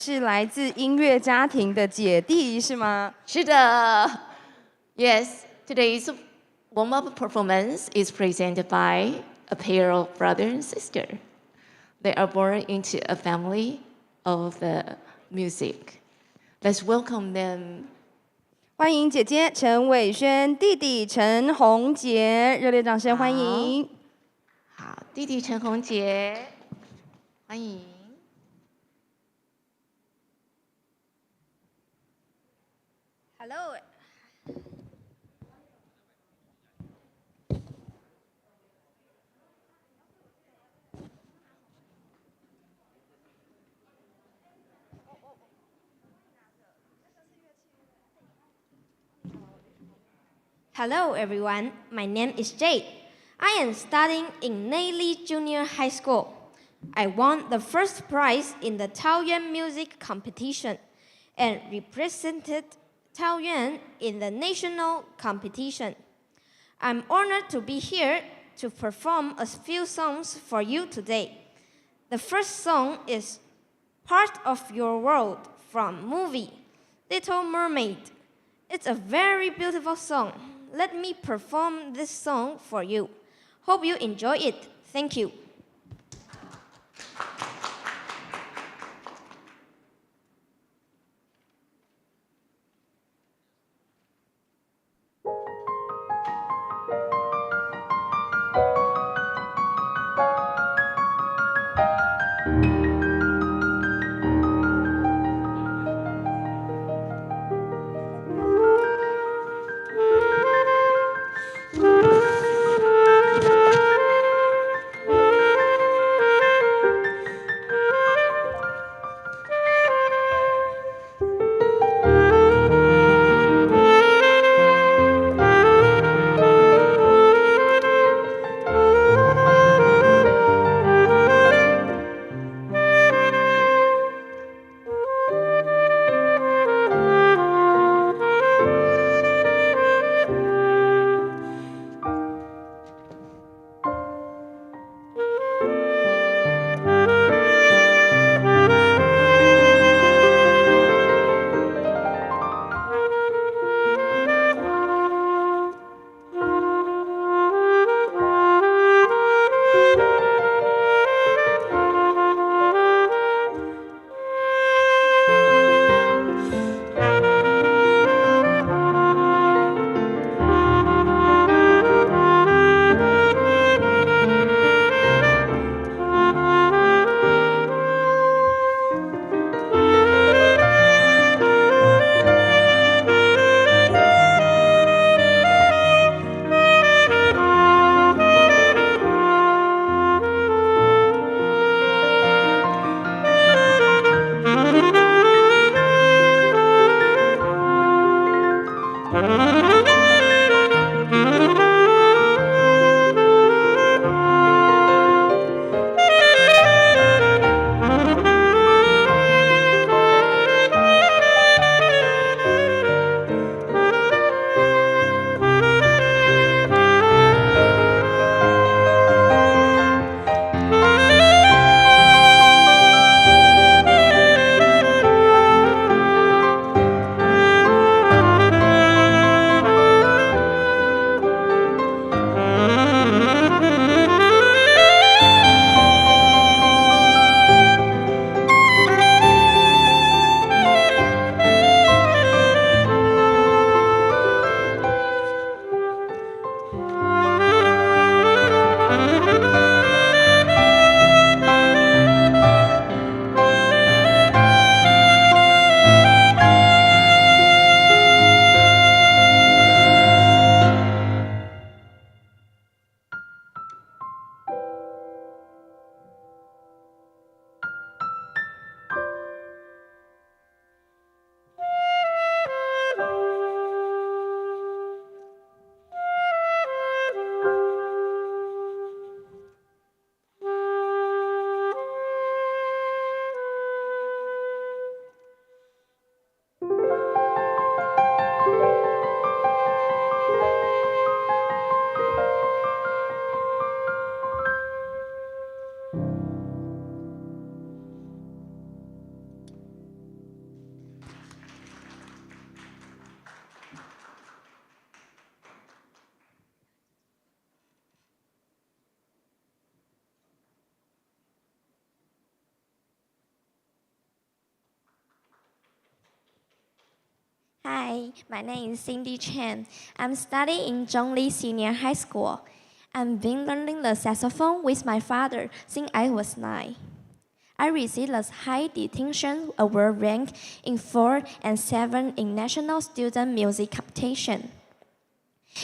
是来自音乐家庭的姐弟，是吗？是的 ，Yes. Today's warm-up performance is presented by a pair of brother and sister. They are born into a family of the music. Let's welcome them. 欢迎姐姐陈伟轩，弟弟陈宏杰，热烈掌声欢迎。好，弟弟陈宏杰，欢迎。Hello. Hello everyone, my name is Jade. I am studying in Neily Junior High School. I won the first prize in the Taoyuan music competition and represented Taoyuan in the national competition. I'm honored to be here to perform a few songs for you today. The first song is Part of Your World from movie Little Mermaid. It's a very beautiful song. Let me perform this song for you. Hope you enjoy it. Thank you. Hi, my name is Cindy Chen. I'm studying in Zhongli Senior High School. I've been learning the saxophone with my father since I was 9. I received a high distinction award rank in 4 and 7 in National Student Music Competition.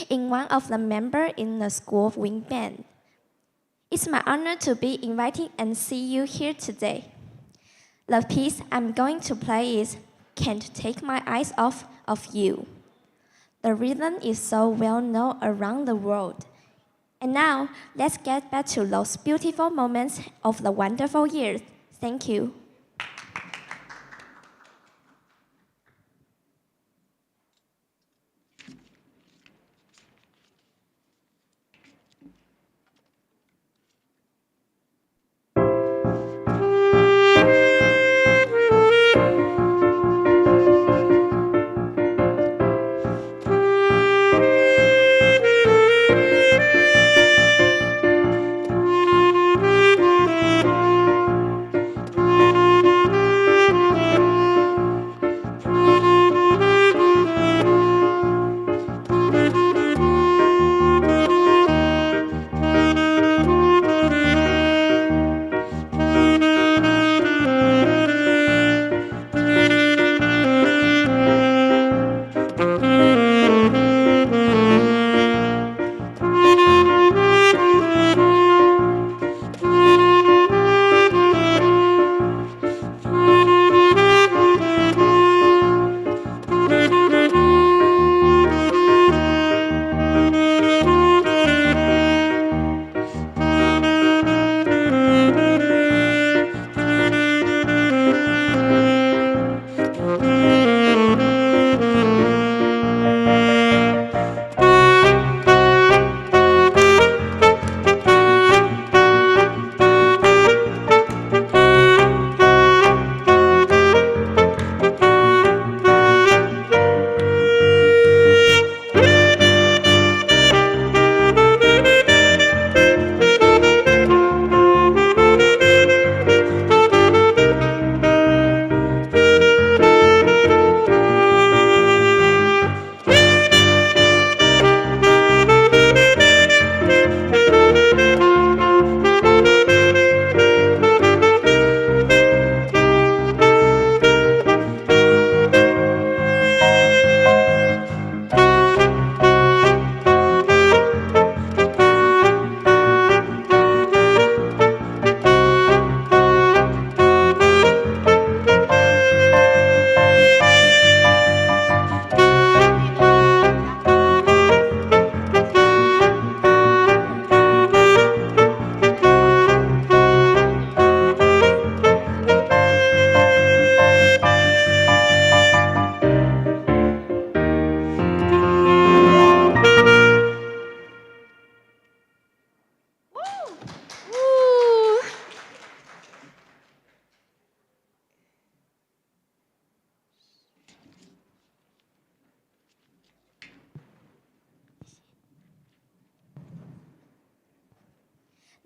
In one of the members in the school wing band. It's my honor to be invited and see you here today. The piece I'm going to play is Can't Take My Eyes Off of You. The rhythm is so well known around the world. And now, let's get back to those beautiful moments of the wonderful years. Thank you.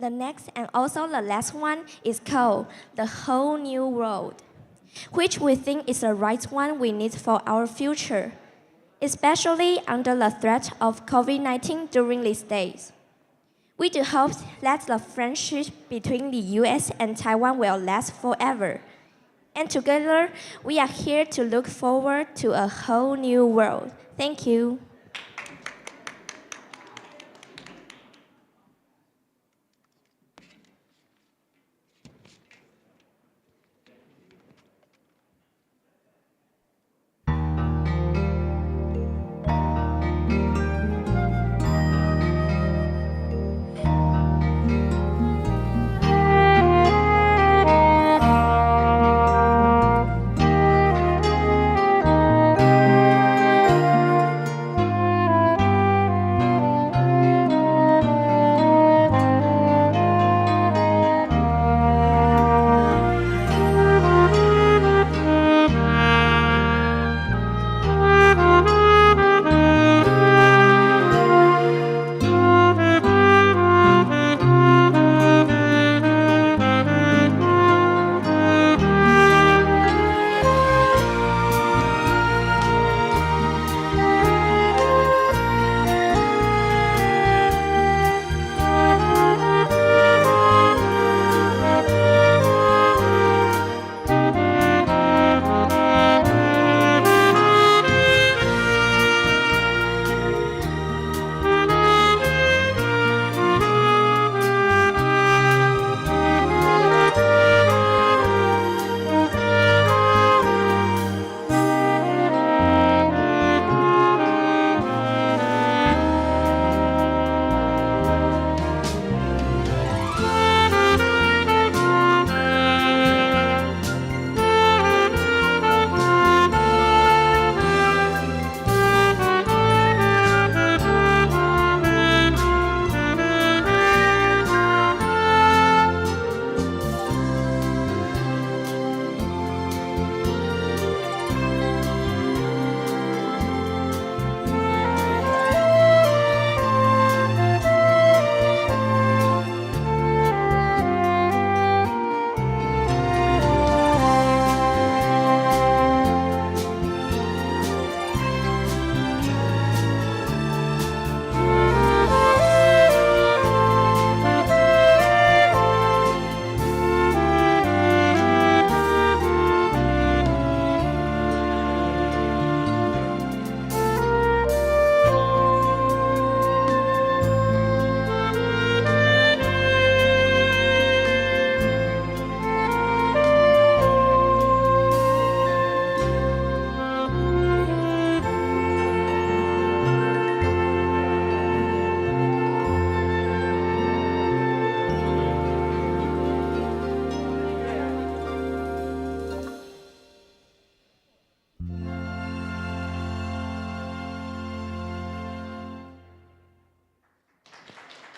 The next and also the last one is called The Whole New World, which we think is the right one we need for our future, especially under the threat of COVID-19 during these days. We do hope that the friendship between the US and Taiwan will last forever. And together, we are here to look forward to a whole new world. Thank you.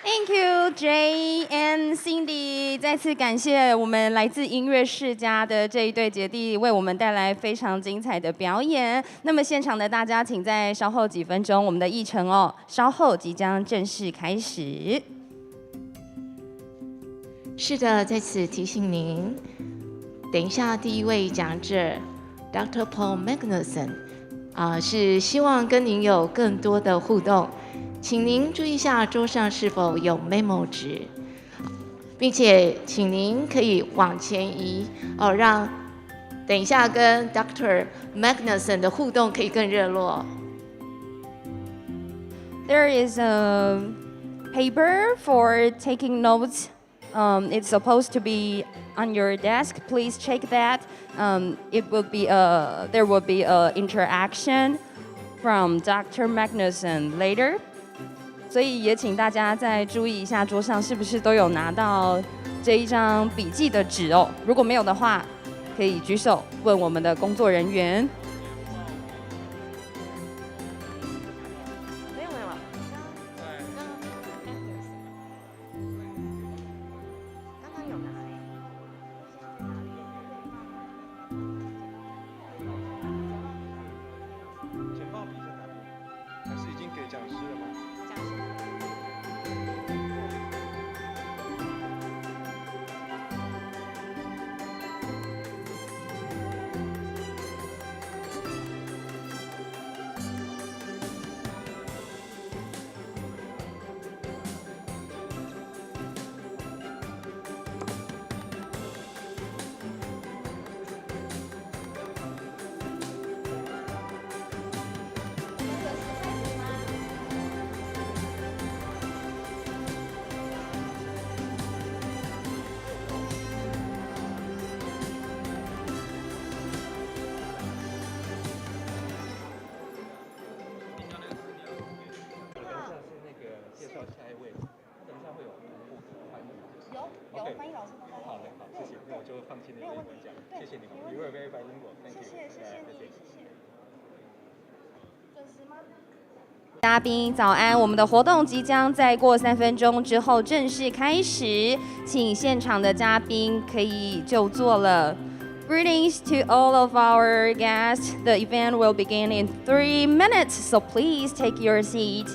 Thank you, Jay and Cindy。再次感谢我们来自音乐世家的这一对姐弟，为我们带来非常精彩的表演。那么现场的大家，请在稍后几分钟，我们的议程稍后即将正式开始。是的，在此提醒您，等一下第一位讲者 Dr.Paul Magnuson 是希望跟您有更多的互动。请您注意一下桌上是否有 memo 纸，并且请您可以往前移让等一下跟 Dr. Magnuson 的互动可以更热络。There is a paper for taking notes. It's supposed to be on your desk. Please check that. There will be a interaction from Dr. Magnuson later. 所以也请大家再注意一下桌上是不是都有拿到这一张笔记的纸哦。如果没有的话，可以举手问我们的工作人员。没有。刚刚有拿。简报笔在哪里？还是已经给讲师了吗？翻译老师帮我。好的，好，谢谢。那我就放心的跟你们讲，谢谢你们。You are very bilingual. Thank you. 谢谢你，谢谢。准时吗？嘉宾早安，我们的活动即将再过3分钟之后正式开始，请现场的嘉宾可以就座了。Greetings to all of our guests. The event will begin in 3 minutes, so please take your seat.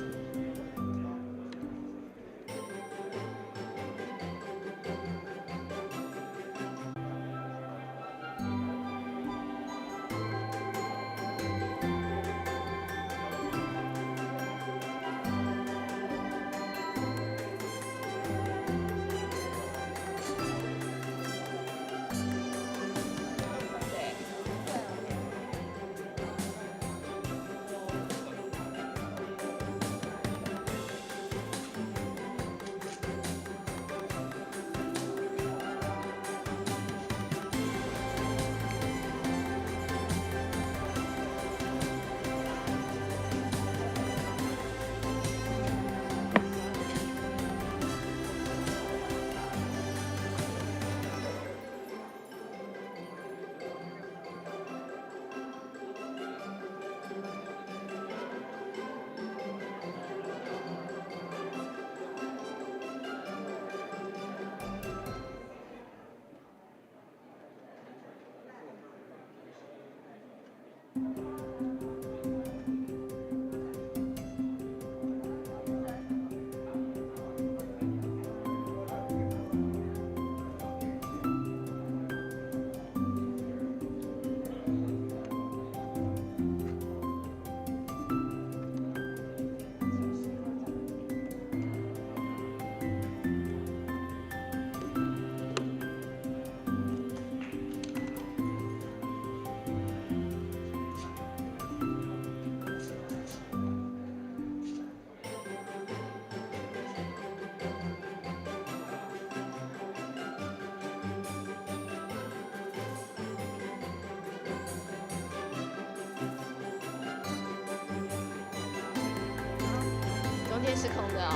是空的哦。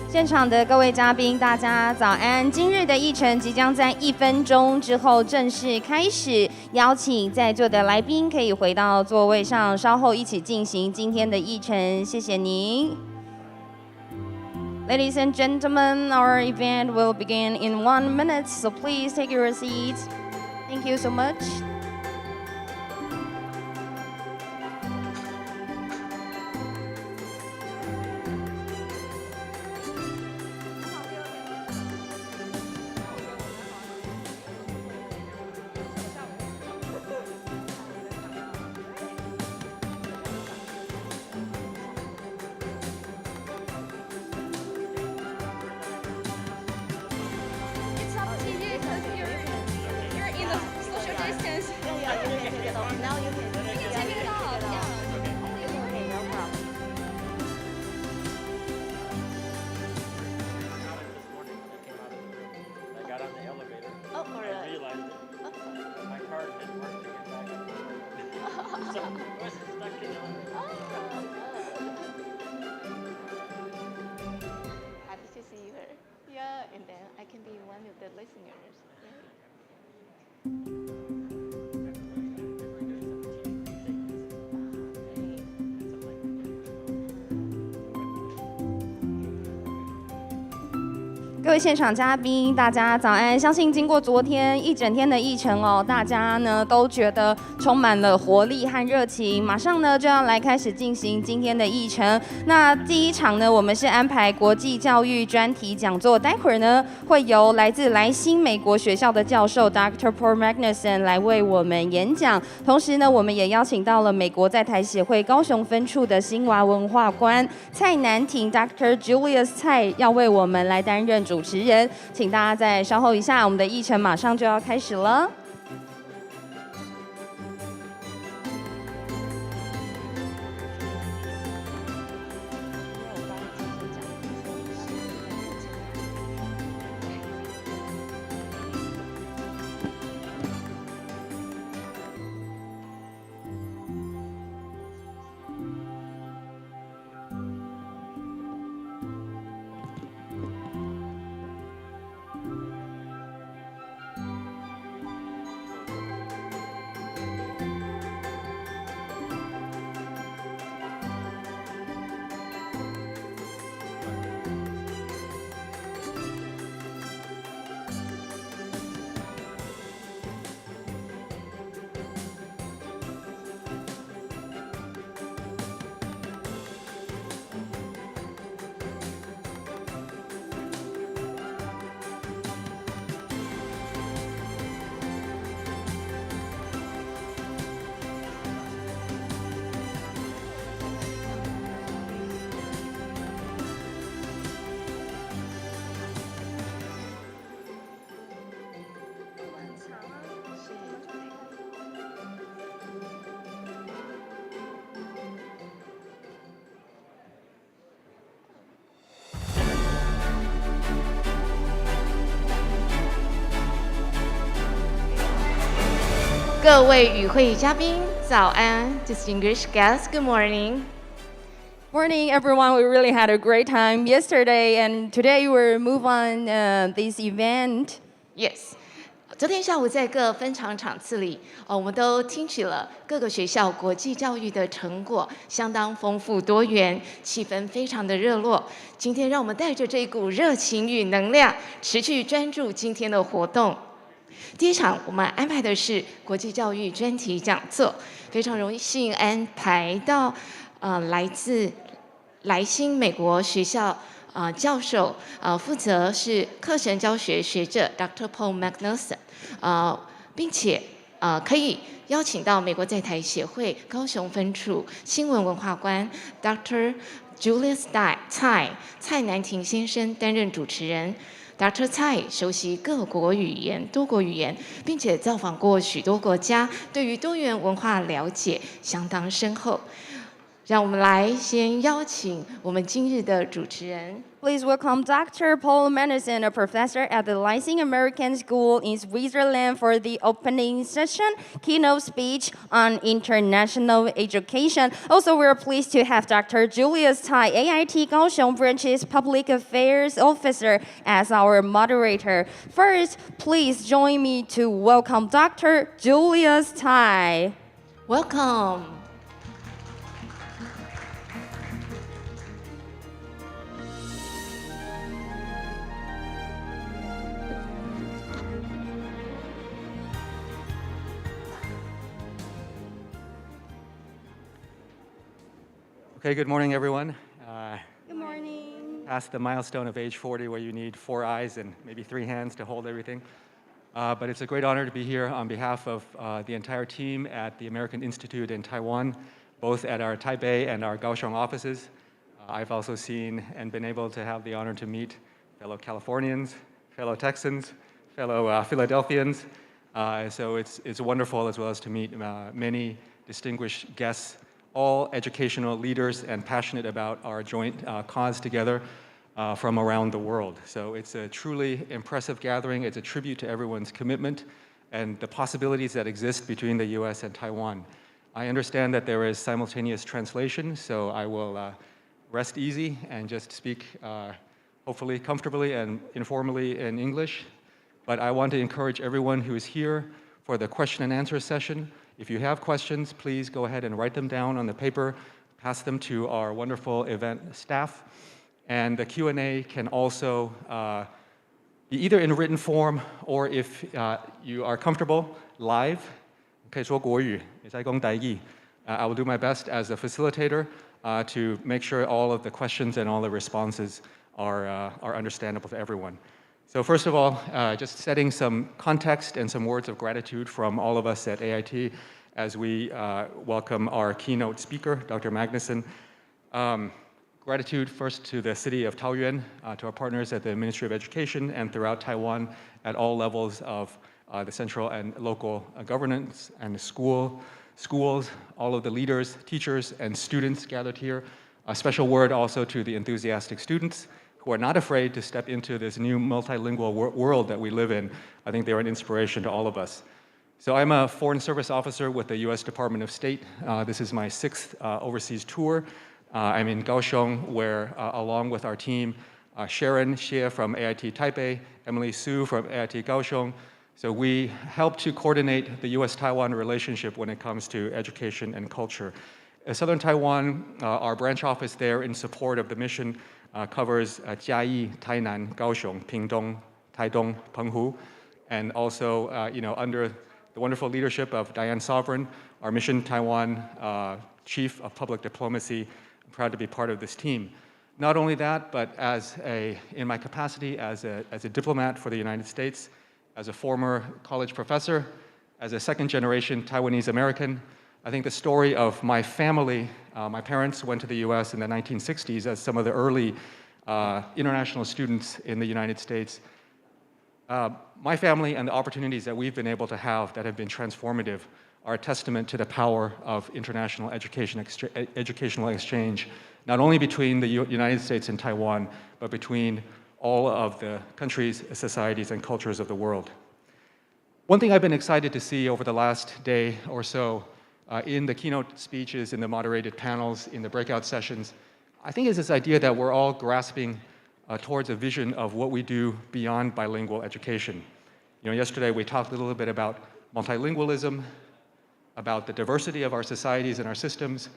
现现场的各位嘉宾，大家早安！今日的议程即将在1分钟之后正式开始，邀请在座的来宾可以回到座位上，稍后一起进行今天的议程。谢谢您。Ladies and gentlemen, our event will begin in 1 minute, so please take your seats. Thank you so much. Happy to see her. Yeah, and then I can be one of the listeners. Yeah. 各位现场嘉宾，大家早安！相信经过昨天一整天的议程哦，大家呢都觉得充满了活力和热情。马上呢就要来开始进行今天的议程。那第一场呢，我们是安排国际教育专题讲座，待会儿呢会由来自莱辛美国学校的教授 Dr.Paul Magnuson 来为我们演讲。同时呢，我们也邀请到了美国在台协会高雄分处的新华文化官蔡南婷 Dr. Julius 蔡要为我们来担任主持人，请大家再稍后一下，我们的议程马上就要开始了。各位与会嘉宾，早安 ！Distinguished guests, good morning. Morning, everyone. We really had a great time yesterday, and today we're move on this event. Yes. 昨天下午在各分场次里，我们都听取了各个学校国际教育的成果，相当丰富多元，气氛非常的热络。今天让我们带着这一股热情与能量，持续专注今天的活动。第一场我们安排的是国际教育专题讲座，非常荣幸安排到来自莱辛美国学校教授，负责是课程教学学者 Dr.Paul Magnuson，并且可以邀请到美国在台协会高雄分处新闻文化官 Dr. Julius 蔡南婷先生担任主持人。Dr. 蔡熟悉各国语言、多国语言，并且造访过许多国家，对于多元文化了解相当深厚。让我们来先邀请我们今日的主持人。Please welcome Dr. Paul Magnuson, a professor at the Leipzig American School in Switzerland, for the opening session keynote speech on international education. Also, we're pleased to have Dr. Julius Tai, AIT Kaohsiung Branch's Public Affairs Officer, as our moderator. First, please join me to welcome Dr. Julius Tai. Welcome. Okay, good morning, everyone. Good morning. Past the milestone of age 40 where you need 4 eyes and maybe 3 hands to hold everything. But it's a great honor to be here on behalf of the entire team at the American Institute in Taiwan, both at our Taipei and our Kaohsiung offices. I've also seen and been able to have the honor to meet fellow Californians, fellow Texans, fellow Philadelphians. So it's wonderful, as well as to meet many distinguished guests, all educational leaders and passionate about our joint cause together from around the world. So it's a truly impressive gathering. It's a tribute to everyone's commitment and the possibilities that exist between the US and Taiwan. I understand that there is simultaneous translation, so I will rest easy and just speak hopefully comfortably and informally in English. But I want to encourage everyone who is here for the question and answer session. If you have questions, please go ahead and write them down on the paper, pass them to our wonderful event staff. And the Q&A can also be either in written form or if you are comfortable, live. 可以说国语，也在讲台语. I will do my best as a facilitator to make sure all of the questions and all the responses are understandable to everyone. So first of all, just setting some context and some words of gratitude from all of us at AIT as we welcome our keynote speaker, Dr. Magnuson. Gratitude first to the city of Taoyuan, to our partners at the Ministry of Education and throughout Taiwan at all levels of the central and local governance and the schools, all of the leaders, teachers, and students gathered here. A special word also to the enthusiastic students who are not afraid to step into this new multilingual world that we live in. I think they're an inspiration to all of us. So I'm a Foreign Service Officer with the US Department of State. This is my 6th overseas tour. I'm in Kaohsiung, where along with our team, Sharon Xie from AIT Taipei, Emily Su from AIT Kaohsiung. So we help to coordinate the US-Taiwan relationship when it comes to education and culture. Southern Taiwan, our branch office there in support of the mission covers Jiayi, Tainan, Kaohsiung, Pingdong, Taidong, Penghu, and also under the wonderful leadership of Diane Sovereign, our Mission Taiwan Chief of Public Diplomacy. I'm proud to be part of this team. Not only that, but in my capacity as a diplomat for the United States, as a former college professor, as a second-generation Taiwanese American, I think the story of my family, my parents went to the US in the 1960s as some of the early international students in the United States. My family and the opportunities that we've been able to have that have been transformative are a testament to the power of international educational exchange, not only between the United States and Taiwan, but between all of the countries, societies, and cultures of the world. One thing I've been excited to see over the last day or so in the keynote speeches, in the moderated panels, in the breakout sessions, I think is this idea that we're all grasping towards a vision of what we do beyond bilingual education. Yesterday we talked a little bit about multilingualism, about the diversity of our societies and our systems,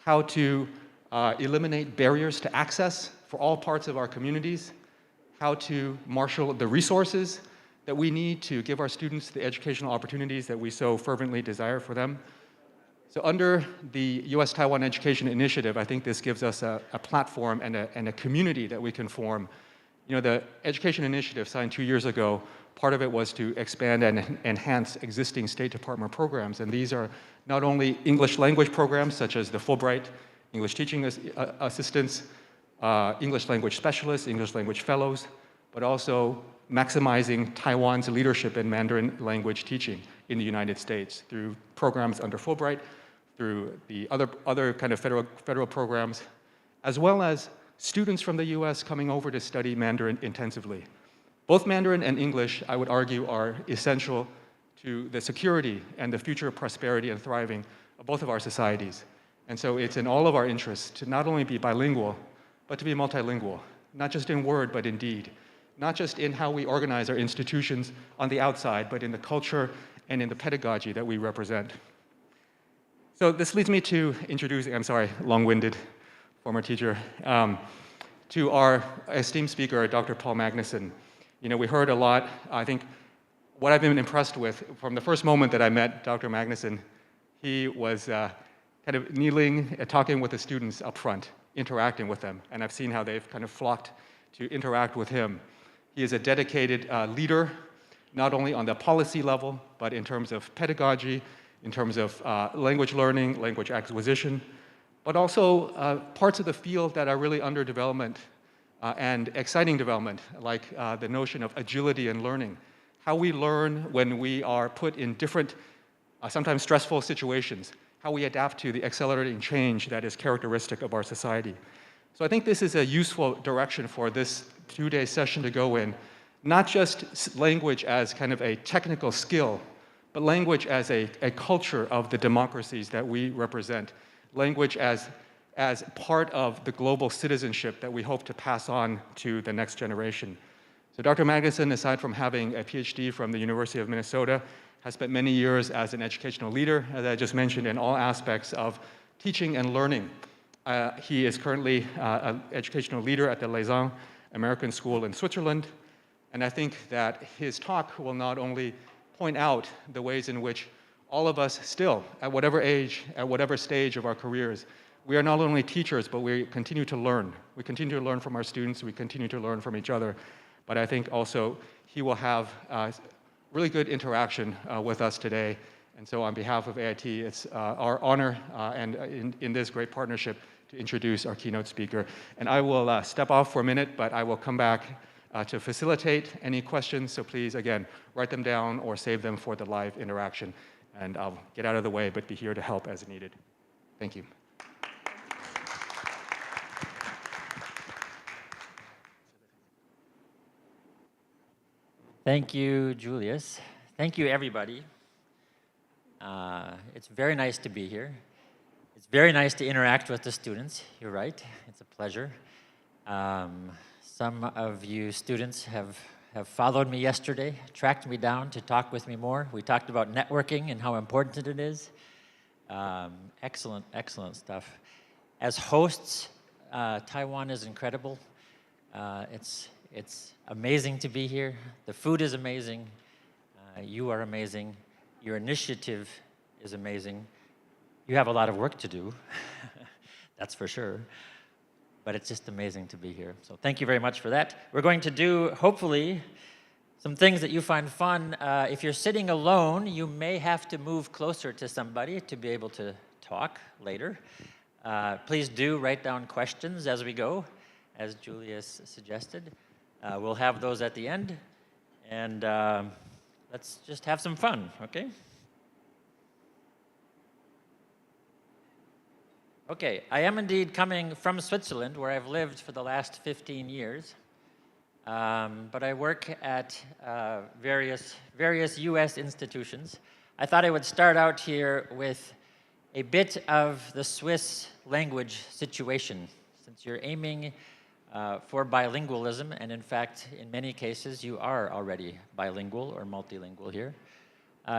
how to eliminate barriers to access for all parts of our communities, how to marshal the resources that we need to give our students the educational opportunities that we so fervently desire for them. So under the US-Taiwan Education Initiative, I think this gives us a platform and a community that we can form. The Education Initiative signed 2 years ago, part of it was to expand and enhance existing State Department programs. And these are not only English language programs, such as the Fulbright, English teaching assistants, English language specialists, English language fellows, but also maximizing Taiwan's leadership in Mandarin language teaching in the United States through programs under Fulbright, through the other kind of federal programs, as well as students from the US coming over to study Mandarin intensively. Both Mandarin and English, I would argue, are essential to the security and the future prosperity and thriving of both of our societies. And so it's in all of our interests to not only be bilingual, but to be multilingual, not just in word, but in deed, not just in how we organize our institutions on the outside, but in the culture and in the pedagogy that we represent. So this leads me to introducing, I'm sorry, long-winded former teacher, to our esteemed speaker, Dr. Paul Magnuson. You know, we heard a lot. I think what I've been impressed with from the first moment that I met Dr. Magnuson, he was kind of kneeling, talking with the students up front, interacting with them. And I've seen how they've kind of flocked to interact with him. He is a dedicated leader, not only on the policy level, but in terms of pedagogy, in terms of language learning, language acquisition, but also parts of the field that are really under development and exciting development, like the notion of agility in learning. How we learn when we are put in different, sometimes stressful situations, how we adapt to the accelerating change that is characteristic of our society. So I think this is a useful direction for this two-day session to go in, not just language as kind of a technical skill, but language as a culture of the democracies that we represent, language as part of the global citizenship that we hope to pass on to the next generation. So Dr. Magnuson, aside from having a PhD from the University of Minnesota, has spent many years as an educational leader, as I just mentioned, in all aspects of teaching and learning. He is currently an educational leader at the Lausanne American School in Switzerland, and I think that his talk will not only point out the ways in which all of us still, at whatever age, at whatever stage of our careers, we are not only teachers, but we continue to learn. We continue to learn from our students, we continue to learn from each other. But I think also he will have really good interaction with us today. And so on behalf of AIT, it's our honor and in this great partnership to introduce our keynote speaker. And I will step off for a minute, but I will come back to facilitate any questions. So please, again, write them down or save them for the live interaction. And I'll get out of the way, but be here to help as needed. Thank you. Thank you, Julius. Thank you, everybody. It's very nice to be here. It's very nice to interact with the students. You're right. It's a pleasure. Some of you students have followed me yesterday, tracked me down to talk with me more. We talked about networking and how important it is. Excellent, excellent stuff. As hosts, Taiwan is incredible. It's amazing to be here. The food is amazing. You are amazing. Your initiative is amazing. You have a lot of work to do, that's for sure. But it's just amazing to be here. So thank you very much for that. We're going to do, hopefully, some things that you find fun. If you're sitting alone, you may have to move closer to somebody to be able to talk later. Please do write down questions as we go, as Julius suggested. We'll have those at the end, and let's just have some fun, okay? Okay, I am indeed coming from Switzerland, where I've lived for the last 15 years, but I work at various US institutions. I thought I would start out here with a bit of the Swiss language situation, since you're aiming for bilingualism, and in fact, in many cases, you are already bilingual or multilingual here.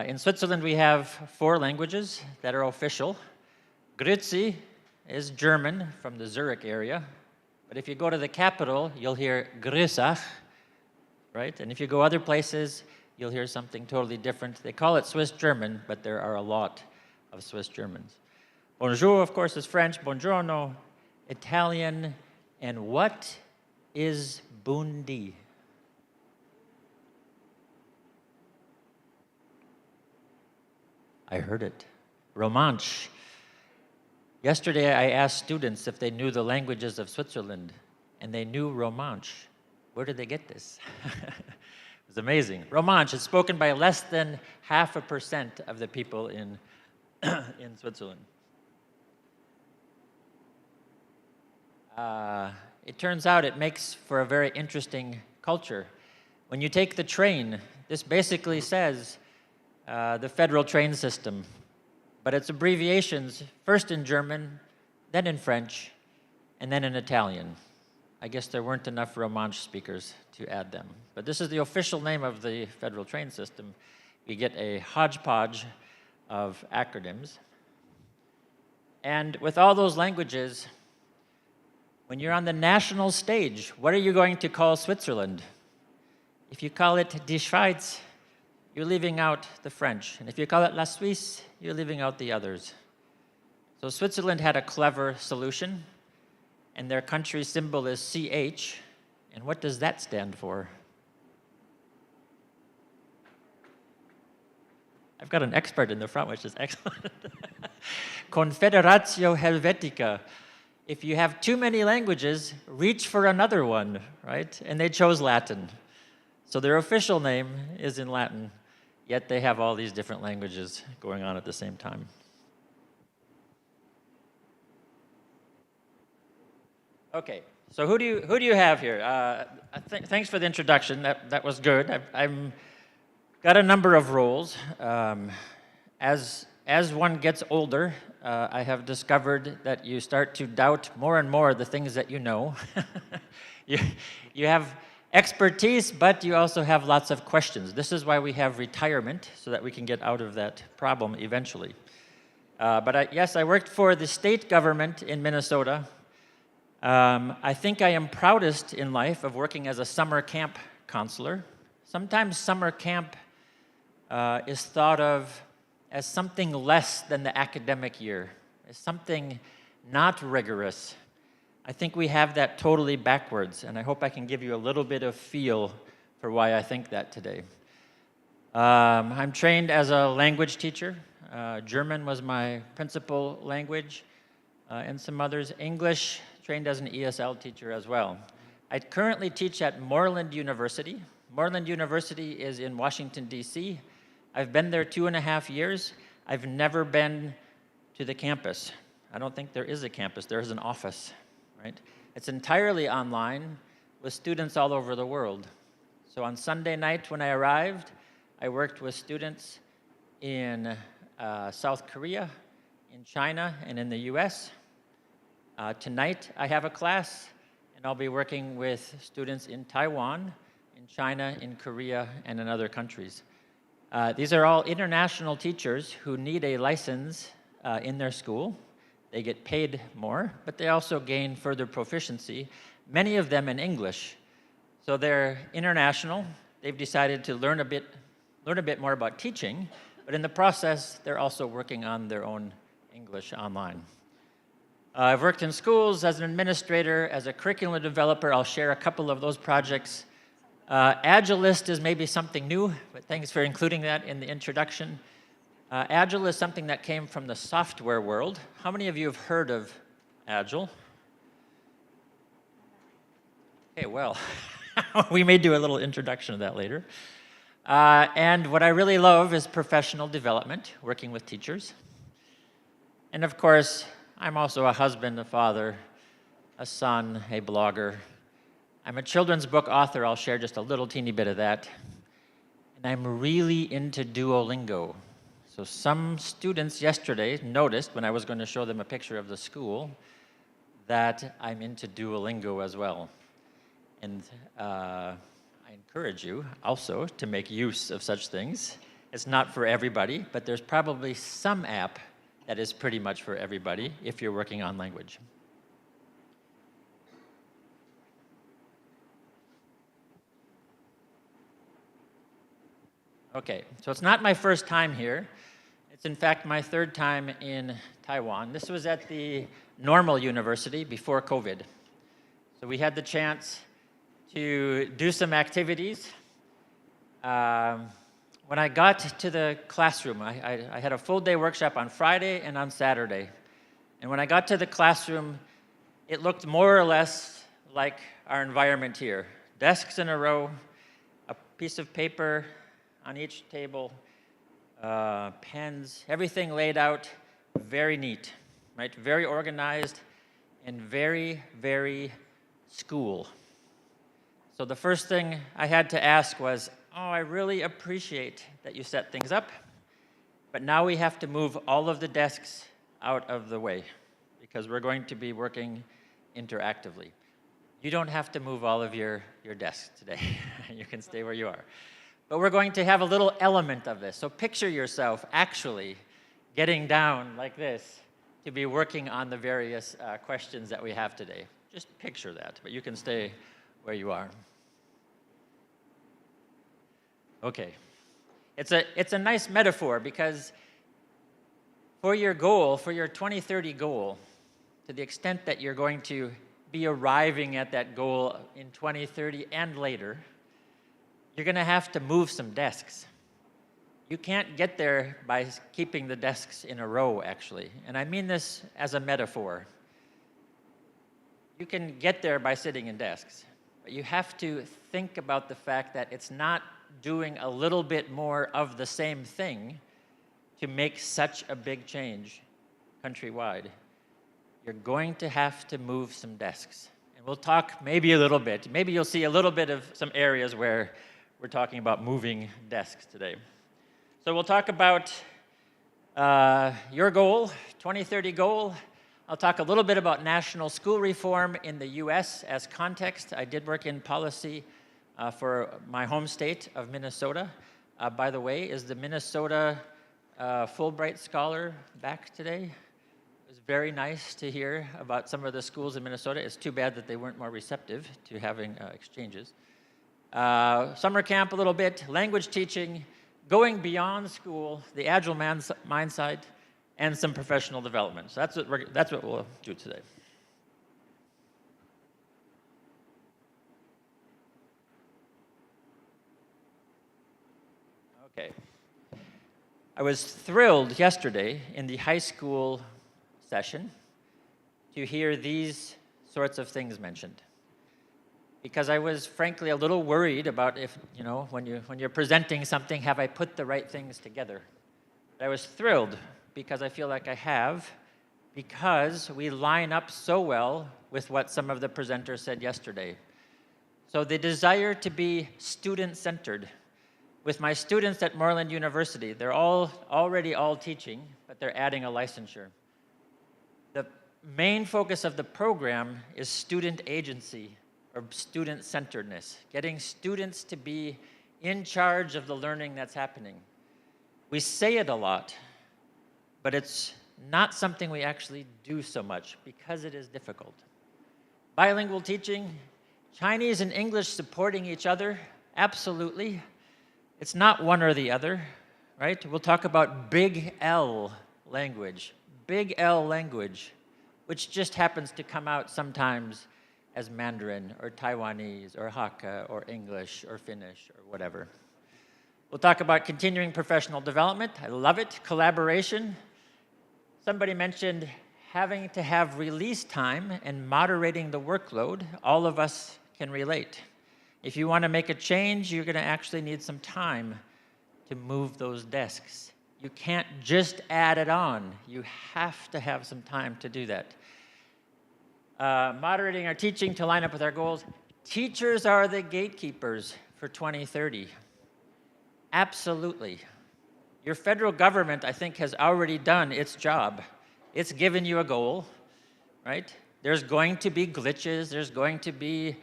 In Switzerland, we have 4 languages that are official. Grüezi is German from the Zurich area, but if you go to the capital, you'll hear Grüßach, right? And if you go other places, you'll hear something totally different. They call it Swiss German, but there are a lot of Swiss Germans. Bonjour, of course, is French. Buongiorno, Italian. And what is Bundi? I heard it. Romansh. Yesterday, I asked students if they knew the languages of Switzerland, and they knew Romansh. Where did they get this? It was amazing. Romansh is spoken by less than 0.5% of the people in Switzerland. it turns out it makes for a very interesting culture. When you take the train, this basically says the federal train system, but it's abbreviations, first in German, then in French, and then in Italian. I guess there weren't enough Romansh speakers to add them. But this is the official name of the federal train system. We get a hodgepodge of acronyms. And with all those languages, when you're on the national stage, what are you going to call Switzerland? If you call it Die Schweiz, you're leaving out the French. And if you call it La Suisse, you're leaving out the others. So Switzerland had a clever solution, and their country symbol is CH. And what does that stand for? I've got an expert in the front, which is excellent. Confederatio Helvetica. If you have too many languages, reach for another one, right? And they chose Latin. So their official name is in Latin, yet they have all these different languages going on at the same time. Okay, so who do you have here? Thanks for the introduction. That was good. I've got a number of roles. As one gets older, I have discovered that you start to doubt more and more the things that you know. You have expertise, but you also have lots of questions. This is why we have retirement, so that we can get out of that problem eventually. Yes, I worked for the state government in Minnesota. I think I am proudest in life of working as a summer camp counselor. Sometimes summer camp is thought of as something less than the academic year, as something not rigorous. I think we have that totally backwards, and I hope I can give you a little bit of feel for why I think that today. I'm trained as a language teacher. German was my principal language, and some others. English, trained as an ESL teacher as well. I currently teach at Moreland University. Moreland University is in Washington, D.C. I've been there 2.5 years. I've never been to the campus. I don't think there is a campus. There is an office, right? It's entirely online with students all over the world. So on Sunday night when I arrived, I worked with students in South Korea, in China, and in the US. Tonight I have a class, and I'll be working with students in Taiwan, in China, in Korea, and in other countries. These are all international teachers who need a license in their school. They get paid more, but they also gain further proficiency, many of them in English. So they're international. They've decided to learn a bit more about teaching, but in the process, they're also working on their own English online. I've worked in schools as an administrator, as a curriculum developer. I'll share a couple of those projects. Agilist is maybe something new, but thanks for including that in the introduction. Agile is something that came from the software world. How many of you have heard of Agile? Okay, well, we may do a little introduction of that later. And what I really love is professional development, working with teachers. And of course, I'm also a husband, a father, a son, a blogger. I'm a children's book author. I'll share just a little teeny bit of that. And I'm really into Duolingo. So some students yesterday noticed when I was going to show them a picture of the school that I'm into Duolingo as well. And I encourage you also to make use of such things. It's not for everybody, but there's probably some app that is pretty much for everybody if you're working on language. Okay, so it's not my first time here. It's in fact my third time in Taiwan. This was at the normal university before COVID. So we had the chance to do some activities. When I got to the classroom, I had a full day workshop on Friday and on Saturday. And when I got to the classroom, it looked more or less like our environment here. Desks in a row, a piece of paper on each table, pens, everything laid out very neat, right? Very organized. and very, very school. So the first thing I had to ask was, oh, I really appreciate that you set things up, but now we have to move all of the desks out of the way because we're going to be working interactively. You don't have to move all of your desks today. You can stay where you are. But we're going to have a little element of this. So picture yourself actually getting down like this to be working on the various questions that we have today. Just picture that, but you can stay where you are. Okay. It's a nice metaphor because for your goal, for your 2030 goal, to the extent that you're going to be arriving at that goal in 2030 and later, you're going to have to move some desks. You can't get there by keeping the desks in a row, actually. And I mean this as a metaphor. You can get there by sitting in desks, but you have to think about the fact that it's not doing a little bit more of the same thing to make such a big change countrywide. You're going to have to move some desks. And we'll talk maybe a little bit. Maybe you'll see a little bit of some areas where we're talking about moving desks today. So we'll talk about your goal, 2030 goal. I'll talk a little bit about national school reform in the US as context. I did work in policy for my home state of Minnesota. By the way, is the Minnesota Fulbright Scholar back today? It was very nice to hear about some of the schools in Minnesota. It's too bad that they weren't more receptive to having exchanges. Summer camp a little bit, language teaching, going beyond school, the agile mindset, and some professional development. So that's what we'll do today. Okay. I was thrilled yesterday in the high school session to hear these sorts of things mentioned. Because I was frankly a little worried about if, you know, when you're presenting something, have I put the right things together? But I was thrilled because I feel like I have, because we line up so well with what some of the presenters said yesterday. So the desire to be student-centered. With my students at Moreland University, they're already all teaching, but they're adding a licensure. The main focus of the program is student agency, or student-centeredness, getting students to be in charge of the learning that's happening. We say it a lot, but it's not something we actually do so much because it is difficult. Bilingual teaching, Chinese and English supporting each other, absolutely. It's not one or the other, right? We'll talk about big L language, which just happens to come out sometimes as Mandarin or Taiwanese or Hakka or English or Finnish or whatever. We'll talk about continuing professional development. I love it. Collaboration. Somebody mentioned having to have release time and moderating the workload. All of us can relate. If you want to make a change, you're going to actually need some time to move those desks. You can't just add it on. You have to have some time to do that. Moderating our teaching to line up with our goals. Teachers are the gatekeepers for 2030. Absolutely. Your federal government, I think, has already done its job. It's given you a goal, right? There's going to be glitches. There's going to be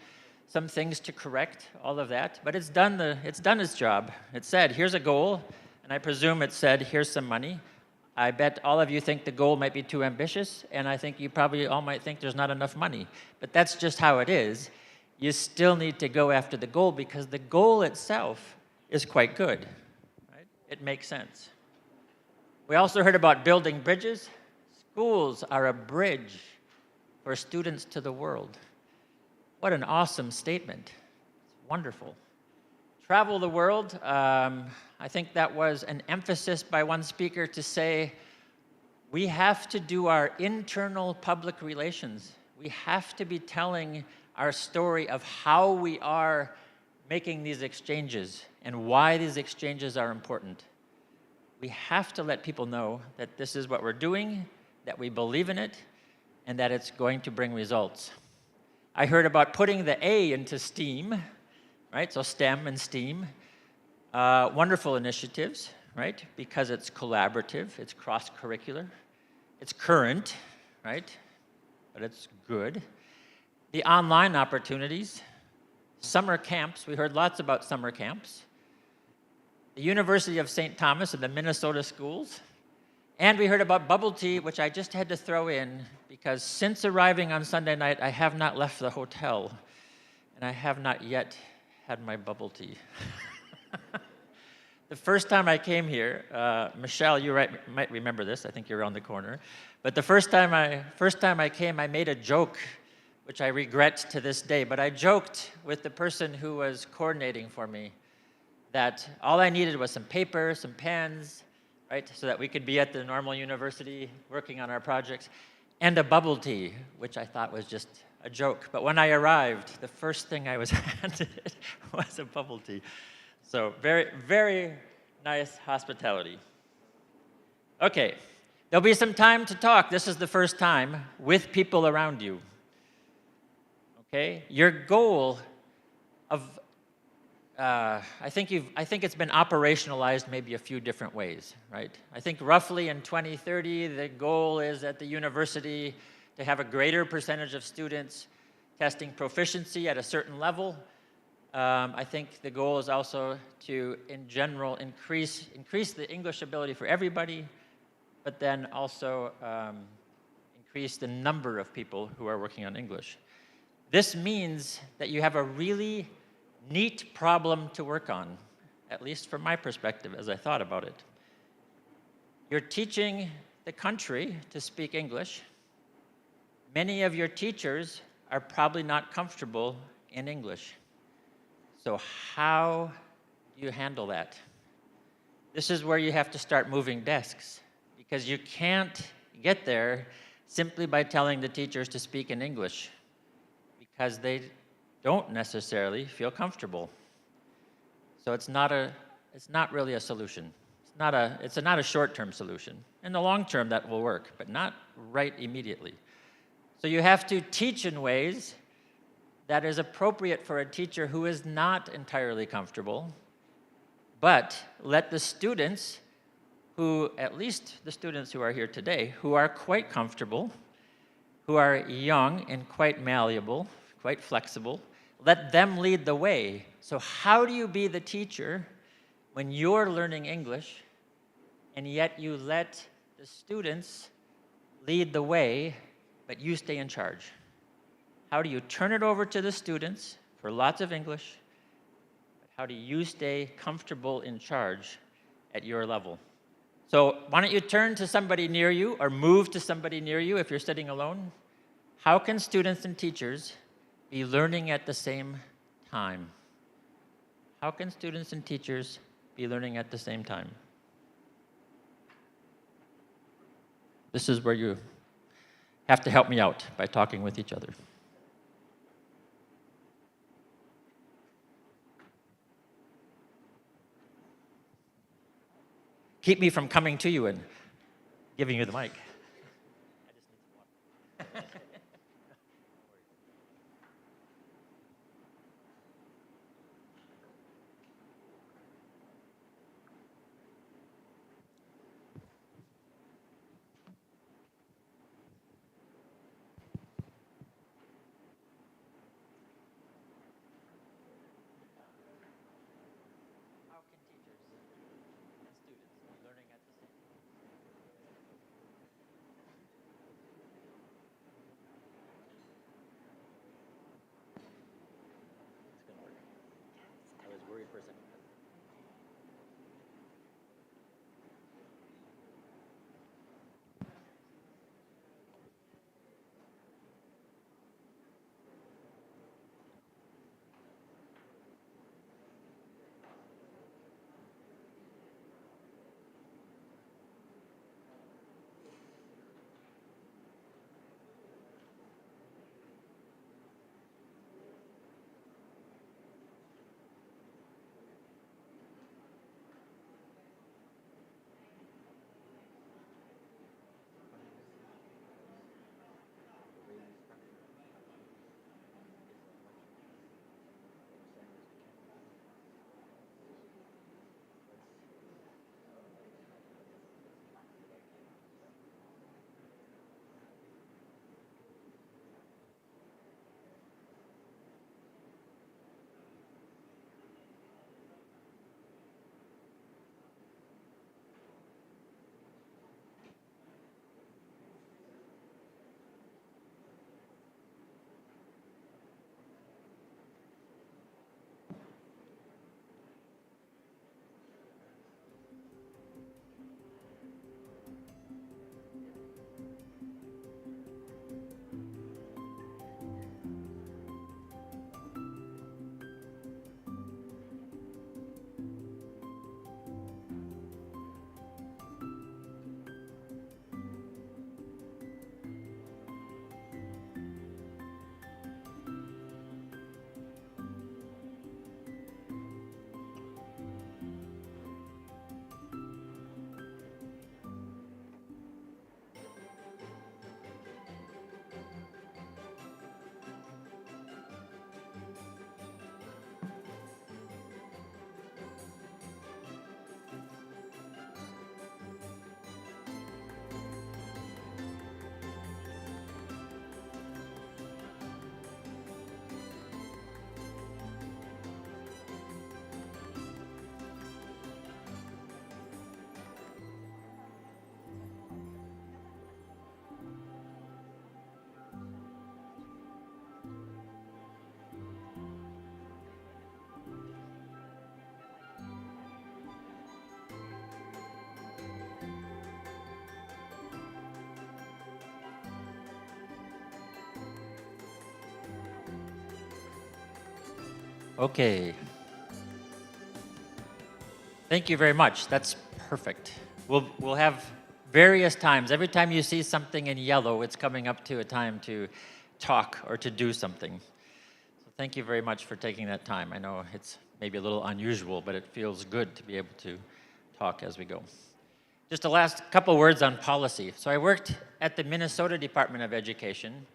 some things to correct, all of that. But it's done its job. It said, here's a goal. And I presume it said, here's some money. I bet all of you think the goal might be too ambitious, and I think you probably all might think there's not enough money. But that's just how it is. You still need to go after the goal because the goal itself is quite good. Right? It makes sense. We also heard about building bridges. Schools are a bridge for students to the world. What an awesome statement. It's wonderful. Travel the world. I think that was an emphasis by one speaker to say, we have to do our internal public relations. We have to be telling our story of how we are making these exchanges and why these exchanges are important. We have to let people know that this is what we're doing, that we believe in it, and that it's going to bring results. I heard about putting the A into STEAM, right? So STEM and STEAM. Wonderful initiatives, right? Because it's collaborative, it's cross-curricular, it's current, right? But it's good. The online opportunities, summer camps, we heard lots about summer camps. The University of St. Thomas and the Minnesota schools. And we heard about bubble tea, which I just had to throw in because since arriving on Sunday night, I have not left the hotel, and I have not yet had my bubble tea. The first time I came here, Michelle, you might remember this. I think you're around the corner. But the first time I came, I made a joke, which I regret to this day. But I joked with the person who was coordinating for me that all I needed was some paper, some pens, right, so that we could be at the normal university working on our projects, and a bubble tea, which I thought was just a joke. But when I arrived, the first thing I was handed was a bubble tea. So very, very nice hospitality. Okay, there'll be some time to talk. This is the first time with people around you. Okay, your goal of, I think it's been operationalized maybe a few different ways, right? I think roughly in 2030, the goal is at the university to have a greater percentage of students testing proficiency at a certain level. I think the goal is also to, in general, increase the English ability for everybody, but then also increase the number of people who are working on English. This means that you have a really neat problem to work on, at least from my perspective as I thought about it. You're teaching the country to speak English. Many of your teachers are probably not comfortable in English. So how do you handle that? This is where you have to start moving desks, because you can't get there simply by telling the teachers to speak in English, because they don't necessarily feel comfortable. So it's not really a solution. It's not a short-term solution. In the long term, that will work, but not right immediately. So you have to teach in ways that is appropriate for a teacher who is not entirely comfortable, but let the students who, at least the students who are here today, who are quite comfortable, who are young and quite malleable, quite flexible, let them lead the way. So how do you be the teacher when you're learning English and yet you let the students lead the way, but you stay in charge? How do you turn it over to the students for lots of English? How do you stay comfortable in charge at your level? So why don't you turn to somebody near you or move to somebody near you if you're sitting alone? How can students and teachers be learning at the same time? How can students and teachers be learning at the same time? This is where you have to help me out by talking with each other. Keep me from coming to you and giving you the mic. Okay. Thank you very much. That's perfect. We'll have various times. Every time you see something in yellow, it's coming up to a time to talk or to do something. So thank you very much for taking that time. I know it's maybe a little unusual, but it feels good to be able to talk as we go. Just the last couple words on policy. So I worked at the Minnesota Department of Education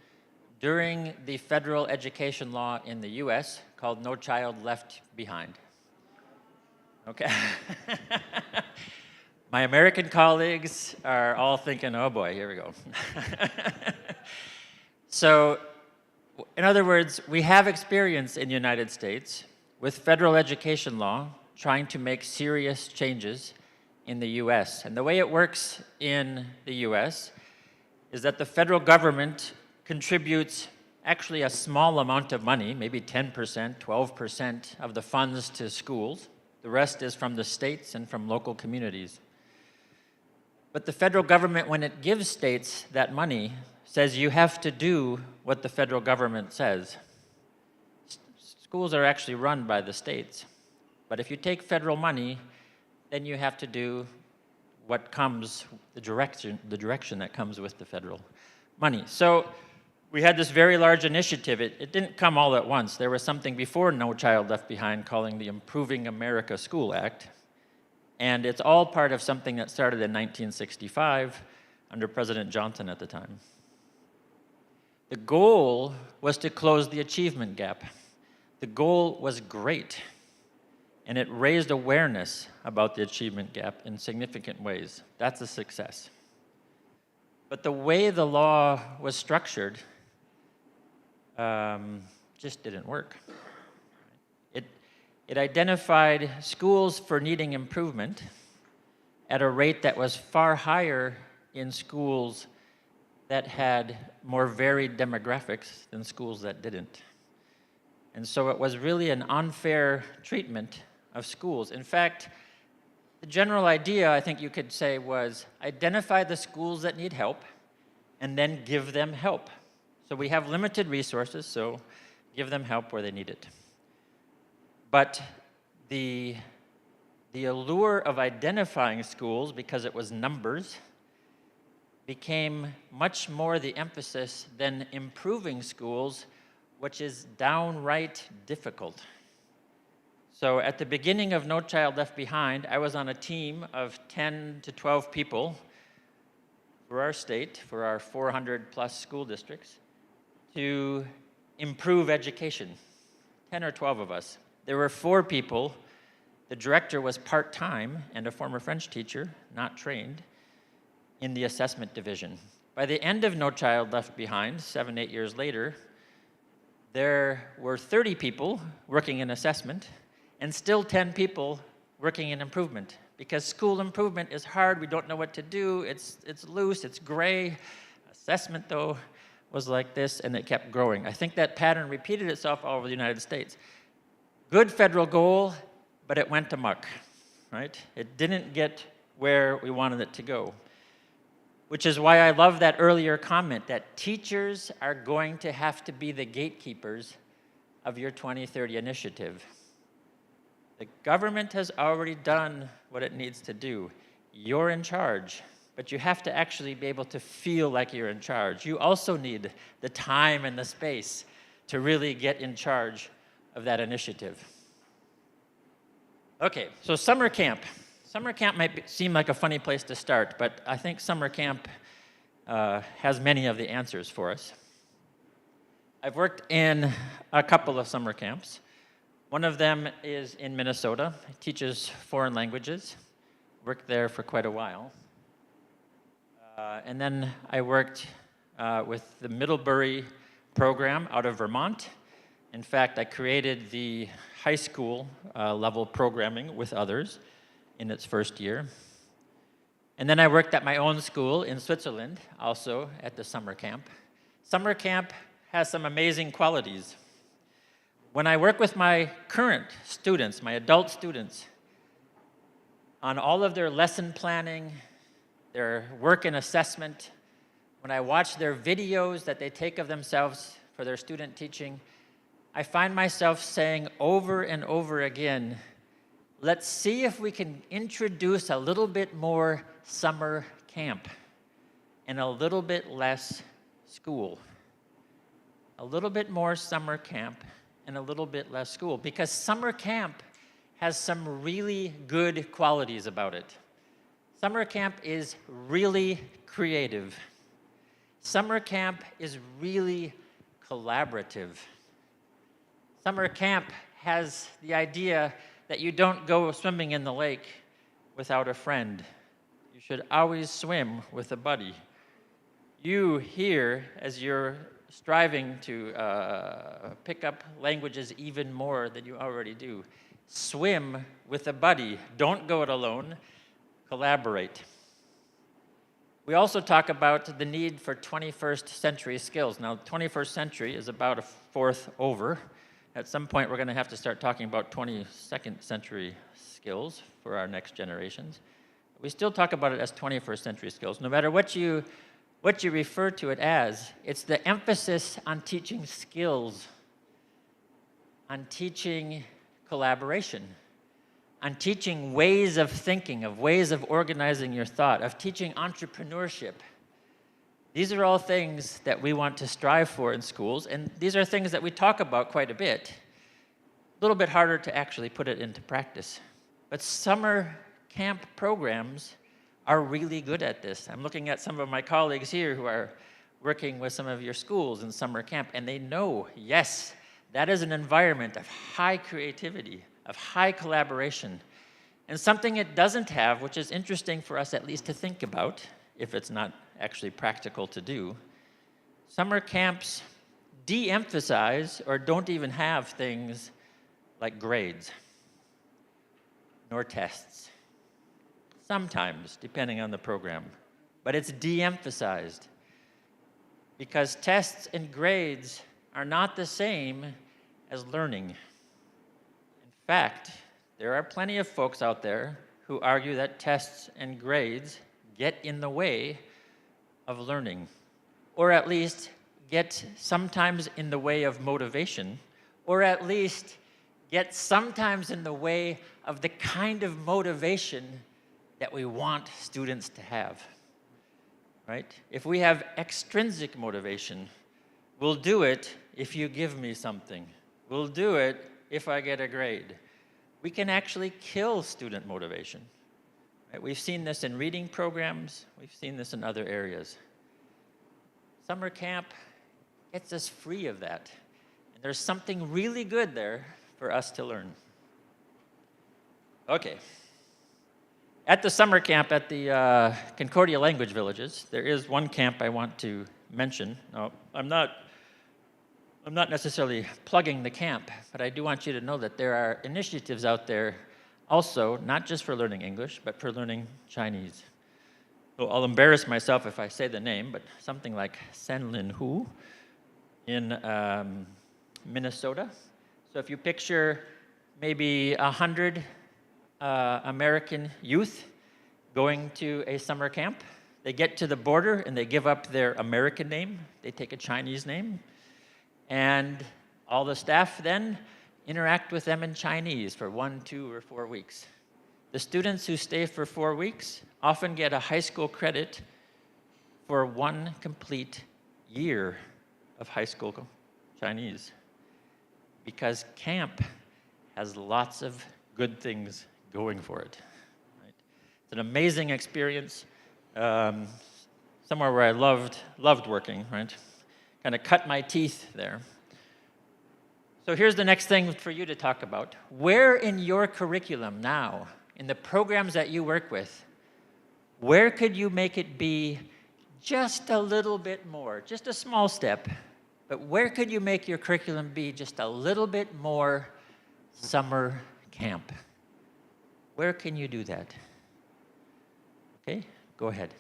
during the federal education law in the US called No Child Left Behind. Okay. My American colleagues are all thinking, oh boy, here we go. So, in other words, we have experience in the United States with federal education law trying to make serious changes in the US. And the way it works in the US is that the federal government contributes actually a small amount of money, maybe 10%, 12% of the funds to schools. The rest is from the states and from local communities. But the federal government, when it gives states that money, says you have to do what the federal government says. Schools are actually run by the states. But if you take federal money, then you have to do what comes, the direction that comes with the federal money. So we had this very large initiative. It didn't come all at once. There was something before No Child Left Behind calling the Improving America School Act. And it's all part of something that started in 1965 under President Johnson at the time. The goal was to close the achievement gap. The goal was great, and it raised awareness about the achievement gap in significant ways. That's a success. But the way the law was structured just didn't work. It identified schools for needing improvement at a rate that was far higher in schools that had more varied demographics than schools that didn't. And so it was really an unfair treatment of schools. In fact, the general idea, I think you could say, was identify the schools that need help and then give them help. So we have limited resources, so give them help where they need it. But the allure of identifying schools, because it was numbers, became much more the emphasis than improving schools, which is downright difficult. So at the beginning of No Child Left Behind, I was on a team of 10 to 12 people for our state, for our 400 plus school districts, to improve education, 10 or 12 of us. There were 4 people. The director was part-time and a former French teacher, not trained, in the assessment division. By the end of No Child Left Behind, 7, 8 years later, there were 30 people working in assessment and still 10 people working in improvement, because school improvement is hard. We don't know what to do. It's loose, it's gray. Assessment, though, was like this, and it kept growing. I think that pattern repeated itself all over the United States. Good federal goal, but it went amok, right? It didn't get where we wanted it to go. Which is why I love that earlier comment that teachers are going to have to be the gatekeepers of your 2030 initiative. The government has already done what it needs to do. You're in charge, but you have to actually be able to feel like you're in charge. You also need the time and the space to really get in charge of that initiative. Okay, so summer camp. Summer camp might seem like a funny place to start, but I think summer camp has many of the answers for us. I've worked in a couple of summer camps. One of them is in Minnesota. It teaches foreign languages. Worked there for quite a while. And then I worked with the Middlebury program out of Vermont. In fact, I created the high school level programming with others in its first year. And then I worked at my own school in Switzerland, also at the summer camp. Summer camp has some amazing qualities. When I work with my current students, my adult students, on all of their lesson planning, their work and assessment, when I watch their videos that they take of themselves for their student teaching, I find myself saying over and over again, let's see if we can introduce a little bit more summer camp and a little bit less school. A little bit more summer camp and a little bit less school, because summer camp has some really good qualities about it. Summer camp is really creative. Summer camp is really collaborative. Summer camp has the idea that you don't go swimming in the lake without a friend. You should always swim with a buddy. You here, as you're striving to pick up languages even more than you already do, swim with a buddy. Don't go it alone. Collaborate. We also talk about the need for 21st century skills. Now, 21st century is about a fourth over. At some point, we're going to have to start talking about 22nd century skills for our next generations. We still talk about it as 21st century skills. No matter what you refer to it as, it's the emphasis on teaching skills, on teaching collaboration, on teaching ways of thinking, of ways of organizing your thought, of teaching entrepreneurship. These are all things that we want to strive for in schools, and these are things that we talk about quite a bit. A little bit harder to actually put it into practice. But summer camp programs are really good at this. I'm looking at some of my colleagues here who are working with some of your schools in summer camp, and they know, yes, that is an environment of high creativity, of high collaboration, and something it doesn't have, which is interesting for us at least to think about, if it's not actually practical to do. Summer camps de-emphasize or don't even have things like grades, nor tests. Sometimes, depending on the program, but it's de-emphasized because tests and grades are not the same as learning. In fact, there are plenty of folks out there who argue that tests and grades get in the way of learning, or at least get sometimes in the way of motivation, or at least get sometimes in the way of the kind of motivation that we want students to have, right? If we have extrinsic motivation, we'll do it if you give me something. We'll do it if I get a grade. We can actually kill student motivation. Right? We've seen this in reading programs. We've seen this in other areas. Summer camp gets us free of that. And there's something really good there for us to learn. Okay. At the summer camp at the Concordia Language Villages, there is one camp I want to mention. Now, I'm not necessarily plugging the camp, but I do want you to know that there are initiatives out there also, not just for learning English, but for learning Chinese. So I'll embarrass myself if I say the name, but something like Senlin Hu in Minnesota. So if you picture maybe 100 American youth going to a summer camp, they get to the border and they give up their American name, they take a Chinese name, and all the staff then interact with them in Chinese for 1, 2, or 4 weeks. The students who stay for 4 weeks often get a high school credit for 1 complete year of high school Chinese, because camp has lots of good things going for it. Right? It's an amazing experience, somewhere where I loved working, right? Kind of cut my teeth there. So here's the next thing for you to talk about. Where in your curriculum now, in the programs that you work with, where could you make it be just a little bit more, just a small step, but where could you make your curriculum be just a little bit more summer camp? Where can you do that? Okay, go ahead.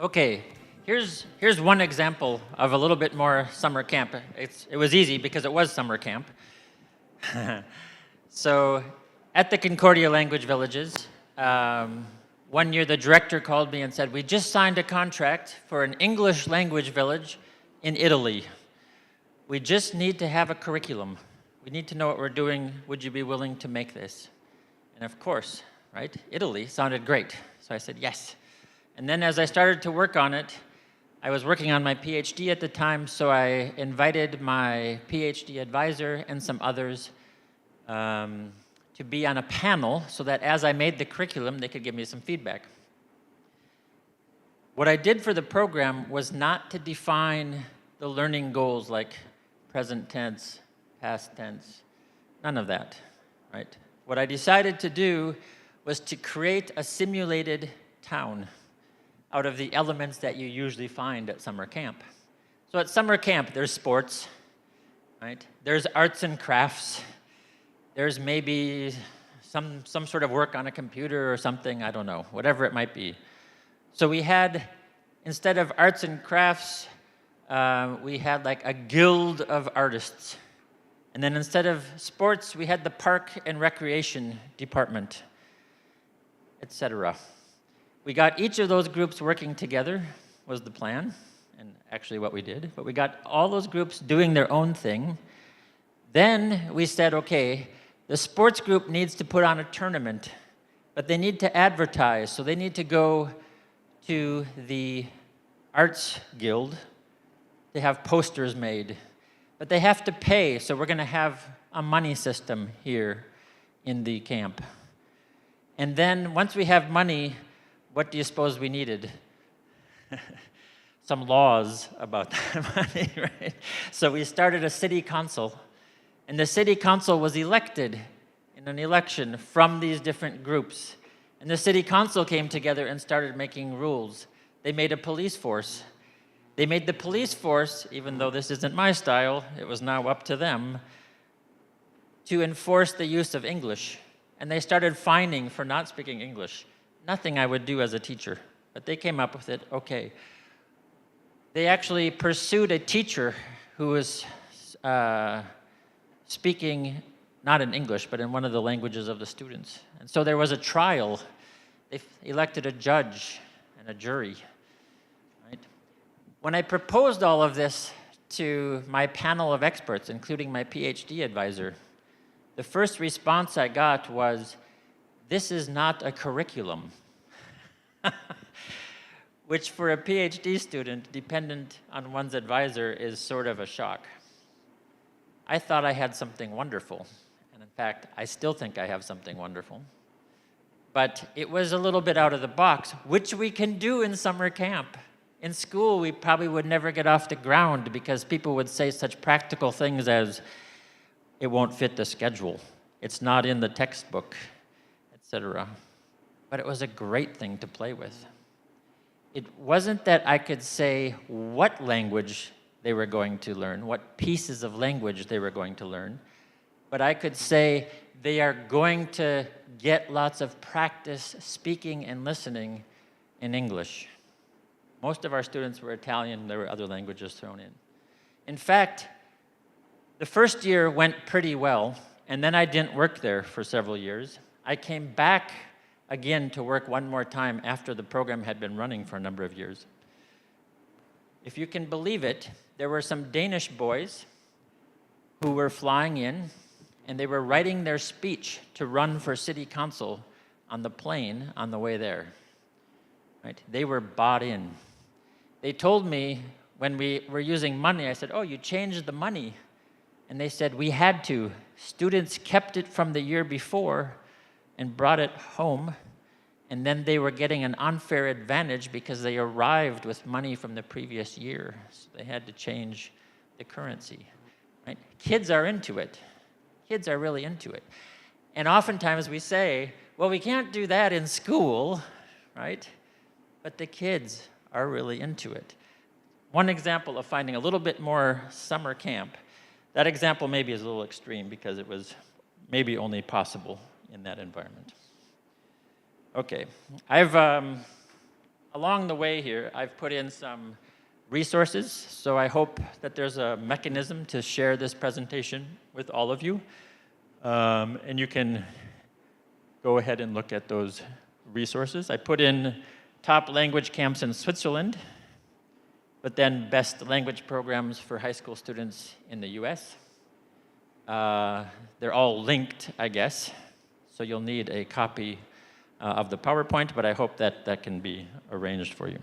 Okay, here's one example of a little bit more summer camp. It was easy because it was summer camp. So at the Concordia Language Villages, one year the director called me and said, we just signed a contract for an English language village in Italy. We just need to have a curriculum. We need to know what we're doing. Would you be willing to make this? And of course, right, Italy sounded great. So I said yes. And then as I started to work on it, I was working on my PhD at the time, so I invited my PhD advisor and some others to be on a panel so that as I made the curriculum, they could give me some feedback. What I did for the program was not to define the learning goals like present tense, past tense, none of that, right? What I decided to do was to create a simulated town out of the elements that you usually find at summer camp. So at summer camp, there's sports, right? There's arts and crafts. There's maybe some sort of work on a computer or something, I don't know, whatever it might be. So we had, instead of arts and crafts, we had like a guild of artists. And then instead of sports, we had the park and recreation department, etc. We got each of those groups working together, was the plan, and actually what we did. But we got all those groups doing their own thing. Then we said, okay, the sports group needs to put on a tournament, but they need to advertise, so they need to go to the arts guild to have posters made. But they have to pay, so we're going to have a money system here in the camp. And then once we have money, what do you suppose we needed? Some laws about that money, right? So we started a city council, and the city council was elected in an election from these different groups. And the city council came together and started making rules. They made a police force. They made the police force, even though this isn't my style, it was now up to them, to enforce the use of English. And they started fining for not speaking English. Nothing I would do as a teacher, but they came up with it, okay. They actually pursued a teacher who was speaking not in English, but in one of the languages of the students. And so there was a trial. They elected a judge and a jury, right? When I proposed all of this to my panel of experts, including my PhD advisor, the first response I got was, this is not a curriculum, which for a PhD student, dependent on one's advisor, is sort of a shock. I thought I had something wonderful, and in fact, I still think I have something wonderful. But it was a little bit out of the box, which we can do in summer camp. In school, we probably would never get off the ground because people would say such practical things as, it won't fit the schedule, it's not in the textbook, etc. But it was a great thing to play with. It wasn't that I could say what language they were going to learn, what pieces of language they were going to learn, but I could say they are going to get lots of practice speaking and listening in English. Most of our students were Italian, there were other languages thrown in. In fact, the first year went pretty well, and then I didn't work there for several years. I came back again to work one more time after the program had been running for a number of years. If you can believe it, there were some Danish boys who were flying in, and they were writing their speech to run for city council on the plane on the way there. Right? They were bought in. They told me when we were using money, I said, oh, you changed the money. And they said, we had to. Students kept it from the year before and brought it home, and then they were getting an unfair advantage because they arrived with money from the previous year. So they had to change the currency. Right? Kids are into it. Kids are really into it. And oftentimes we say, well, we can't do that in school, right? But the kids are really into it. One example of finding a little bit more summer camp, that example maybe is a little extreme because it was maybe only possible in that environment. Okay, I've along the way here, I've put in some resources, so I hope that there's a mechanism to share this presentation with all of you. And you can go ahead and look at those resources. I put in top language camps in Switzerland, but then best language programs for high school students in the US. They're all linked, I guess, so you'll need a copy of the PowerPoint, but I hope that that can be arranged for you.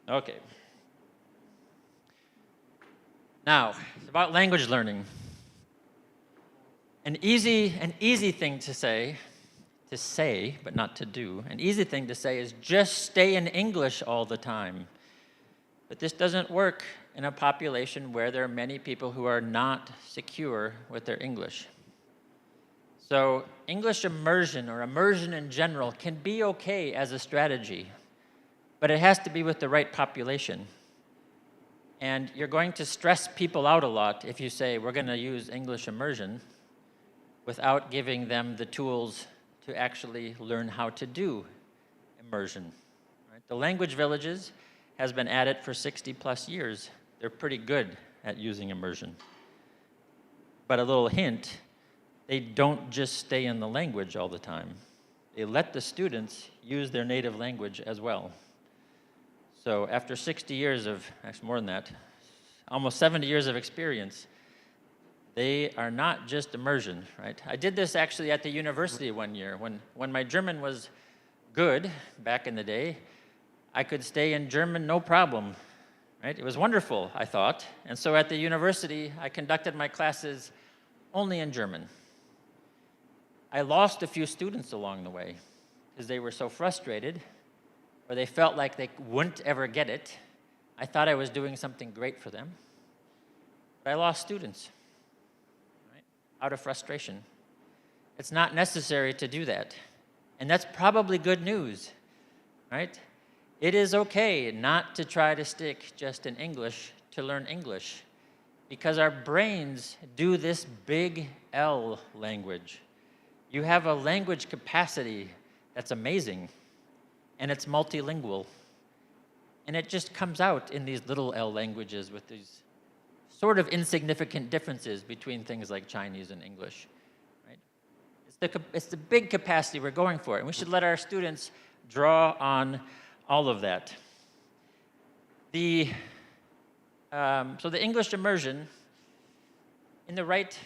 Okay. Now, it's about language learning. An easy thing to say, but not to do, an easy thing to say is just stay in English all the time. But this doesn't work in a population where there are many people who are not secure with their English. So English immersion, or immersion in general, can be okay as a strategy, but it has to be with the right population. And you're going to stress people out a lot if you say, we're going to use English immersion, without giving them the tools to actually learn how to do immersion. Right? The language villages has been at it for 60+ years. They're pretty good at using immersion. But a little hint, they don't just stay in the language all the time. They let the students use their native language as well. So after 60 years of, actually more than that, almost 70 years of experience, they are not just immersion, right? I did this actually at the university one year. When my German was good back in the day, I could stay in German no problem, right? It was wonderful, I thought. And so at the university, I conducted my classes only in German. I lost a few students along the way because they were so frustrated, or they felt like they wouldn't ever get it. I thought I was doing something great for them, but I lost students, right? Out of frustration. It's not necessary to do that, and that's probably good news, right? It is okay not to try to stick just in English to learn English, because our brains do this big L language. You have a language capacity that's amazing, and it's multilingual. And it just comes out in these little L languages with these sort of insignificant differences between things like Chinese and English. Right? It's the big capacity we're going for, and we should let our students draw on all of that. So the English immersion, in the right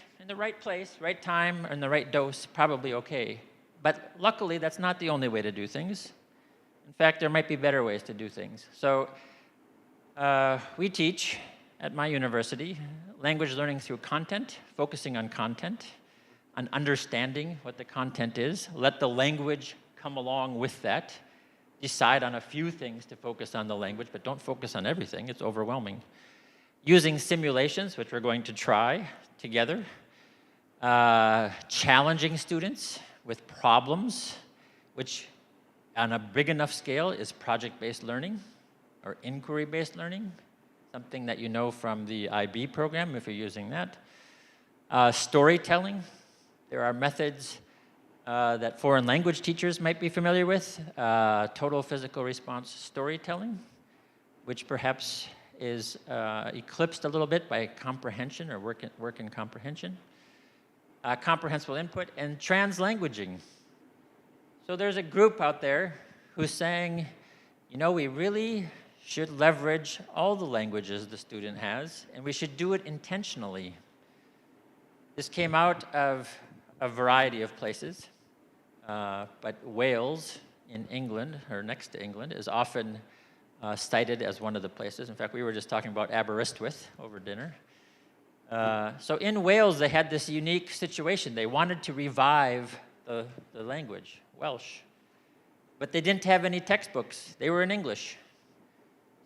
place, right time, and the right dose, probably okay. But luckily, that's not the only way to do things. In fact, there might be better ways to do things. So we teach at my university language learning through content, focusing on content, on understanding what the content is. Let the language come along with that. Decide on a few things to focus on the language, but don't focus on everything. It's overwhelming. Using simulations, which we're going to try together. Challenging students with problems, which on a big enough scale is project-based learning or inquiry-based learning, something that you know from the IB program if you're using that. Storytelling. There are methods that foreign language teachers might be familiar with. Total physical response storytelling, which perhaps is eclipsed a little bit by comprehension or work in comprehension. Comprehensible input, and translanguaging. So there's a group out there who's saying, you know, we really should leverage all the languages the student has, and we should do it intentionally. This came out of a variety of places, but Wales in England, or next to England, is often cited as one of the places. In fact, we were just talking about Aberystwyth over dinner. So in Wales, they had this unique situation. They wanted to revive the language, Welsh, but they didn't have any textbooks. They were in English.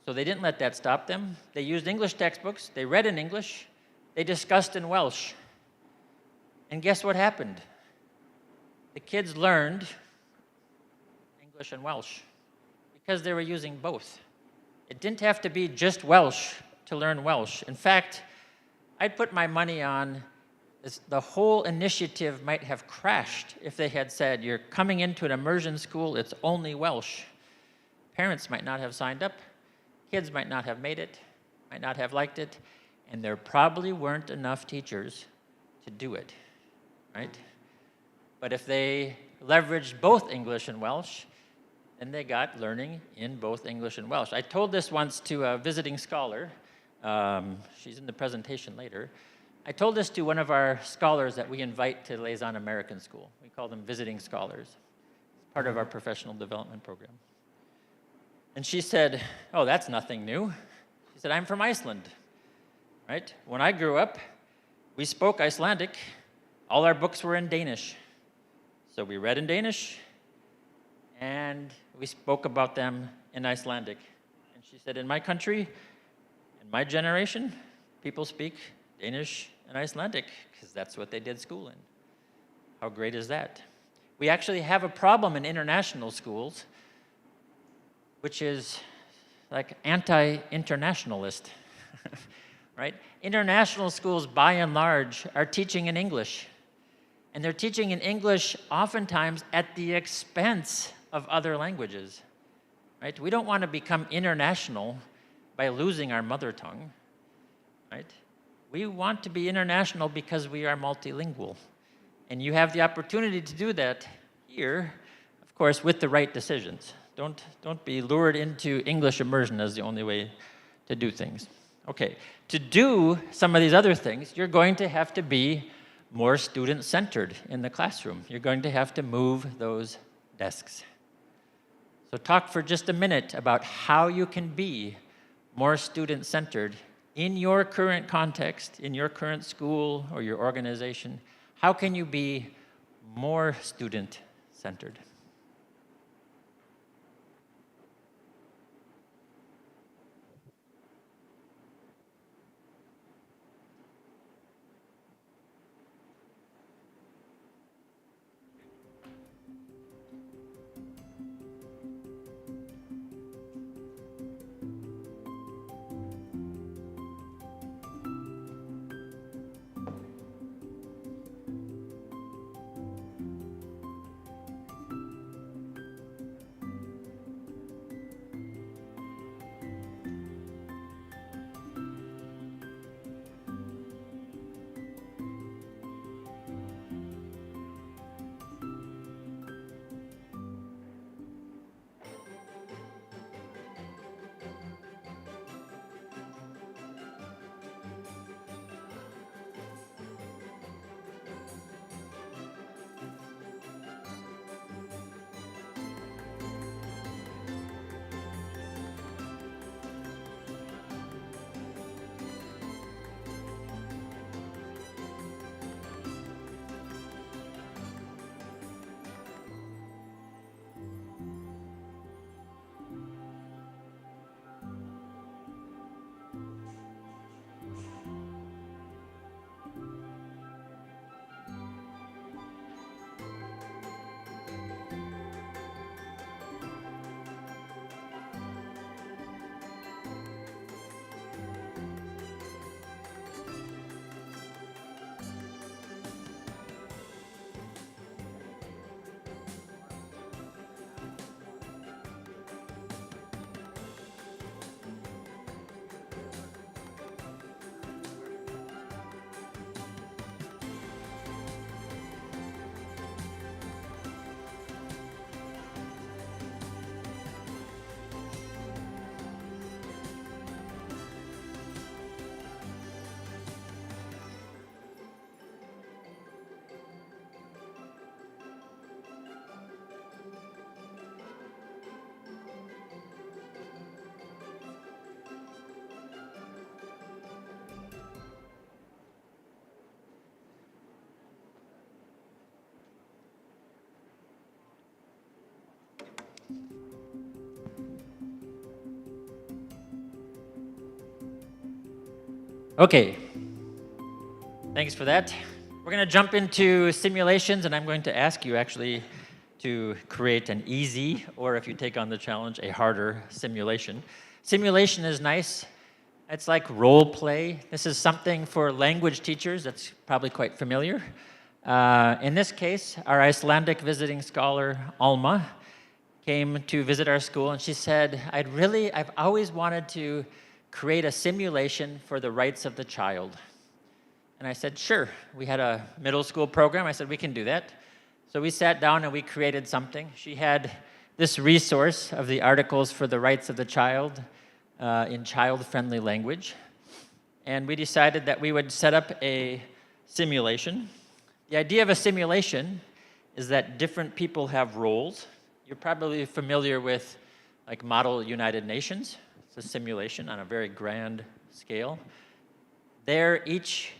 So they didn't let that stop them. They used English textbooks. They read in English. They discussed in Welsh. And guess what happened? The kids learned English and Welsh because they were using both. It didn't have to be just Welsh to learn Welsh. In fact, I'd put my money on The whole initiative might have crashed if they had said, you're coming into an immersion school, it's only Welsh. Parents might not have signed up, kids might not have made it, might not have liked it, and there probably weren't enough teachers to do it, right? But if they leveraged both English and Welsh, then they got learning in both English and Welsh. I told this once to a visiting scholar. She's in the presentation later. I told this to one of our scholars that we invite to Liaison American School. We call them visiting scholars. It's part of our professional development program. And she said, oh, that's nothing new. She said, I'm from Iceland, right? When I grew up, we spoke Icelandic. All our books were in Danish. So we read in Danish, and we spoke about them in Icelandic. And she said, in my country, in my generation, people speak Danish and Icelandic, because that's what they did school in. How great is that? We actually have a problem in international schools, which is like anti-internationalist, right? International schools, by and large, are teaching in English. And they're teaching in English oftentimes at the expense of other languages, right? We don't want to become international by losing our mother tongue, right? We want to be international because we are multilingual. And you have the opportunity to do that here, of course, with the right decisions. Don't be lured into English immersion as the only way to do things. Okay, to do some of these other things, you're going to have to be more student-centered in the classroom. You're going to have to move those desks. So talk for just a minute about how you can be more student-centered in your current context, in your current school or your organization. How can you be more student-centered? Okay, thanks for that. We're going to jump into simulations, and I'm going to ask you actually to create an easy, or if you take on the challenge, a harder simulation. Simulation is nice It's like role play. This is something for language teachers that's probably quite familiar. In this case, our Icelandic visiting scholar, Alma, came to visit our school, and she said, I've always wanted to create a simulation for the rights of the child. And I said, sure. We had a middle school program. I said, we can do that. So we sat down and we created something. She had this resource of the articles for the rights of the child in child-friendly language. And we decided that we would set up a simulation. The idea of a simulation is that different people have roles. You're probably familiar with like Model United Nations. It's a simulation on a very grand scale. There, each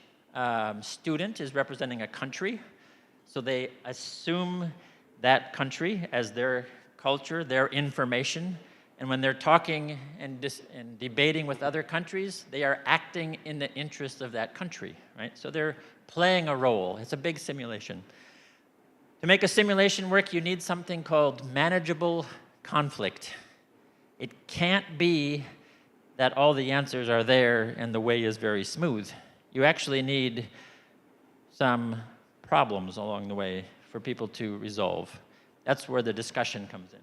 student is representing a country. So they assume that country as their culture, their information. And when they're talking and debating with other countries, they are acting in the interest of that country, right? So they're playing a role. It's a big simulation. To make a simulation work, you need something called manageable conflict. It can't be that all the answers are there and the way is very smooth. You actually need some problems along the way for people to resolve. That's where the discussion comes in.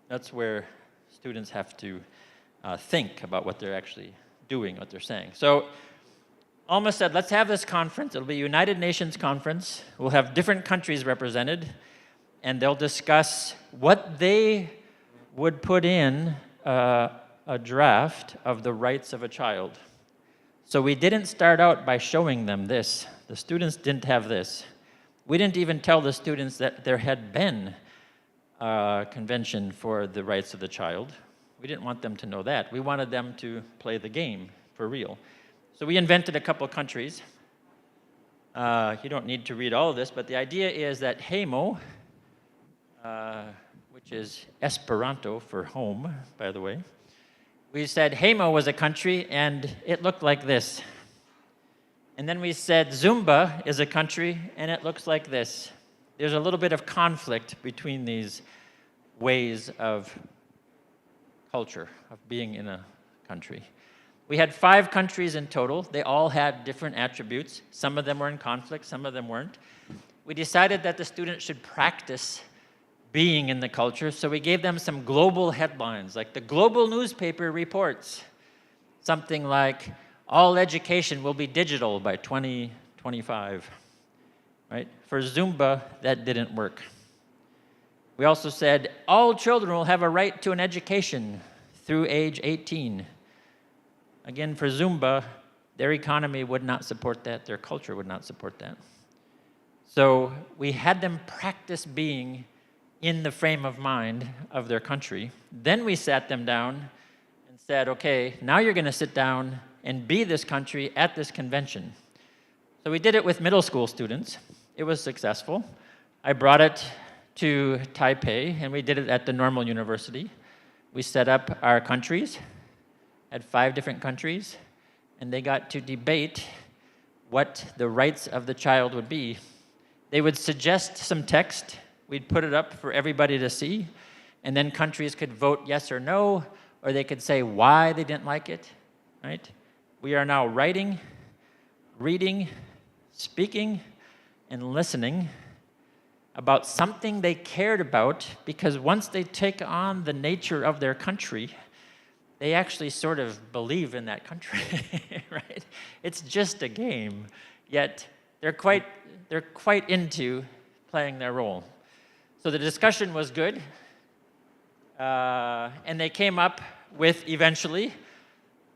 That's where students have to think about what they're actually doing, what they're saying. So Alma said, let's have this conference. It'll be a United Nations conference. We'll have different countries represented, and they'll discuss what they would put in a draft of the rights of a child. So we didn't start out by showing them this. The students didn't have this. We didn't even tell the students that there had been a convention for the rights of the child. We didn't want them to know that. We wanted them to play the game for real. So we invented a couple countries. You don't need to read all of this, but the idea is that HEMO, which is Esperanto for home, by the way, we said HEMO was a country, and it looked like this. And then we said Zumba is a country, and it looks like this. There's a little bit of conflict between these ways of culture, of being in a country. We had 5 countries in total. They all had different attributes. Some of them were in conflict, some of them weren't. We decided that the students should practice being in the culture, so we gave them some global headlines, like the global newspaper reports, something like, all education will be digital by 2025, right? For Zumba, that didn't work. We also said, all children will have a right to an education through age 18. Again, for Zumba, their economy would not support that, their culture would not support that. So we had them practice being in the frame of mind of their country. Then we sat them down and said, okay, now you're going to sit down and be this country at this convention. So we did it with middle school students. It was successful. I brought it to Taipei, and we did it at the Normal University. We set up our countries, had 5 different countries, and they got to debate what the rights of the child would be. They would suggest some text. We'd put it up for everybody to see, and then countries could vote yes or no, or they could say why they didn't like it, right? We are now writing, reading, speaking, and listening about something they cared about, because once they take on the nature of their country, they actually sort of believe in that country, right? It's just a game, yet they're quite into playing their role. So the discussion was good, and they came up with, eventually,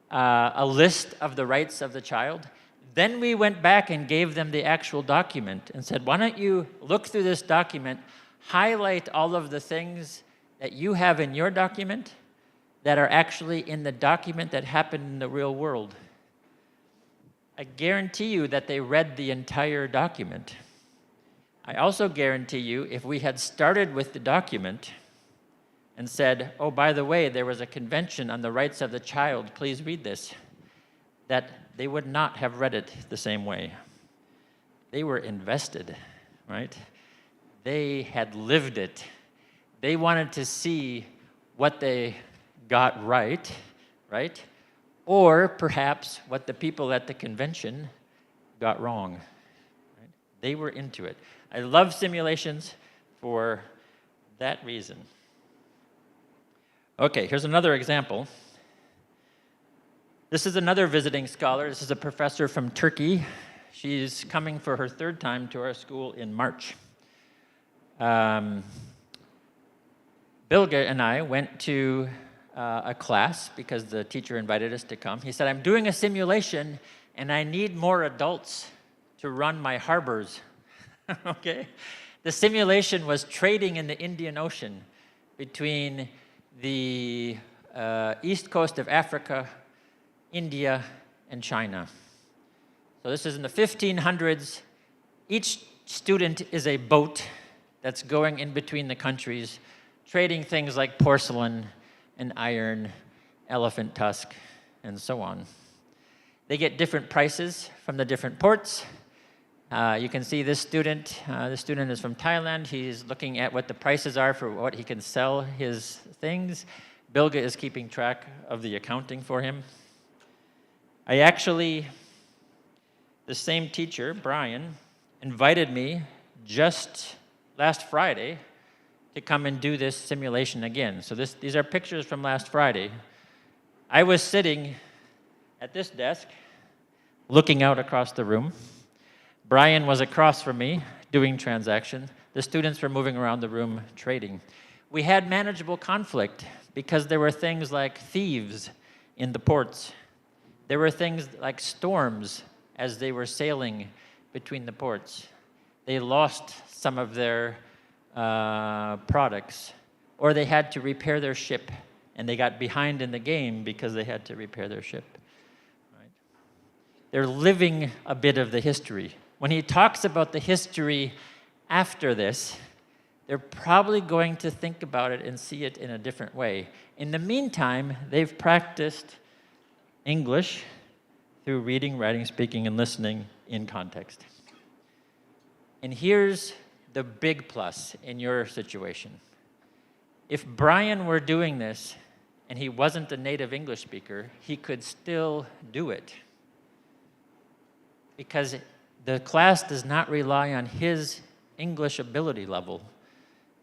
a list of the rights of the child. Then we went back and gave them the actual document and said, why don't you look through this document, highlight all of the things that you have in your document that are actually in the document that happened in the real world. I guarantee you that they read the entire document. I also guarantee you, if we had started with the document and said, oh, by the way, there was a convention on the rights of the child, please read this, that they would not have read it the same way. They were invested, right? They had lived it. They wanted to see what they got right? or perhaps what the people at the convention got wrong. Right? They were into it. I love simulations for that reason. Okay, here's another example. This is another visiting scholar. This is a professor from Turkey. She's coming for her third time to our school in March. Bilge and I went to a class because the teacher invited us to come. He said, I'm doing a simulation and I need more adults to run my harbors. Okay? The simulation was trading in the Indian Ocean between the east coast of Africa, India, and China. So this is in the 1500s. Each student is a boat that's going in between the countries, trading things like porcelain and iron, elephant tusk, and so on. They get different prices from the different ports. You can see this student. This student is from Thailand. He's looking at what the prices are for what he can sell his things. Bilge is keeping track of the accounting for him. The same teacher, Brian, invited me just last Friday to come and do this simulation again. So these are pictures from last Friday. I was sitting at this desk, looking out across the room. Brian was across from me doing transactions. The students were moving around the room trading. We had manageable conflict because there were things like thieves in the ports. There were things like storms as they were sailing between the ports. They lost some of their products, or they had to repair their ship, and they got behind in the game because they had to repair their ship. Right? They're living a bit of the history. When he talks about the history after this, they're probably going to think about it and see it in a different way. In the meantime, they've practiced English through reading, writing, speaking, and listening in context. And here's the big plus in your situation. If Brian were doing this and he wasn't a native English speaker, he could still do it. Because the class does not rely on his English ability level.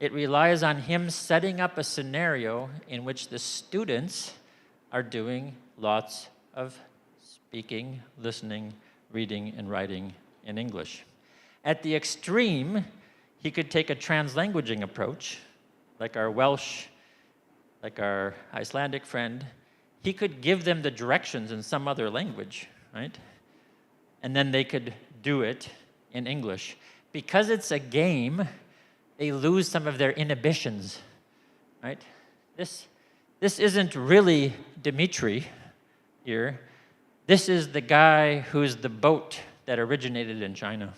It relies on him setting up a scenario in which the students are doing lots of speaking, listening, reading, and writing in English. At the extreme, he could take a translanguaging approach, like our Welsh, like our Icelandic friend. He could give them the directions in some other language, right? And then they could do it in English. Because it's a game, they lose some of their inhibitions, right? This isn't really Dimitri here. This is the guy who's the boat that originated in China.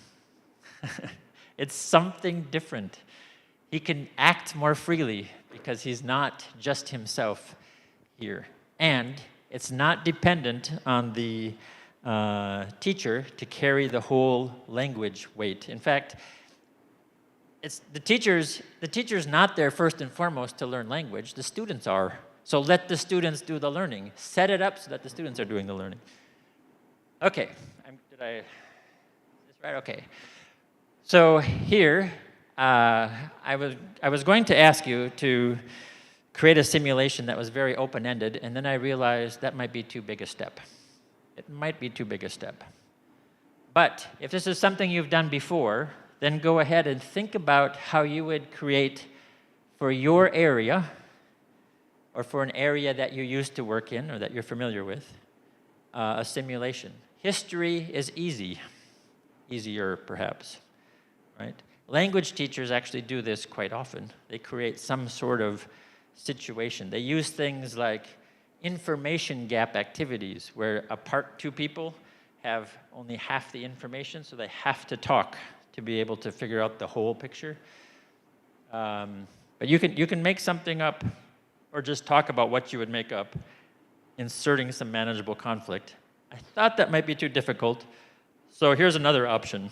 It's something different. He can act more freely because he's not just himself here. And it's not dependent on the teacher to carry the whole language weight. In fact, it's the teacher's not there first and foremost to learn language. The students are. So let the students do the learning. Set it up so that the students are doing the learning. Okay, is this right? Okay. So here, I was going to ask you to create a simulation that was very open-ended, and then I realized that might be too big a step. It might be too big a step. But if this is something you've done before, then go ahead and think about how you would create for your area, or for an area that you used to work in or that you're familiar with, a simulation. History is easier perhaps, right? Language teachers actually do this quite often. They create some sort of situation. They use things like information gap activities where two people have only half the information, so they have to talk to be able to figure out the whole picture. But you can make something up or just talk about what you would make up, inserting some manageable conflict. I thought that might be too difficult, so here's another option.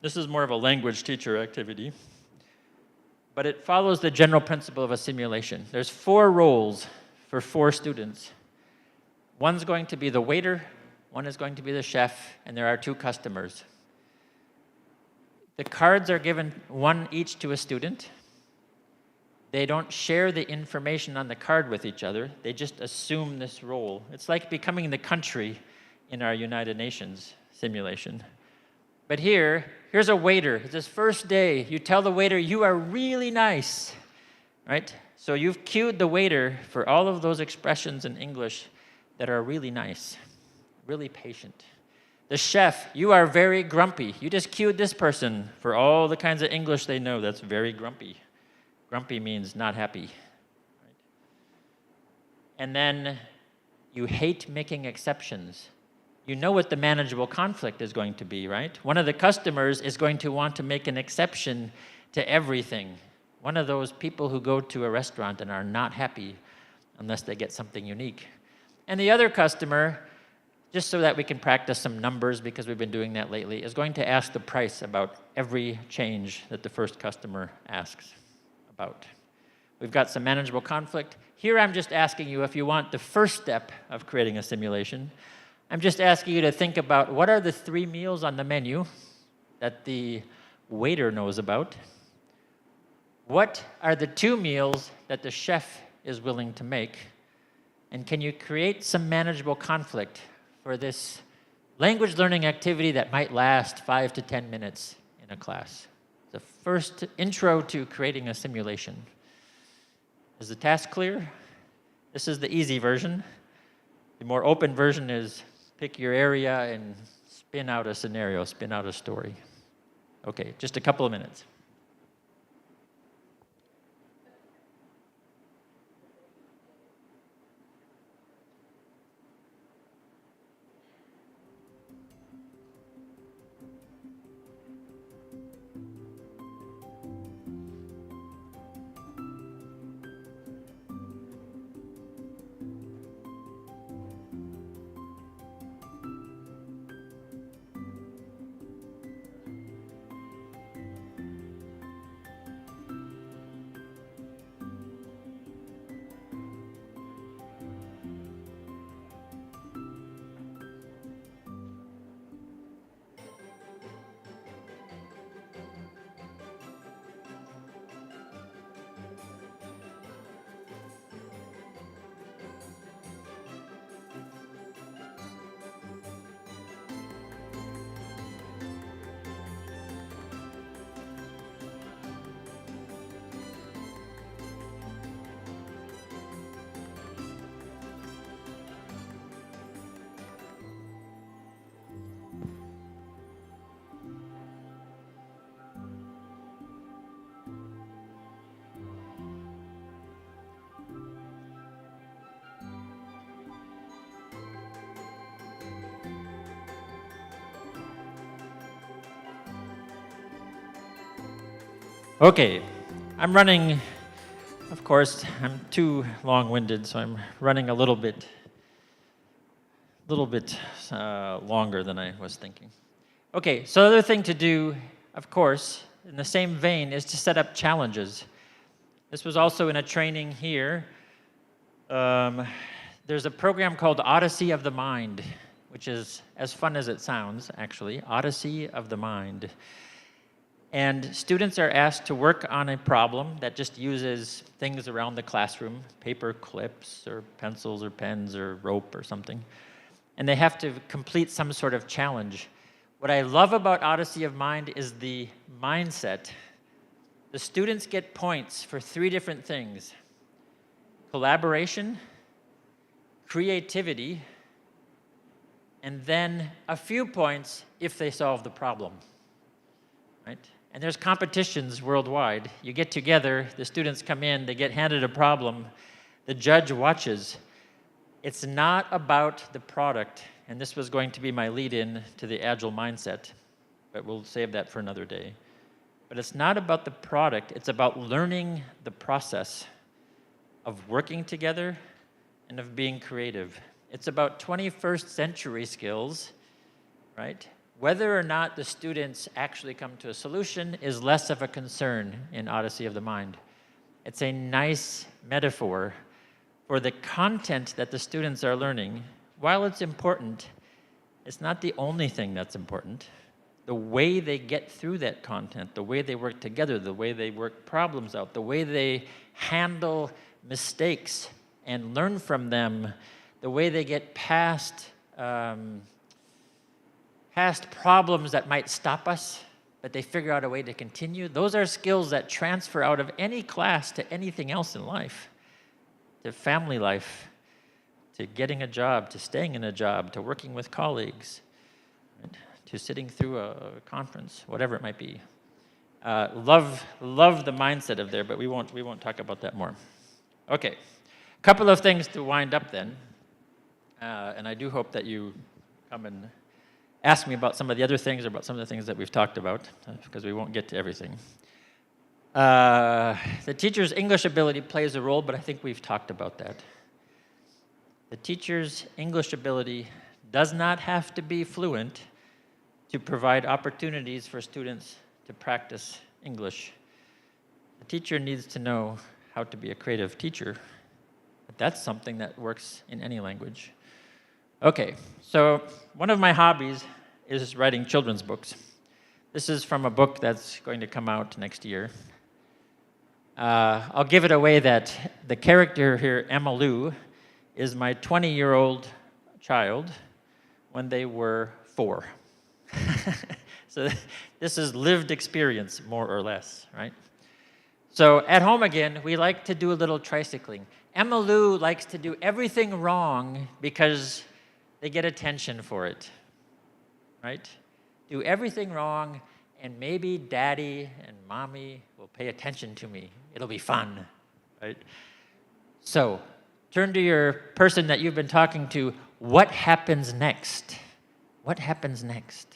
This is more of a language teacher activity, but it follows the general principle of a simulation. There's 4 roles for 4 students. One's going to be the waiter, one is going to be the chef, and there are 2 customers. The cards are given one each to a student. They don't share the information on the card with each other. They just assume this role. It's like becoming the country in our United Nations simulation. But here's a waiter. It's his first day. You tell the waiter, you are really nice, right? So you've cued the waiter for all of those expressions in English that are really nice, really patient. The chef, you are very grumpy. You just cued this person for all the kinds of English they know that's very grumpy. Grumpy means not happy. Right? And then you hate making exceptions. You know what the manageable conflict is going to be, right? One of the customers is going to want to make an exception to everything. One of those people who go to a restaurant and are not happy unless they get something unique. And the other customer, just so that we can practice some numbers because we've been doing that lately, is going to ask the price about every change that the first customer asks about. We've got some manageable conflict. Here I'm just asking you, if you want the first step of creating a simulation, I'm just asking you to think about what are the 3 meals on the menu that the waiter knows about? What are the 2 meals that the chef is willing to make? And can you create some manageable conflict for this language learning activity that might last 5 to 10 minutes in a class? The first intro to creating a simulation. Is the task clear? This is the easy version. The more open version is pick your area and spin out a scenario, spin out a story. Okay, just a couple of minutes. Okay, I'm running, of course, I'm too long-winded, so I'm running a little bit longer than I was thinking. Okay, so the other thing to do, of course, in the same vein, is to set up challenges. This was also in a training here. There's a program called Odyssey of the Mind, which is as fun as it sounds, actually, Odyssey of the Mind. And students are asked to work on a problem that just uses things around the classroom, paper clips or pencils or pens or rope or something. And they have to complete some sort of challenge. What I love about Odyssey of Mind is the mindset. The students get points for 3 different things: collaboration, creativity, and then a few points if they solve the problem, right? And there's competitions worldwide. You get together, the students come in, they get handed a problem, the judge watches. It's not about the product, and this was going to be my lead-in to the Agile mindset, but we'll save that for another day. But it's not about the product, it's about learning the process of working together and of being creative. It's about 21st century skills, right? Whether or not the students actually come to a solution is less of a concern in Odyssey of the Mind. It's a nice metaphor for the content that the students are learning while it's important, it's not the only thing that's important. The way they get through that content, the way they work together, the way they work problems out, the way they handle mistakes and learn from them, the way they get past problems that might stop us, but they figure out a way to continue. Those are skills that transfer out of any class to anything else in life, to family life, to getting a job, to staying in a job, to working with colleagues, right? To sitting through a conference, whatever it might be. Love the mindset of there, but we won't talk about that more. Okay, a couple of things to wind up then, and I do hope that you come and ask me about some of the other things, or about some of the things that we've talked about, because we won't get to everything. The teacher's English ability plays a role, but I think we've talked about that. The teacher's English ability does not have to be fluent to provide opportunities for students to practice English. The teacher needs to know how to be a creative teacher, but that's something that works in any language. Okay, so one of my hobbies is writing children's books. This is from a book that's going to come out next year. I'll give it away that the character here, Emma Lou, is my 20-year-old child when they were 4. So this is lived experience, more or less, right? So at home again, we like to do a little tricycling. Emma Lou likes to do everything wrong because they get attention for it, right? Do everything wrong, and maybe daddy and mommy will pay attention to me. It'll be fun, right? So turn to your person that you've been talking to. What happens next? What happens next?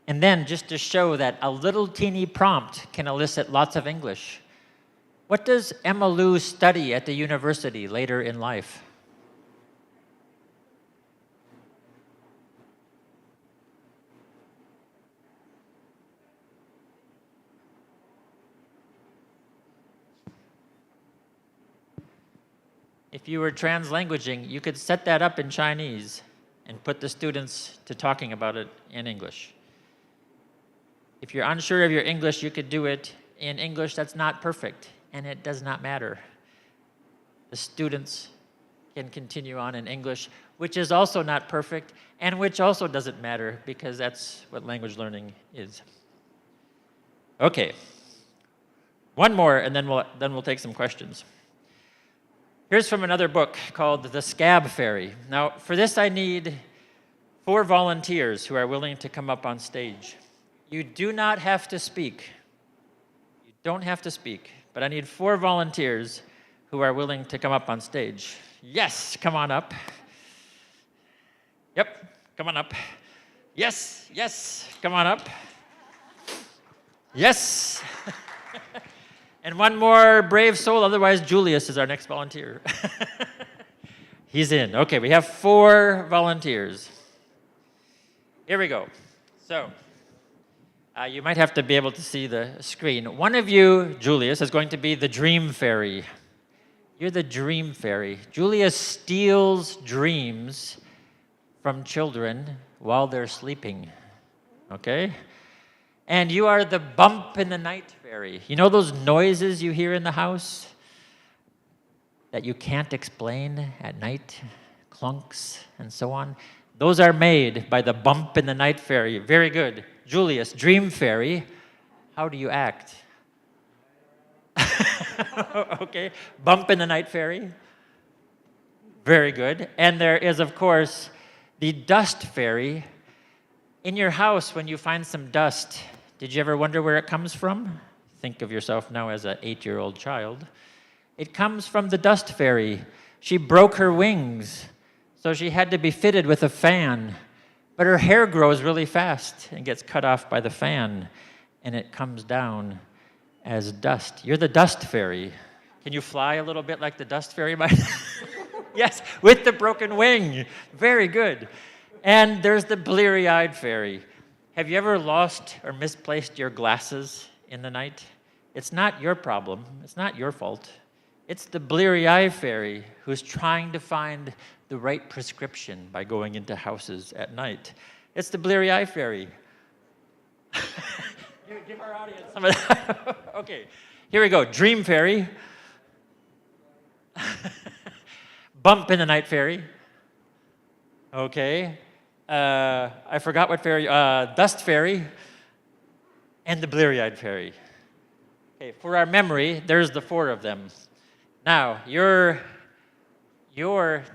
And then, just to show that a little teeny prompt can elicit lots of English, what does Emma Lou study at the university later in life? If you were translanguaging, you could set that up in Chinese and put the students to talking about it in English. If you're unsure of your English, you could do it in English that's not perfect, and it does not matter. The students can continue on in English, which is also not perfect, and which also doesn't matter, because that's what language learning is. Okay, one more, and then we'll take some questions. Here's from another book called The Scab Fairy. Now, for this I need 4 volunteers who are willing to come up on stage. You do not have to speak. You don't have to speak, but I need 4 volunteers who are willing to come up on stage. Yes, come on up. Yep, come on up. Yes, yes, come on up. Yes. And one more brave soul, otherwise Julius is our next volunteer. He's in. Okay, we have 4 volunteers. Here we go. So, you might have to be able to see the screen. One of you, Julius, is going to be the dream fairy. You're the dream fairy. Julius steals dreams from children while they're sleeping, okay? And you are the bump in the night fairy. You know those noises you hear in the house that you can't explain at night? Clunks and so on. Those are made by the bump in the night fairy. Very good. Julius, dream fairy, how do you act? Okay, bump in the night fairy. Very good. And there is, of course, the dust fairy. In your house, when you find some dust, did you ever wonder where it comes from? Think of yourself now as an 8-year-old child. It comes from the dust fairy. She broke her wings, so she had to be fitted with a fan. But her hair grows really fast and gets cut off by the fan, and it comes down as dust. You're the dust fairy. Can you fly a little bit like the dust fairy might? Yes, with the broken wing. Very good. And there's the bleary-eyed fairy. Have you ever lost or misplaced your glasses in the night? It's not your problem. It's not your fault. It's the bleary-eyed fairy who's trying to find the right prescription by going into houses at night. It's the bleary-eyed fairy. Give our audience some of that. Okay, here we go. Dream fairy. Bump in the night fairy. Okay. I forgot what fairy. Dust fairy. And the bleary-eyed fairy. Okay, for our memory, there's the 4 of them. Now, your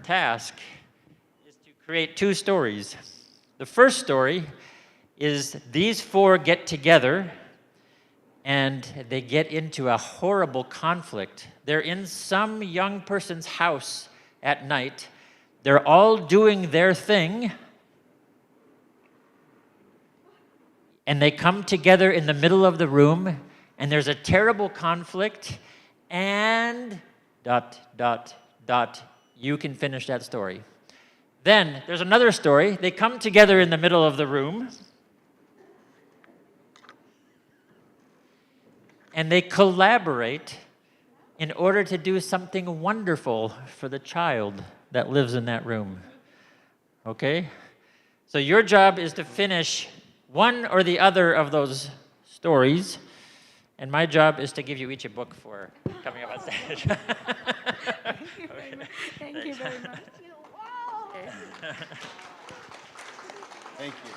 task is to create 2 stories. The first story is these 4 get together and they get into a horrible conflict. They're in some young person's house at night. They're all doing their thing. And they come together in the middle of the room, and there's a terrible conflict, and ... You can finish that story. Then there's another story. They come together in the middle of the room, and they collaborate in order to do something wonderful for the child that lives in that room. Okay? So your job is to finish one or the other of those stories, and my job is to give you each a book for coming up on stage. Thank you very much. Thank you.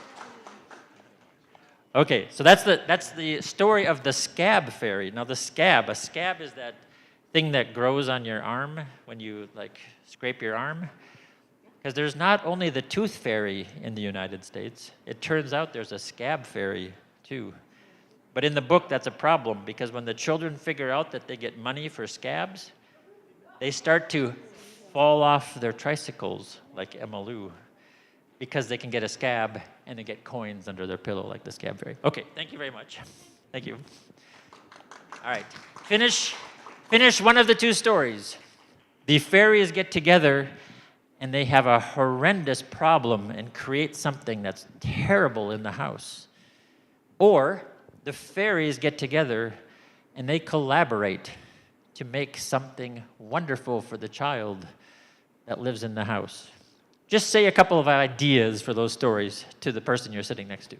Okay, so that's the story of the scab fairy. Now a scab is that thing that grows on your arm when you like scrape your arm. Because there's not only the tooth fairy in the United States, it turns out there's a scab fairy too. But in the book, that's a problem, because when the children figure out that they get money for scabs, they start to fall off their tricycles like Emma Lou, because they can get a scab and they get coins under their pillow like the scab fairy. Okay, thank you very much. Thank you. All right, finish one of the 2 stories. The fairies get together and they have a horrendous problem and create something that's terrible in the house. Or the fairies get together and they collaborate to make something wonderful for the child that lives in the house. Just say a couple of ideas for those stories to the person you're sitting next to.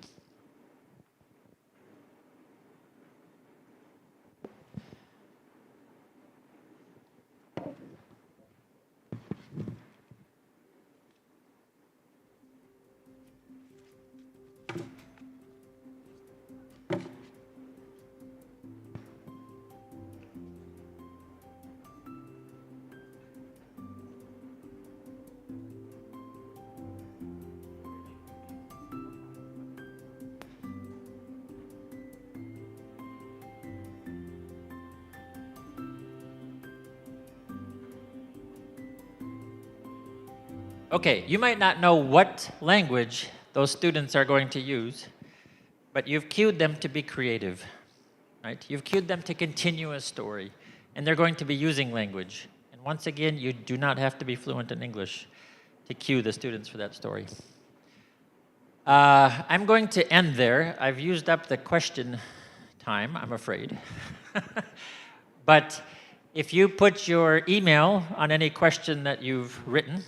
Okay, you might not know what language those students are going to use, but you've cued them to be creative, right? You've cued them to continue a story, and they're going to be using language. And once again, you do not have to be fluent in English to cue the students for that story. I'm going to end there. I've used up the question time, I'm afraid. But if you put your email on any question that you've written,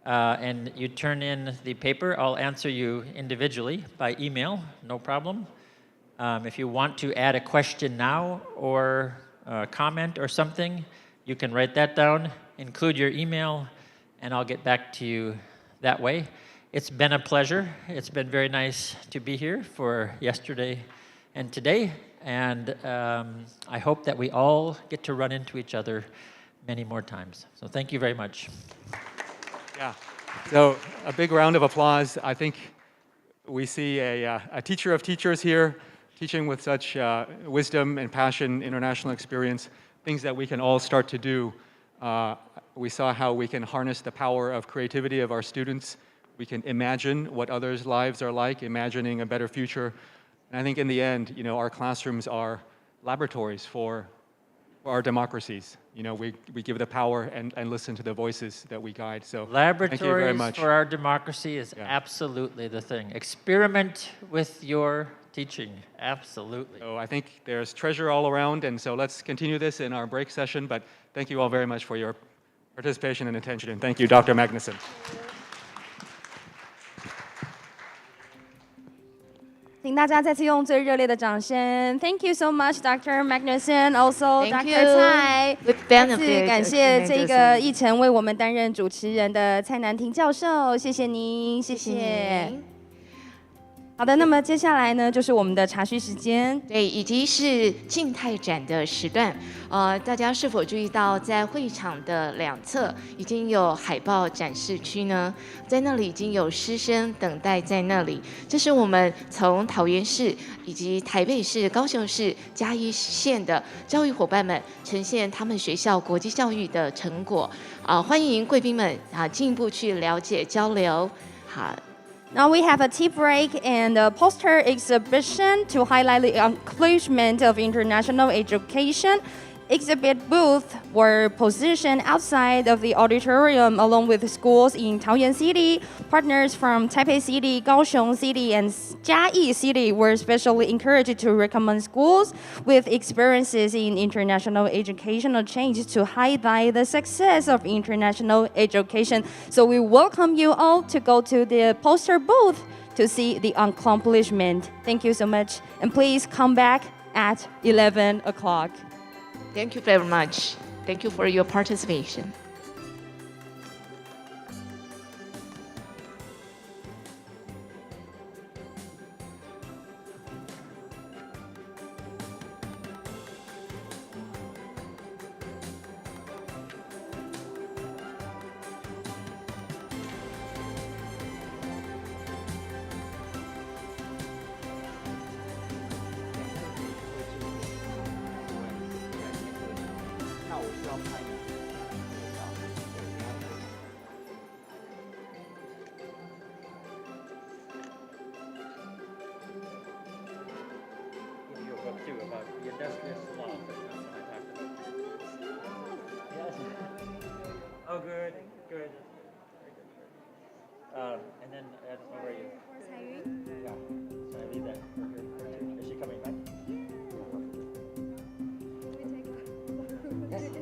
and you turn in the paper, I'll answer you individually by email, no problem. If you want to add a question now or a comment or something, you can write that down, include your email, and I'll get back to you that way. It's been a pleasure. It's been very nice to be here for yesterday and today, and I hope that we all get to run into each other many more times. So thank you very much. Yeah, so a big round of applause. I think we see a teacher of teachers here, teaching with such wisdom and passion, international experience, things that we can all start to do. We saw how we can harness the power of creativity of our students. We can imagine what others' lives are like, imagining a better future. And I think in the end, our classrooms are laboratories for for our democracies. We give the power and listen to the voices that we guide. So Laboratories thank you very much. for our democracy is absolutely the thing. Experiment with your teaching, absolutely. So I think there's treasure all around, and so let's continue this in our break session. But thank you all very much for your participation and attention, and thank you, Dr. Magnuson. 请大家再次用最热烈的掌声 ，Thank you so much, Dr. Magnuson, also Thank Dr. you. Tsai. With 再 benefit, 次感谢这个 tremendously. 议程为我们担任主持人的蔡南婷教授，谢谢您，谢谢。您好的，那么接下来呢，就是我们的茶叙时间。对，以及是静态展的时段。大家是否注意到，在会场的两侧已经有海报展示区呢？在那里已经有师生等待在那里。这是我们从桃园市以及台北市、高雄市、嘉义县的教育伙伴们呈现他们学校国际教育的成果。欢迎贵宾们进一步去了解交流。好。Now we have a tea break and a poster exhibition to highlight the accomplishment of international education. Exhibit booths were positioned outside of the auditorium along with schools in Taoyuan City. Partners from Taipei City, Kaohsiung City, and Jiayi City were specially encouraged to recommend schools with experiences in international educational change to highlight the success of international education. So we welcome you all to go to the poster booth to see the accomplishment. Thank you so much. And please come back at 11 o'clock. Thank you very much. Thank you for your participation. About the industrious law. Yes. Oh, good, good. And then where are you? Yeah. So I leave that for her. Is she coming back? Yes. Yes.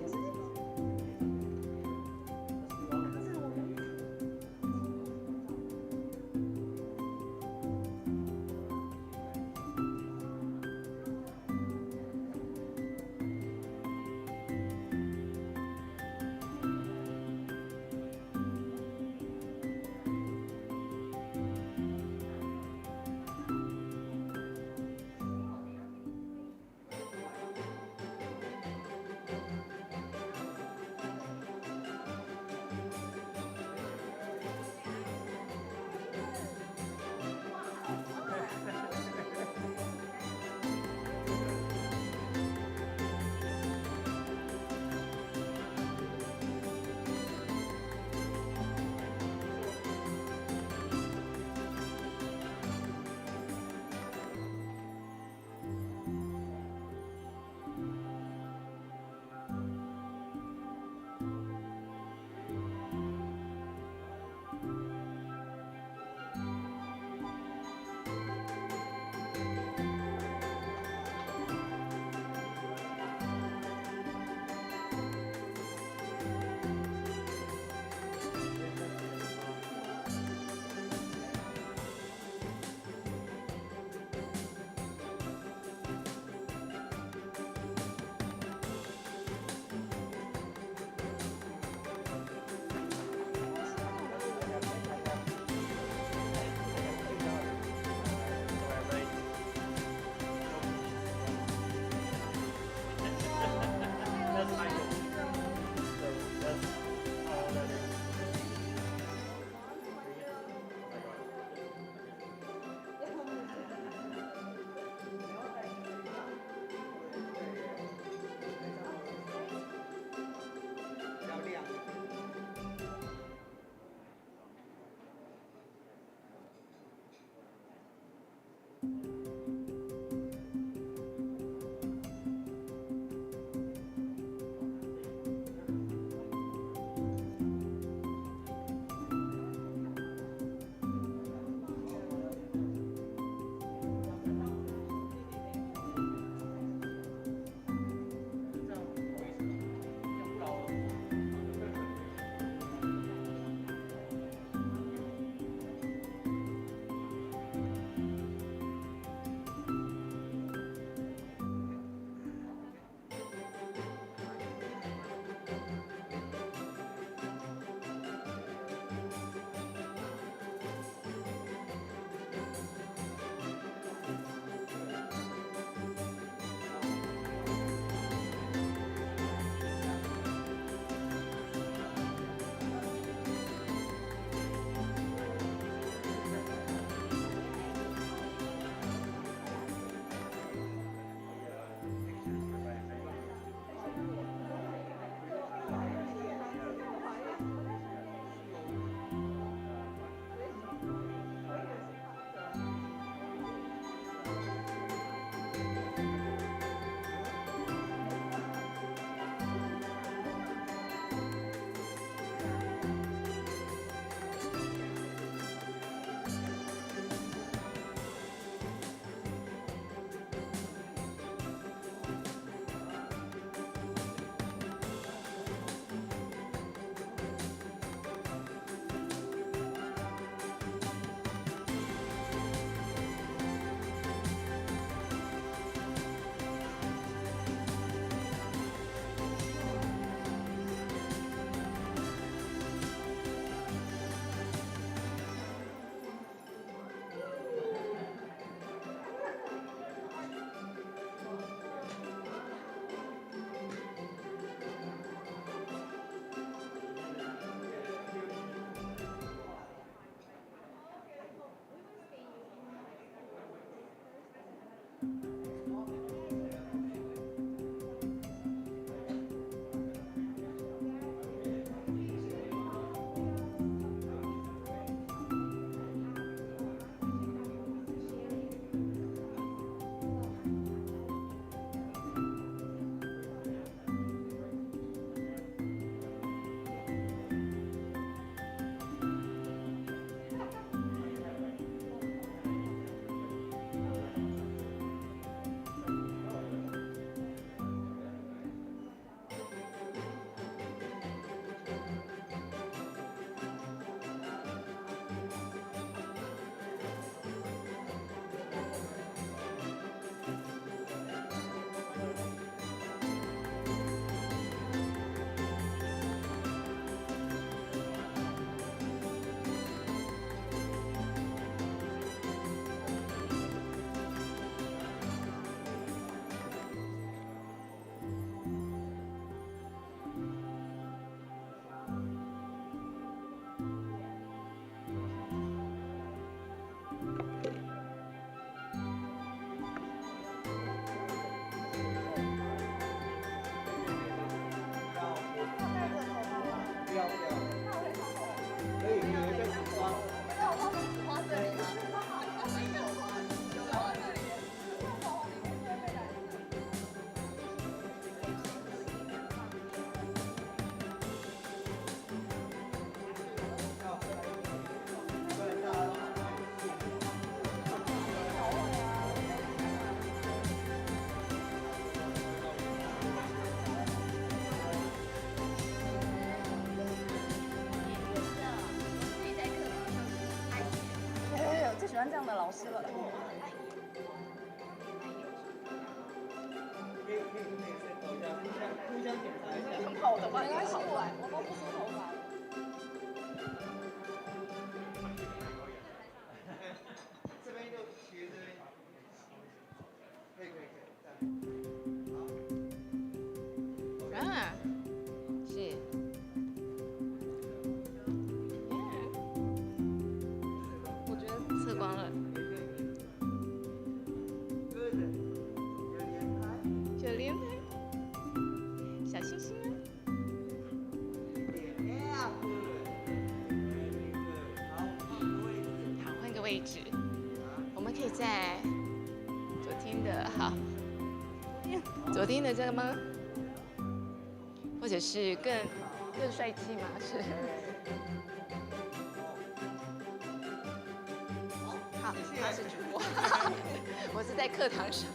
欢这样的老师了。互相检查一下。很好的话，没关系，我都不梳头发。这边就学这边。可以。啊，是。我觉得测光了。有连拍。小星星啊。好，换个位置。我们可以在左天的好。左天的这个吗？或者是更帅气吗？是。好，他是主播，我是在课堂上。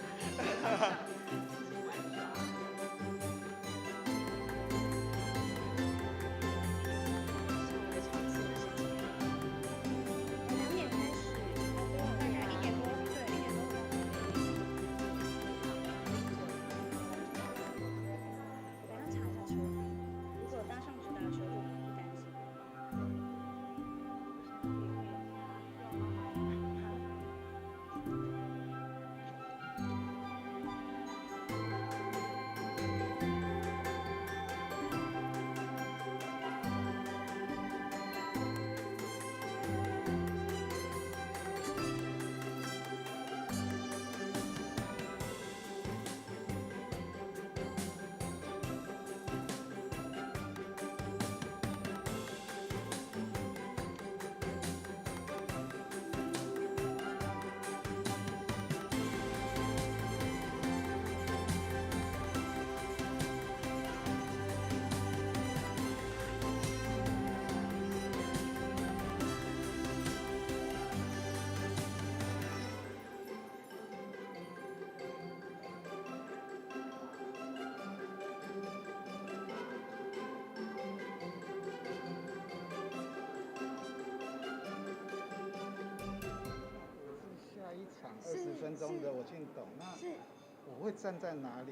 20分钟的我听懂，那我会站在哪里？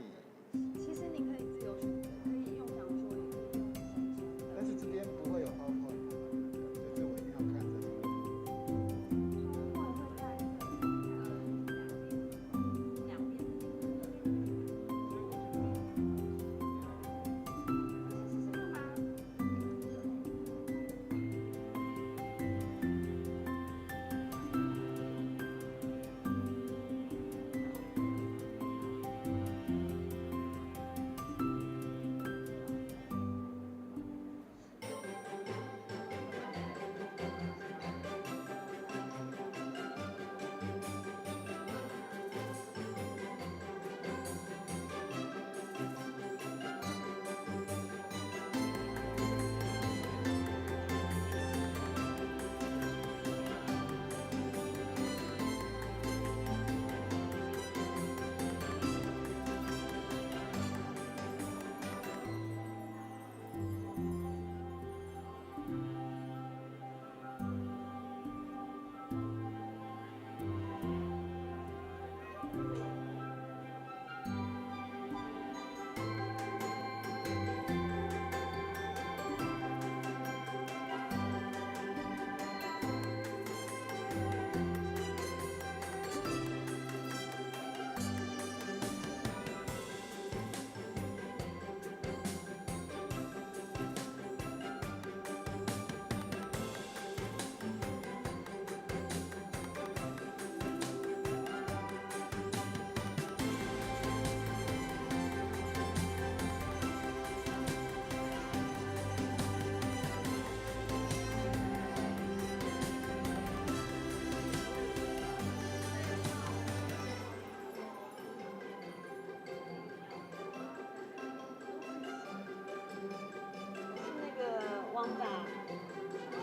其实你可以自由选择，可以用讲说，也可以用手机。但是这边不会有 PowerPoint， 就是我一定要看着这个。PowerPoint 会在两边。试试看吧。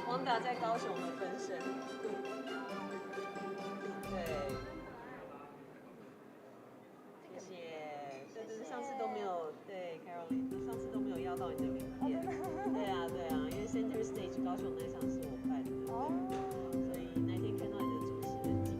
汪达在高雄的分身，对，谢谢。对，上次都没有对 Caroline， 上次都没有邀到你的名片。对啊，因为 Center Stage 高雄那场是我办的，所以那天看到你的主持人。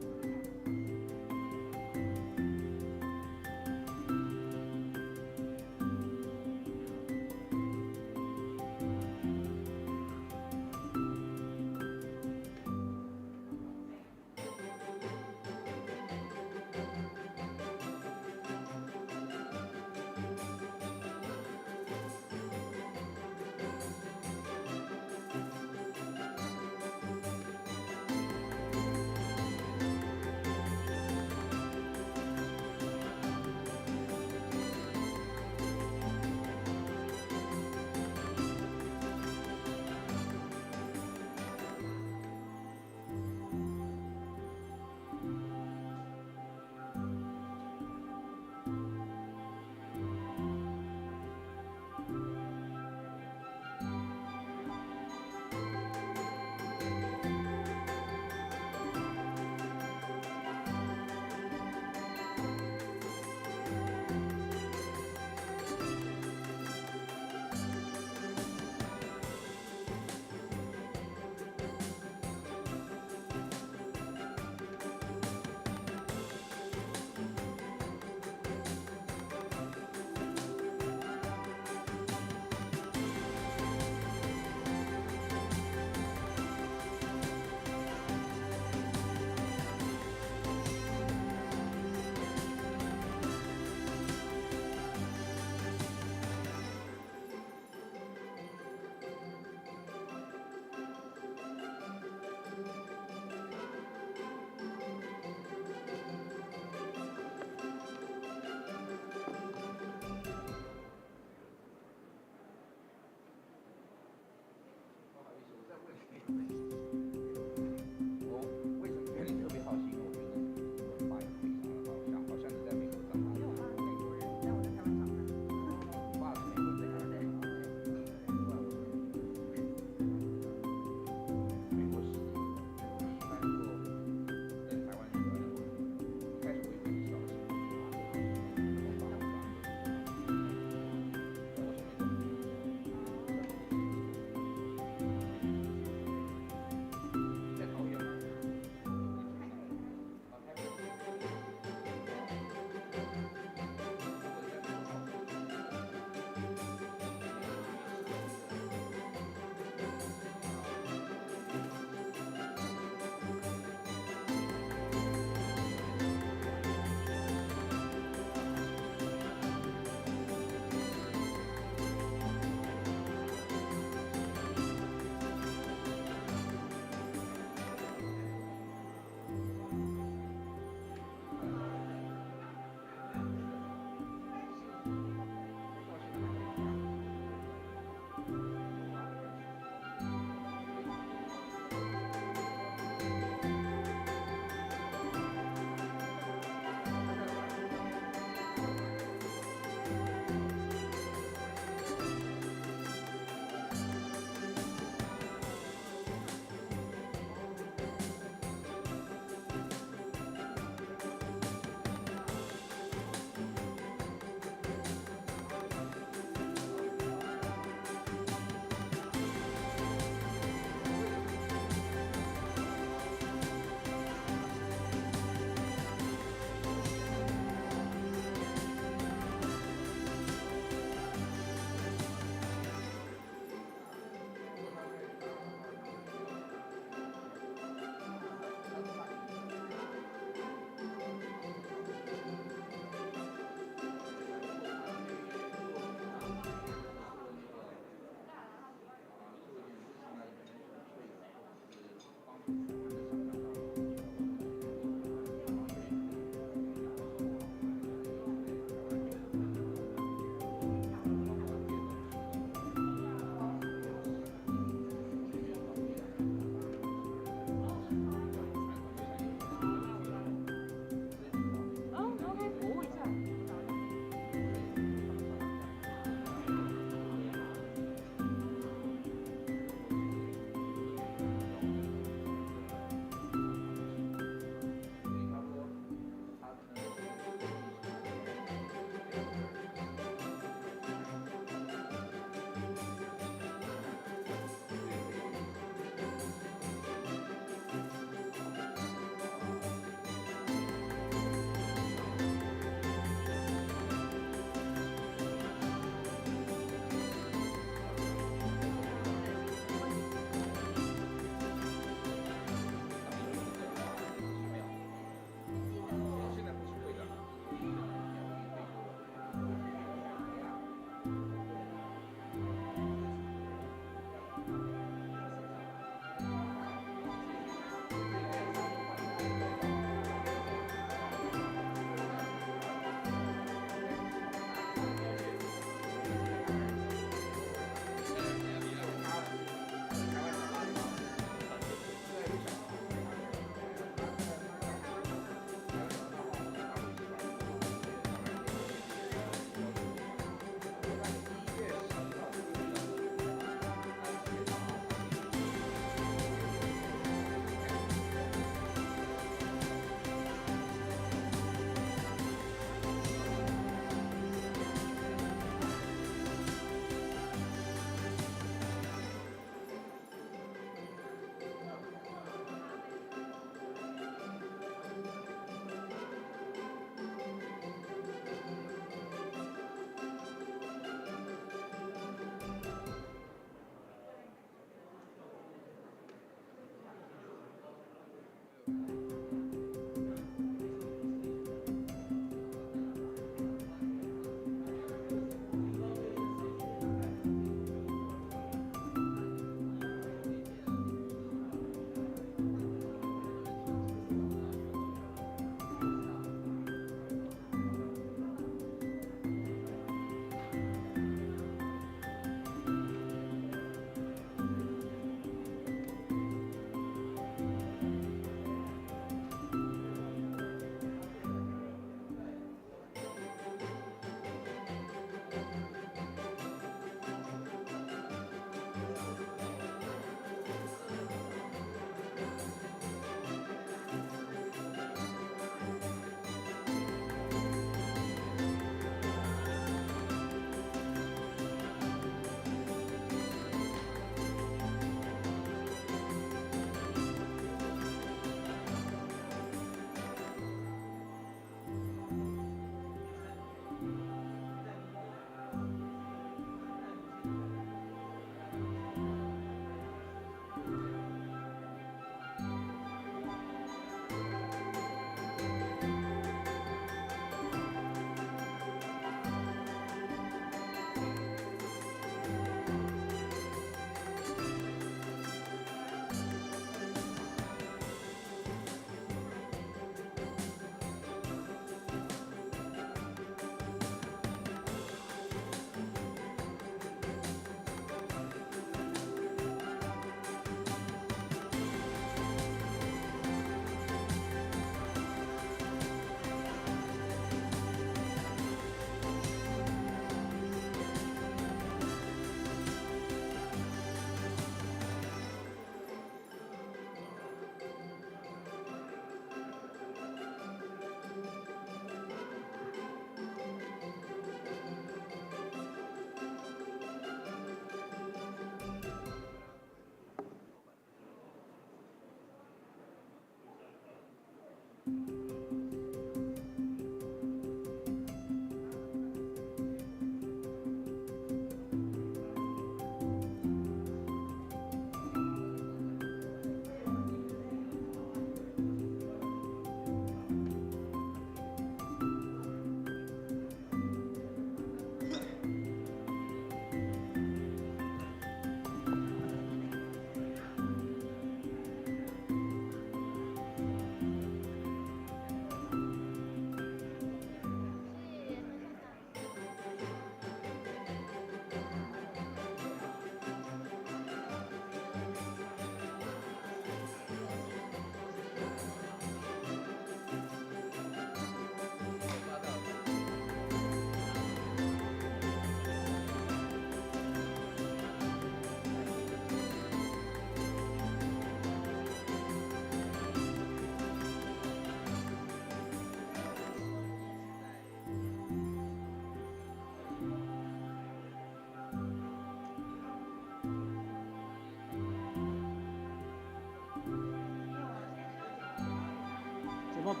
睫毛笔。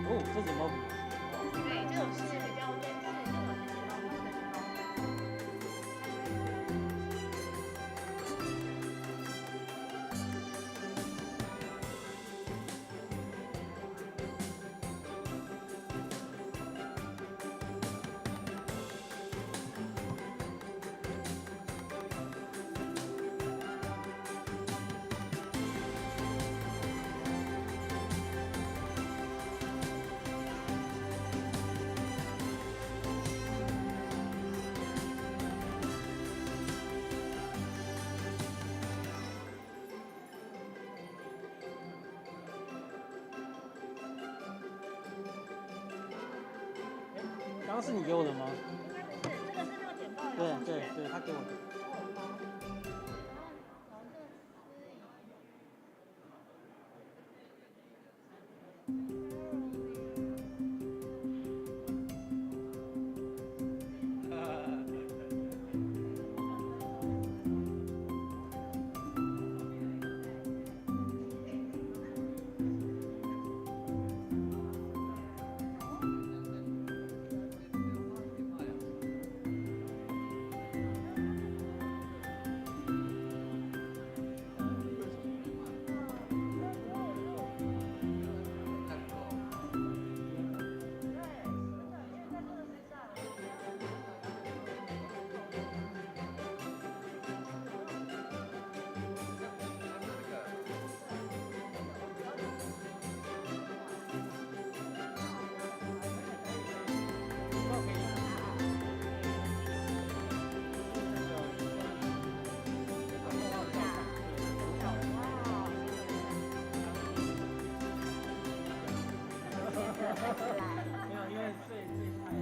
哦，这睫毛笔。对，这种是比较类似这种是睫毛笔的睫毛笔。刚刚是你给我的吗？这个是那个简报的对东西。对对，他给我的。没有，因为最菜。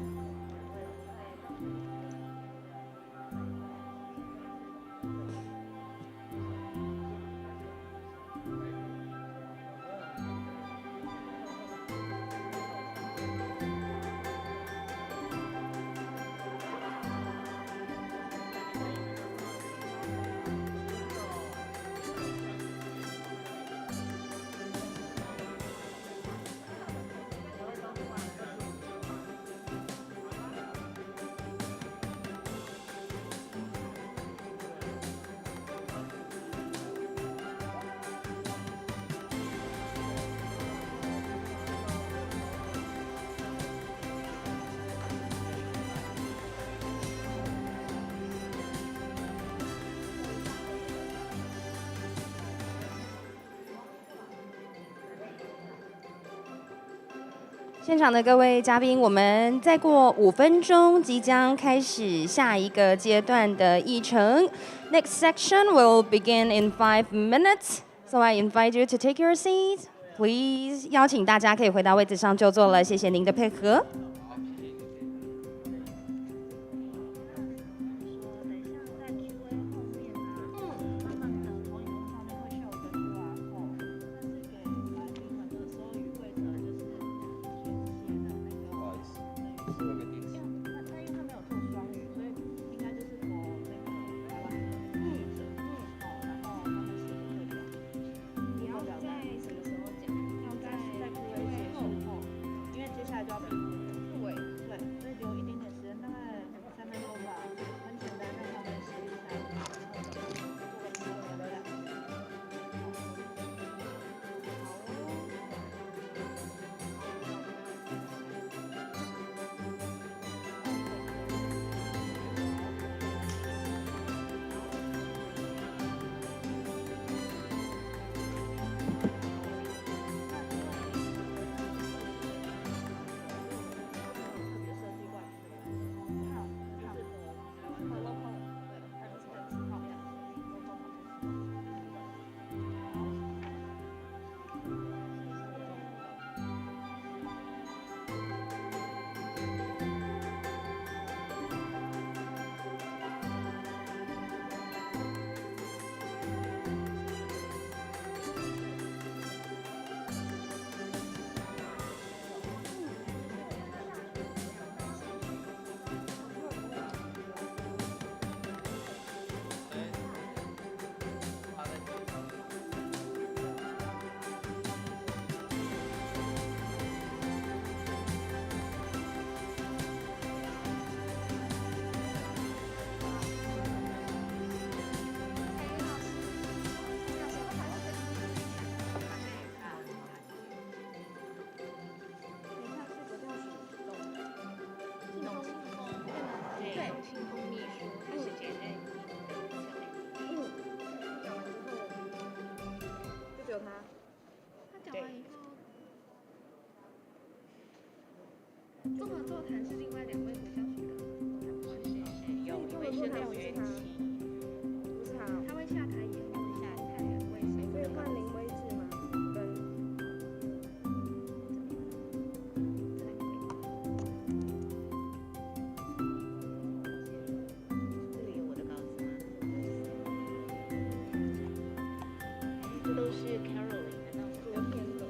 现场的各位嘉宾，我们再过5分钟即将开始下一个阶段的议程。Next section will begin in 5 minutes. So I invite you to take your seat. Please， 邀请大家可以回到位置上就坐了，谢谢您的配合。综合座谈是另外2位国教署的，有一位是廖元琪，不是他会下台演，为谁？所以换林威志吗？这里有我的稿子吗？这都是 Caroline 的，那昨天的。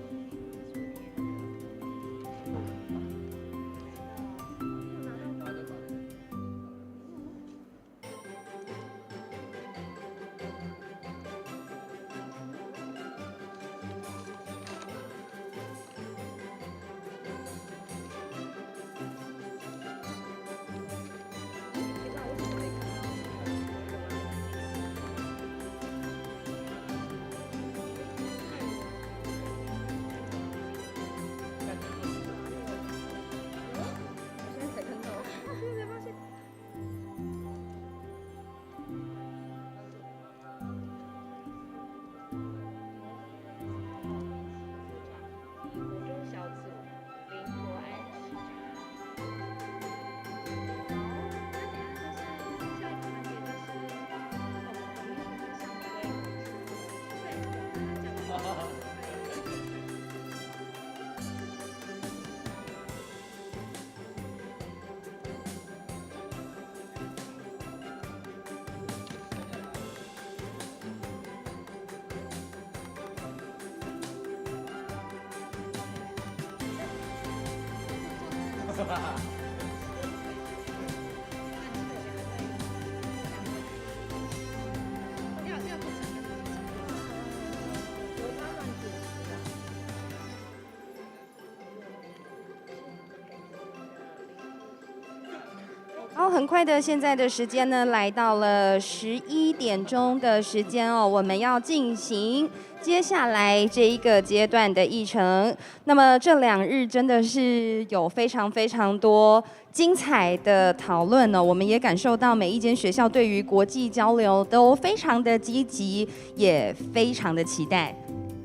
好，很快的，现在的时间呢，来到了11点钟的时间哦，我们要进行接下来这一个阶段的议程。那么这2日真的是有非常非常多精彩的讨论呢，我们也感受到每一间学校对于国际交流都非常的积极，也非常的期待。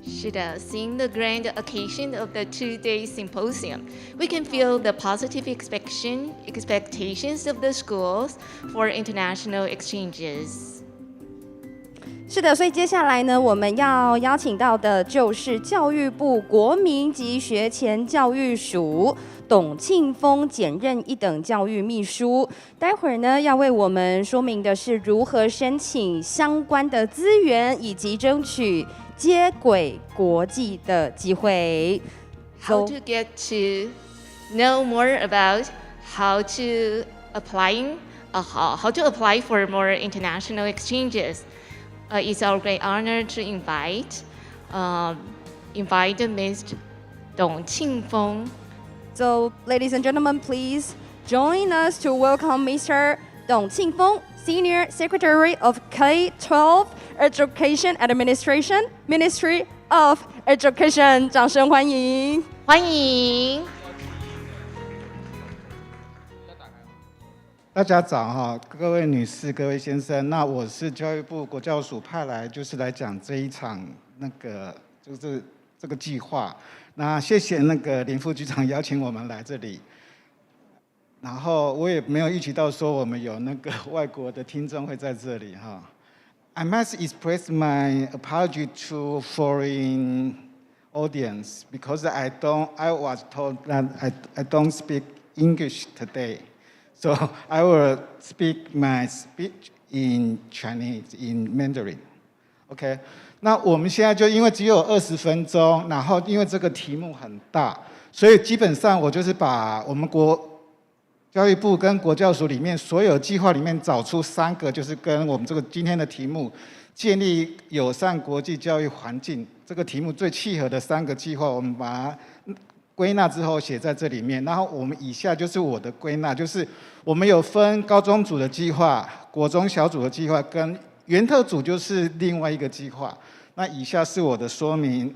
是的 seeing the grand occasion of the 2-day symposium, we can feel the positive expectations of the schools for international exchanges. 是的，所以接下来呢，我们要邀请到的就是教育部国民及学前教育署董庆丰检任1等教育秘书。待会儿呢，要为我们说明的是如何申请相关的资源，以及争取接轨国际的机会。 How to get to know more about how to how to apply for more international exchanges. It's our great honor to invite Ms. Dong Qingfeng. So, ladies and gentlemen, please join us to welcome Mr. Dong Qingfeng, Senior Secretary of K-12 Education Administration, Ministry of Education. 掌声欢迎！欢迎！大家早哈，各位女士、各位先生。那我是教育部国教署派来，就是来讲这一场就是这个计划。那谢谢林副局长邀请我们来这里。然后我也没有预期到说我们有外国的听众会在这里哈。I must express my apology to foreign audience because I was told that I don't speak English today. So I will speak my speech in Chinese, in Mandarin. OK. 那我们现在就因为只有20分钟，然后因为这个题目很大，所以基本上我就是把我们教育部跟国教署里面所有计划里面找出3个，就是跟我们这个今天的题目建立友善国际教育环境这个题目最契合的3个计划，我们把它归纳之后写在这里面。然后我们以下就是我的归纳，就是我们有分高中组的计划、国中小组的计划跟原特组就是另外一个计划。那以下是我的说明。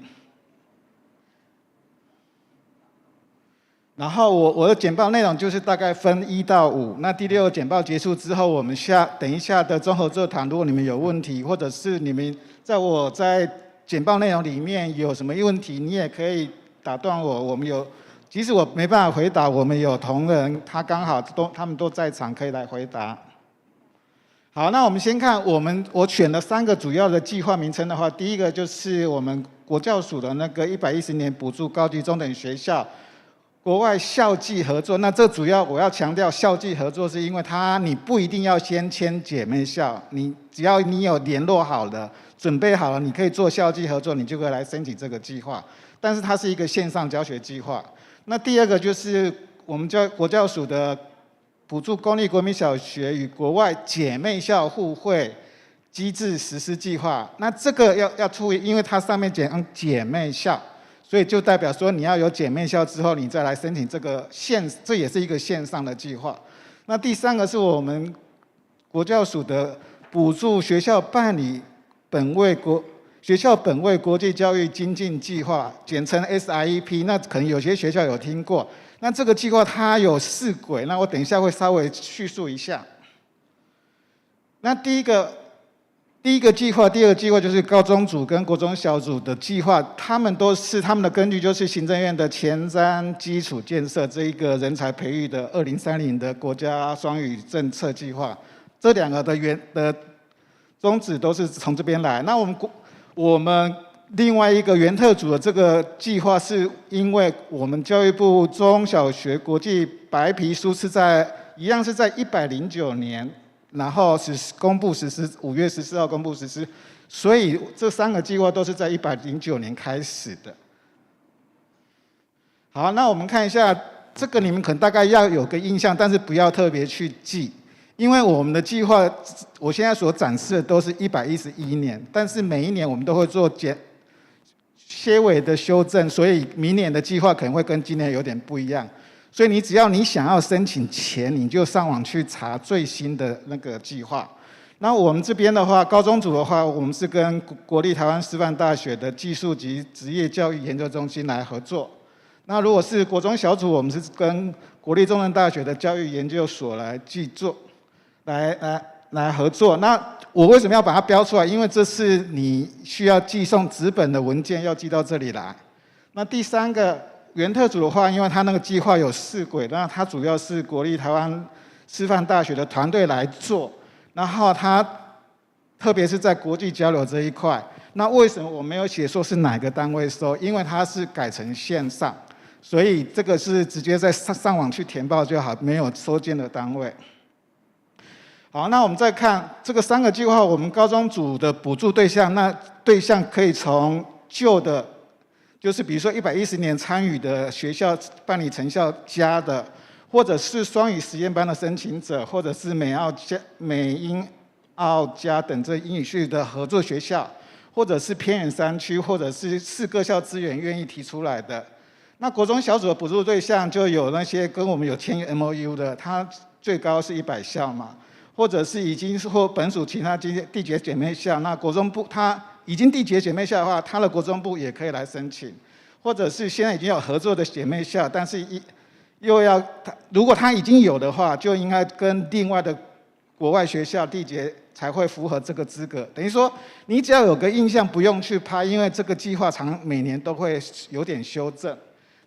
然后我的简报内容就是大概分1到5。那第6个简报结束之后，我们等一下的综合座谈，如果你们有问题，或者是你们我在简报内容里面有什么问题，你也可以打断我。我们有即使我没办法回答，我们有同仁，他们都在场，可以来回答。好，那我们先看我选了3个主要的计划名称的话，第一个就是我们国教署的那个110年补助高级中等学校国外校际合作。那这主要我要强调校际合作，是因为你不一定要先签姐妹校，只要你有联络好了、准备好了，你可以做校际合作，你就可以来申请这个计划。但是它是一个线上教学计划。那第二个就是我们国教署的补助公立国民小学与国外姐妹校互惠机制实施计划。那这个要注意，因为它上面讲姐妹校，所以就代表说你要有姐妹校之后，你再来申请这也是一个线上的计划。那第3个是我们国教署的补助学校办理学校本位国际教育精进计划，简称 SIEP， 那可能有些学校有听过。那这个计划它有4轨，那我等一下会稍微叙述一下。那第一个计划，第2个计划就是高中组跟国中小组的计划，他们的根据就是行政院的前瞻基础建设这一个人才培育的2030的国家双语政策计划，这2个的宗旨都是从这边来。那我们另外一个原特组的这个计划，是因为我们教育部中小学国际白皮书一样是在109年，然后公布实施，5月14号公布实施，所以这3个计划都是在109年开始的。好，那我们看一下这个，你们可能大概要有个印象，但是不要特别去记。因为我们的计划，我现在所展示的都是111年，但是每一年我们都会做些微的修正，所以明年的计划可能会跟今年有点不一样。所以只要你想要申请前，你就上网去查最新的那个计划。那我们这边的话，高中组的话，我们是跟国立台湾师范大学的技术及职业教育研究中心来合作。那如果是国中小组，我们是跟国立中正大学的教育研究所来来合作。那我为什么要把它标出来？因为这是你需要寄送纸本的文件，要寄到这里来。那第3个原特组的话，因为它那个计划有4轨，那它主要是国立台湾师范大学的团队来做，然后它特别是在国际交流这一块。那为什么我没有写说是哪个单位收？因为它是改成线上，所以这个是直接在上网去填报就好，没有收件的单位。好，那我们再看这个3个计划，我们高中组的补助对象，那对象可以从旧的，就是比如说110年参与的学校办理成效佳的，或者是双语实验班的申请者，或者是美英澳加等这英语系的合作学校，或者是偏远山区，或者是各校资源愿意提出来的。那国中小组的补助对象就有那些跟我们有签 MOU 的，它最高是100校嘛。或者是已经或本属其他缔结姐妹校，那国中部它已经缔结姐妹校的话，它的国中部也可以来申请，或者是现在已经有合作的姐妹校，但是如果它已经有的话，就应该跟另外的国外学校缔结才会符合这个资格。等于说，你只要有个印象，不用去拍，因为这个计划每年都会有点修正。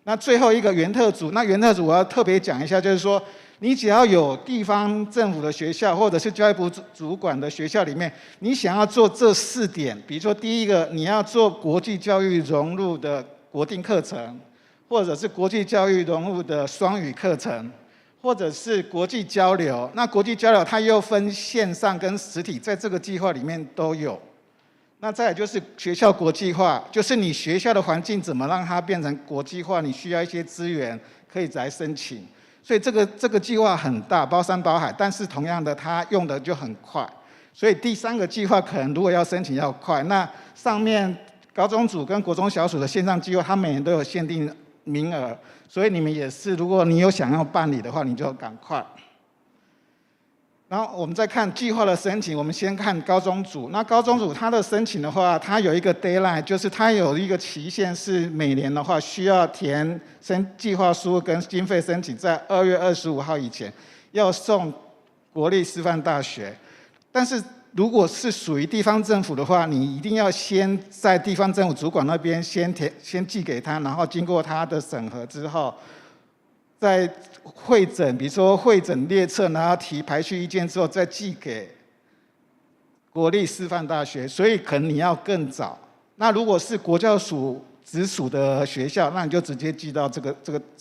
那最后一个原特组，那原特组我要特别讲一下，就是说，你只要有地方政府的学校，或者是教育部主管的学校里面，你想要做这4点，比如说第一个，你要做国际教育融入的国定课程，或者是国际教育融入的双语课程，或者是国际交流。那国际交流它又分线上跟实体，在这个计划里面都有。那再来就是学校国际化，就是你学校的环境怎么让它变成国际化，你需要一些资源可以来申请。所以这个计划很大，包山包海，但是同样的，它用的就很快。所以第3个计划可能如果要申请要快，那上面高中组跟国中小组的线上计划，它每年都有限定名额，所以你们也是，如果你有想要办理的话，你就赶快。然后我们再看计划的申请，我们先看高中组。那高中组它的申请的话，它有一个 deadline， 就是它有一个期限，是每年的话需要填计划书跟经费申请，在2月25号以前要送国立师范大学。但是如果是属于地方政府的话，你一定要先在地方政府主管那边先寄给他，然后经过他的审核之后，在会诊，比如说会诊列册，然后提排序意见之后，再寄给国立师范大学，所以可能你要更早。那如果是国教署直属的学校，那你就直接寄到这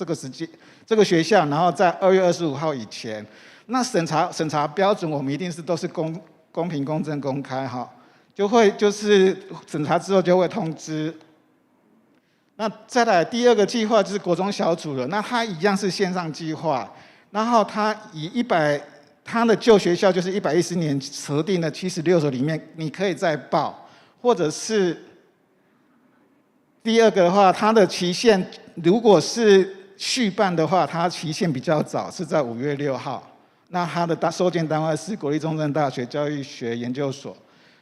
个时间这个学校，然后在2月25号以前。那审查标准，我们一定是都是公平、公正、公开哈，就是审查之后就会通知。那再来第二个计划就是国中小组了，那它一样是线上计划，然后它它的旧学校就是110年核定的76所里面，你可以再报，或者是第二个的话，它的期限如果是续办的话，它期限比较早，是在5月6号。那它的收件单位是国立中正大学教育学研究所。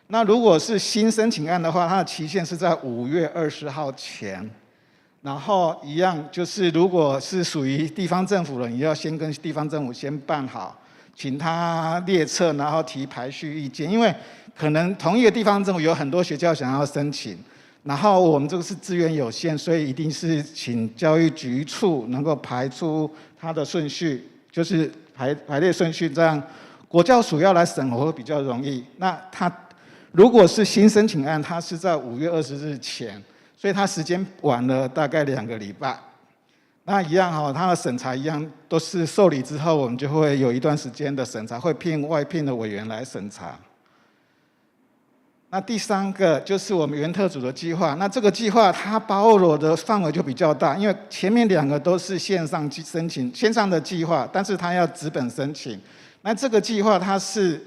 那如果是新申请案的话，它的期限是在5月20号前。然后一样就是，如果是属于地方政府了，你要先跟地方政府先办好，请他列册，然后提排序意见，因为可能同一个地方政府有很多学校想要申请，然后我们这个是资源有限，所以一定是请教育局处能够排出它的顺序，就是排列顺序，这样国教署要来审核会比较容易。那它如果是新申请案，它是在5月20日前。所以它时间晚了大概2个礼拜，那一样哈，它的审查一样都是受理之后，我们就会有一段时间的审查，会外聘的委员来审查。那第三个就是我们原特组的计划，那这个计划它包罗的范围就比较大，因为前面2个都是线上申请线上的计划，但是它要纸本申请。那这个计划它是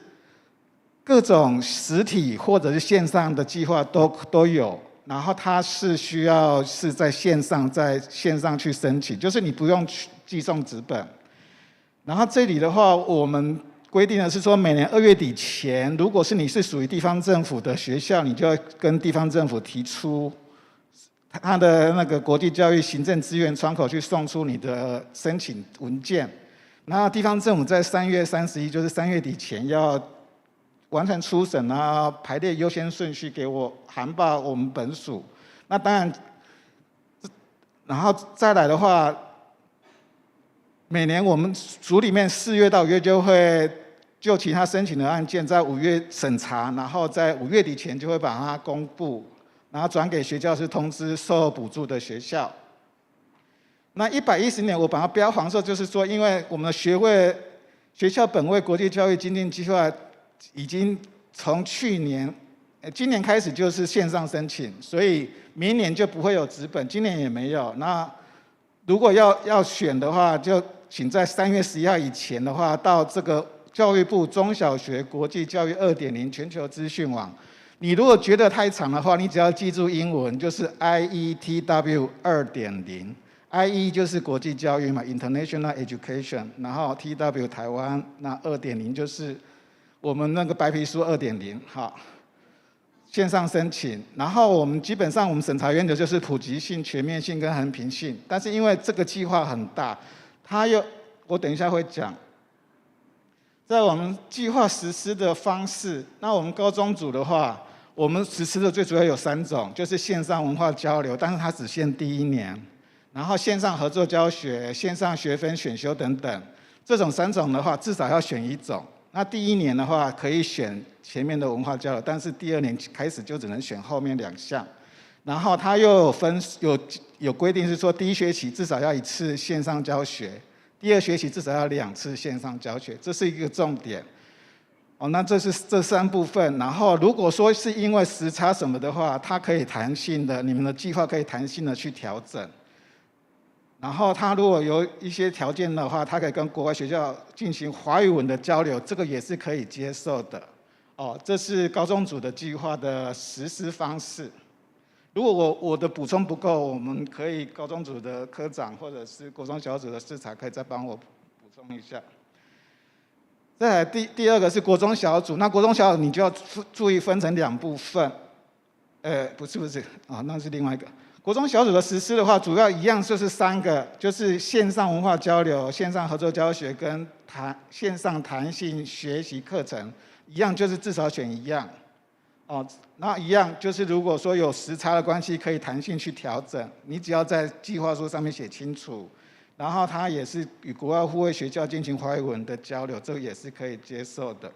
各种实体或者是线上的计划都有。然后它是需要是在线上去申请，就是你不用寄送纸本。然后这里的话，我们规定的是说，每年2月底前，如果是你是属于地方政府的学校，你就要跟地方政府提出他的那个国际教育行政资源窗口去送出你的申请文件。然后地方政府在3月31，就是3月底前要完成初审，然后排列优先顺序给我函报我们本署。那当然，然后再来的话，每年我们组里面4月到5月就会就其他申请的案件在5月审查，然后在5月底前就会把它公布，然后转给学教师通知受补助的学校。那110年我把它标黄色，就是说，因为我们的学校本位国际教育精进计划已经从今年开始就是线上申请，所以明年就不会有纸本，今年也没有。那如果要选的话，就请在3月11号以前的话，到这个教育部中小学国际教育2.0全球资讯网。你如果觉得太长的话，你只要记住英文，就是 IETW 2.0。IE 就是国际教育嘛 ，International Education， 然后 TW 台湾，那2.0就是我们那个白皮书2.0，好，线上申请。然后我们基本上我们审查原则就是普及性、全面性跟衡平性。但是因为这个计划很大，我等一下会讲，在我们计划实施的方式，那我们高中组的话，我们实施的最主要有3种，就是线上文化交流，但是它只限第1年。然后线上合作教学、线上学分选修等等，这种3种的话，至少要选1种。那第1年的话，可以选前面的文化交流，但是第2年开始就只能选后面2项。然后它又有规定是说，第1学期至少要1次线上教学，第2学期至少要2次线上教学，这是一个重点。那这是这3部分。然后如果说是因为时差什么的话，它可以弹性的，你们的计划可以弹性的去调整。然后他如果有一些条件的话，他可以跟国外学校进行华语文的交流，这个也是可以接受的。这是高中组的计划的实施方式。如果我的补充不够，我们可以高中组的科长或者是国中小组的视察可以再帮我补充一下。再来第2个是国中小组，那国中小组你就要注意分成2部分。不是那是另外一个。国中小组的实施的话，主要一样就是3个，就是线上文化交流、线上合作教学跟线上弹性学习课程，一样就是至少选1样。那一样就是如果说有时差的关系，可以弹性去调整。你只要在计划书上面写清楚，然后他也是与国外互惠学校进行华语文的交流，这个也是可以接受的。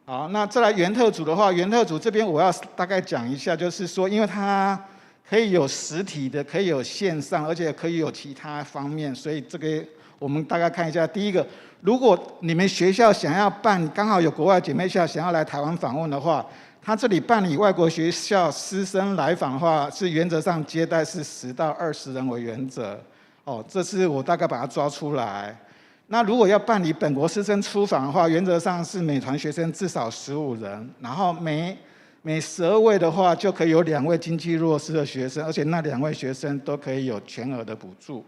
好，那再来原特组的话，原特组这边我要大概讲一下，就是说，因为它可以有实体的，可以有线上，而且可以有其他方面，所以这个我们大概看一下。第一个，如果你们学校想要办，刚好有国外姐妹校想要来台湾访问的话，他这里办理外国学校师生来访的话，是原则上接待是10到20人为原则。这是我大概把它抓出来。那如果要办理本国师生出访的话，原则上是每团学生至少15人，然后每12位的话就可以有2位经济弱势的学生，而且那2位学生都可以有全额的补助。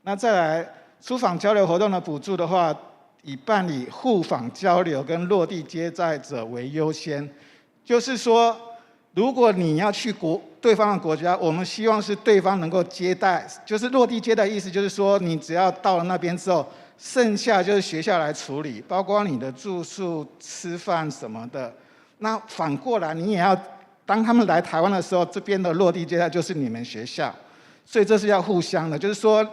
那再来出访交流活动的补助的话，以办理互访交流跟落地接待者为优先。就是说，如果你要去对方的国家，我们希望是对方能够接待，就是落地接待，意思就是说，你只要到了那边之后，剩下就是学校来处理，包括你的住宿、吃饭什么的。那反过来，你也要当他们来台湾的时候，这边的落地接待就是你们学校，所以这是要互相的。就是说，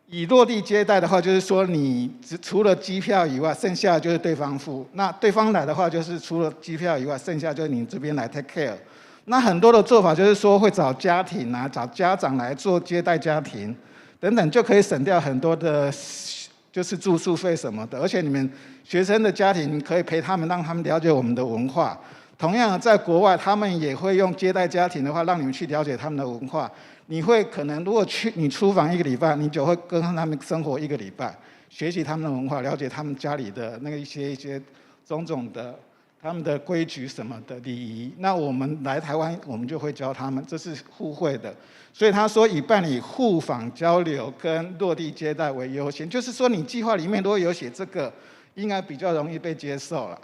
以落地接待的话，就是说你除了机票以外，剩下就是对方付。那对方来的话，就是除了机票以外，剩下就是你这边来 take care。那很多的做法就是说会找家庭啊，找家长来做接待家庭，等等，就可以省掉很多的，就是住宿费什么的。而且你们学生的家庭可以陪他们，让他们了解我们的文化。同样在国外，他们也会用接待家庭的话，让你们去了解他们的文化。你会可能如果你出访1个礼拜，你就会跟他们生活1个礼拜，学习他们的文化，了解他们家里的那个一些种种的他们的规矩什么的礼仪。那我们来台湾，我们就会教他们，这是互惠的。所以他说以办理互访交流跟落地接待为优先，就是说你计划里面如果有写这个，应该比较容易被接受了。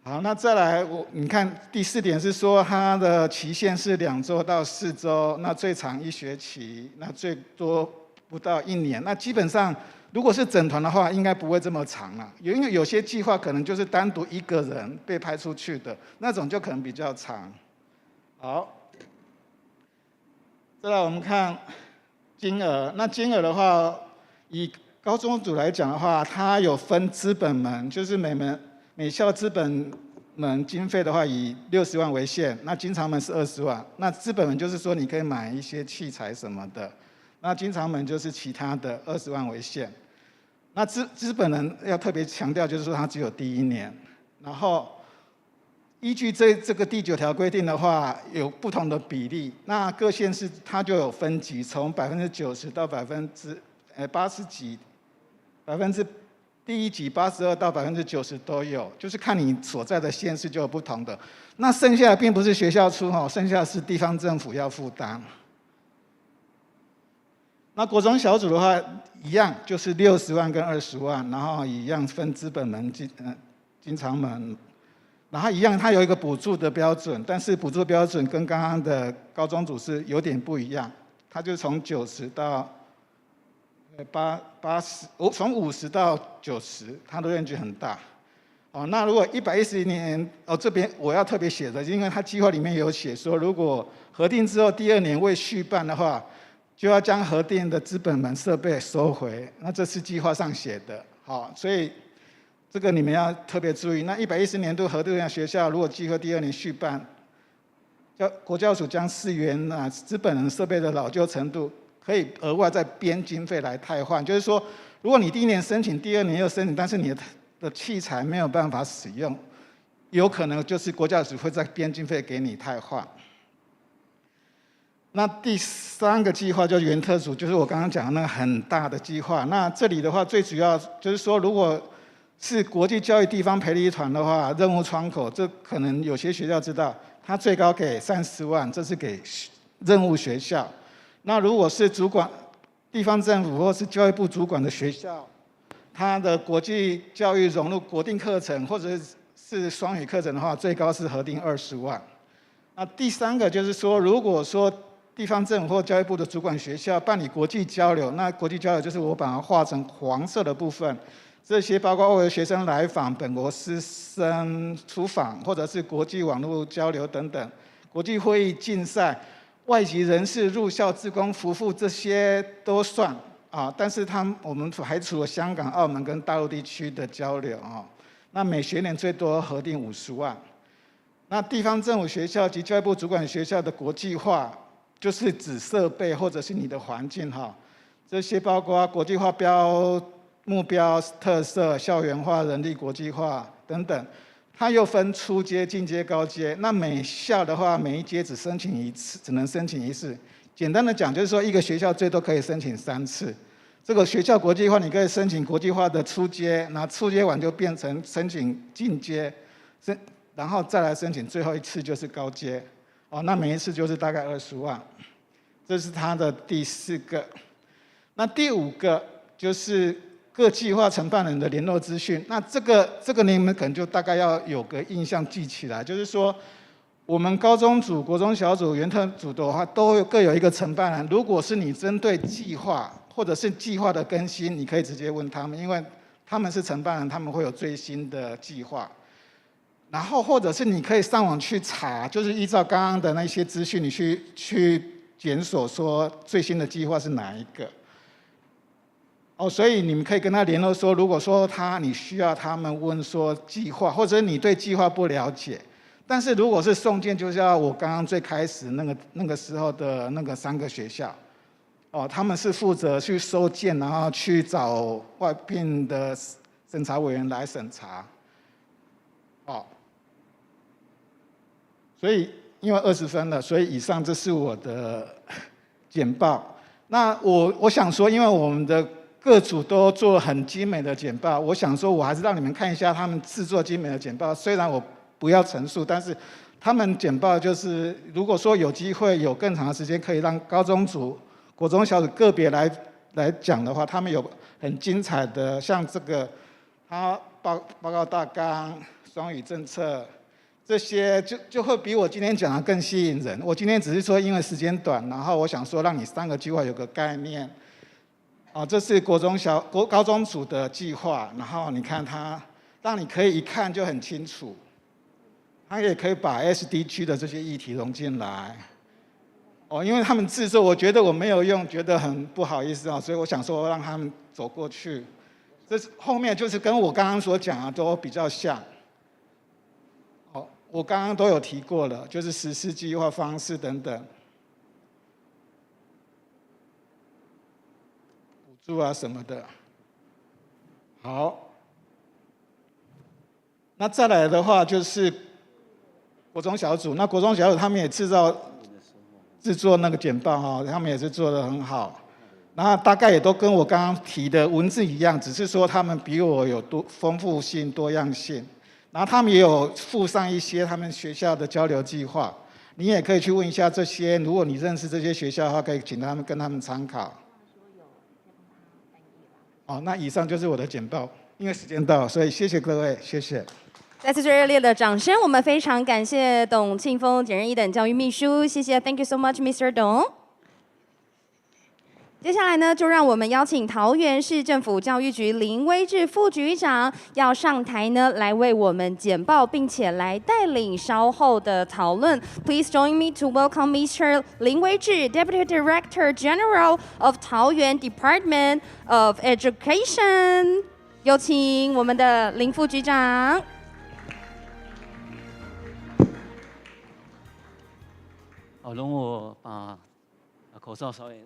好，那再来你看第4点是说它的期限是2周到4周，那最长1学期，那最多不到1年。那基本上如果是整团的话，应该不会这么长了，因为有些计划可能就是单独1个人被派出去的那种，就可能比较长。好，再来我们看金额。那金额的话，以高中组来讲的话，它有分资本门，就是每校资本门经费的话，以60万为限，那经常门是20万。那资本门就是说你可以买一些器材什么的，那经常门就是其他的20万为限。那资本人要特别强调，就是说它只有第1年。然后依据这个第9条规定的话，有不同的比例。那各县市它就有分级，从90%到80几，第1级82到90%都有，就是看你所在的县市就有不同的。那剩下的并不是学校出，剩下的是地方政府要负担。那国中小组的话，一样就是60万跟20万，然后一样分资本门、经常门，然后一样它有一个补助的标准，但是补助标准跟刚刚的高中组是有点不一样，它就从90到80，从50到90，它的 range 很大。那如果110年，这边我要特别写的，因为它计划里面有写说，如果核定之后第2年未续办的话，就要将核定的资本门设备收回。那这是计划上写的，所以这个你们要特别注意。那110年度核定的学校，如果计划第2年续办，国教署将4元资本人设备的老旧程度，可以额外再编经费来汰换。就是说，如果你第1年申请，第2年又申请，但是你的器材没有办法使用，有可能就是国教署会再编经费给你汰换。那第3个计划就是原特组，就是我刚刚讲的那个很大的计划。那这里的话，最主要就是说，如果是国际教育地方培力团的话，任务窗口，这可能有些学校知道，它最高给30万，这是给任务学校。那如果是主管地方政府或是教育部主管的学校，它的国际教育融入国定课程或者是双语课程的话，最高是核定20万。那第3个就是说，如果说地方政府或教育部的主管学校办理国际交流，那国际交流就是我把它画成黄色的部分，这些包括外国学生来访、本国师生出访，或者是国际网络交流等等，国际会议、竞赛、外籍人士入校志工服务这些都算啊，但是我们排除了香港、澳门跟大陆地区的交流啊。那每学年最多核定50万。那地方政府学校及教育部主管学校的国际化，就是指设备或者是你的环境哈，这些包括国际化目标、特色、校园化、人力国际化等等。它又分初阶、进阶、高阶。那每校的话，每一阶只能申请一次。简单的讲，就是说一个学校最多可以申请3次。这个学校国际化，你可以申请国际化的初阶，那初阶完就变成申请进阶，然后再来申请最后一次就是高阶。哦，那每一次就是大概20万。这是它的第4个。那第5个就是各计划承办人的联络资讯。那这个你们可能就大概要有个印象记起来，就是说我们高中组、国中小组、原特组的话，都各有一个承办人。如果是你针对计划或者是计划的更新，你可以直接问他们，因为他们是承办人，他们会有最新的计划。然后或者是你可以上网去查，就是依照刚刚的那些资讯，你去检索说最新的计划是哪一个。哦，所以你们可以跟他联络说，如果说你需要他们问说计划，或者你对计划不了解，但是如果是送件，就是要我刚刚最开始那个时候的那个3个学校，哦，他们是负责去收件，然后去找外聘的审查委员来审查，哦，所以因为20分了，所以以上这是我的简报。那我想说，因为我们的各组都做了很精美的简报，我想说，我还是让你们看一下他们制作精美的简报。虽然我不要陈述，但是他们简报就是，如果说有机会有更长的时间，可以让高中组、国中小组个别来讲的话，他们有很精彩的，像这个他报告大纲、双语政策这些，就会比我今天讲的更吸引人。我今天只是说因为时间短，然后我想说让你3个计划有个概念。哦，这是高中组的计划，然后你看它，让你可以一看就很清楚。它也可以把 SDG 的这些议题融进来。哦，因为他们制作，我觉得我没有用，觉得很不好意思啊，所以我想说让他们走过去。这是后面就是跟我刚刚所讲的都比较像。哦，我刚刚都有提过了，就是实施计划方式等等。助啊什么的，好，那再来的话就是国中小组，那国中小组他们也制作那个简报哈，他们也是做得很好，然后大概也都跟我刚刚提的文字一样，只是说他们比我有丰富性、多样性，然后他们也有附上一些他们学校的交流计划，你也可以去问一下这些，如果你认识这些学校的话，可以请他们跟他们参考。哦，那以上就是我的简报，因为时间到，所以谢谢各位，谢谢。再次最热烈的掌声，我们非常感谢董庆峰检任一等教育秘书，谢谢 ，Thank you so much, Mr. 董。接下来呢，就让我们邀请桃园市政府教育局林威志副局长要上台呢，来为我们简报，并且来带领稍后的讨论。Please join me to welcome Mr. 林威志 Deputy Director General of 桃园 Department of Education。有请我们的林副局长。好，容我把口罩稍微。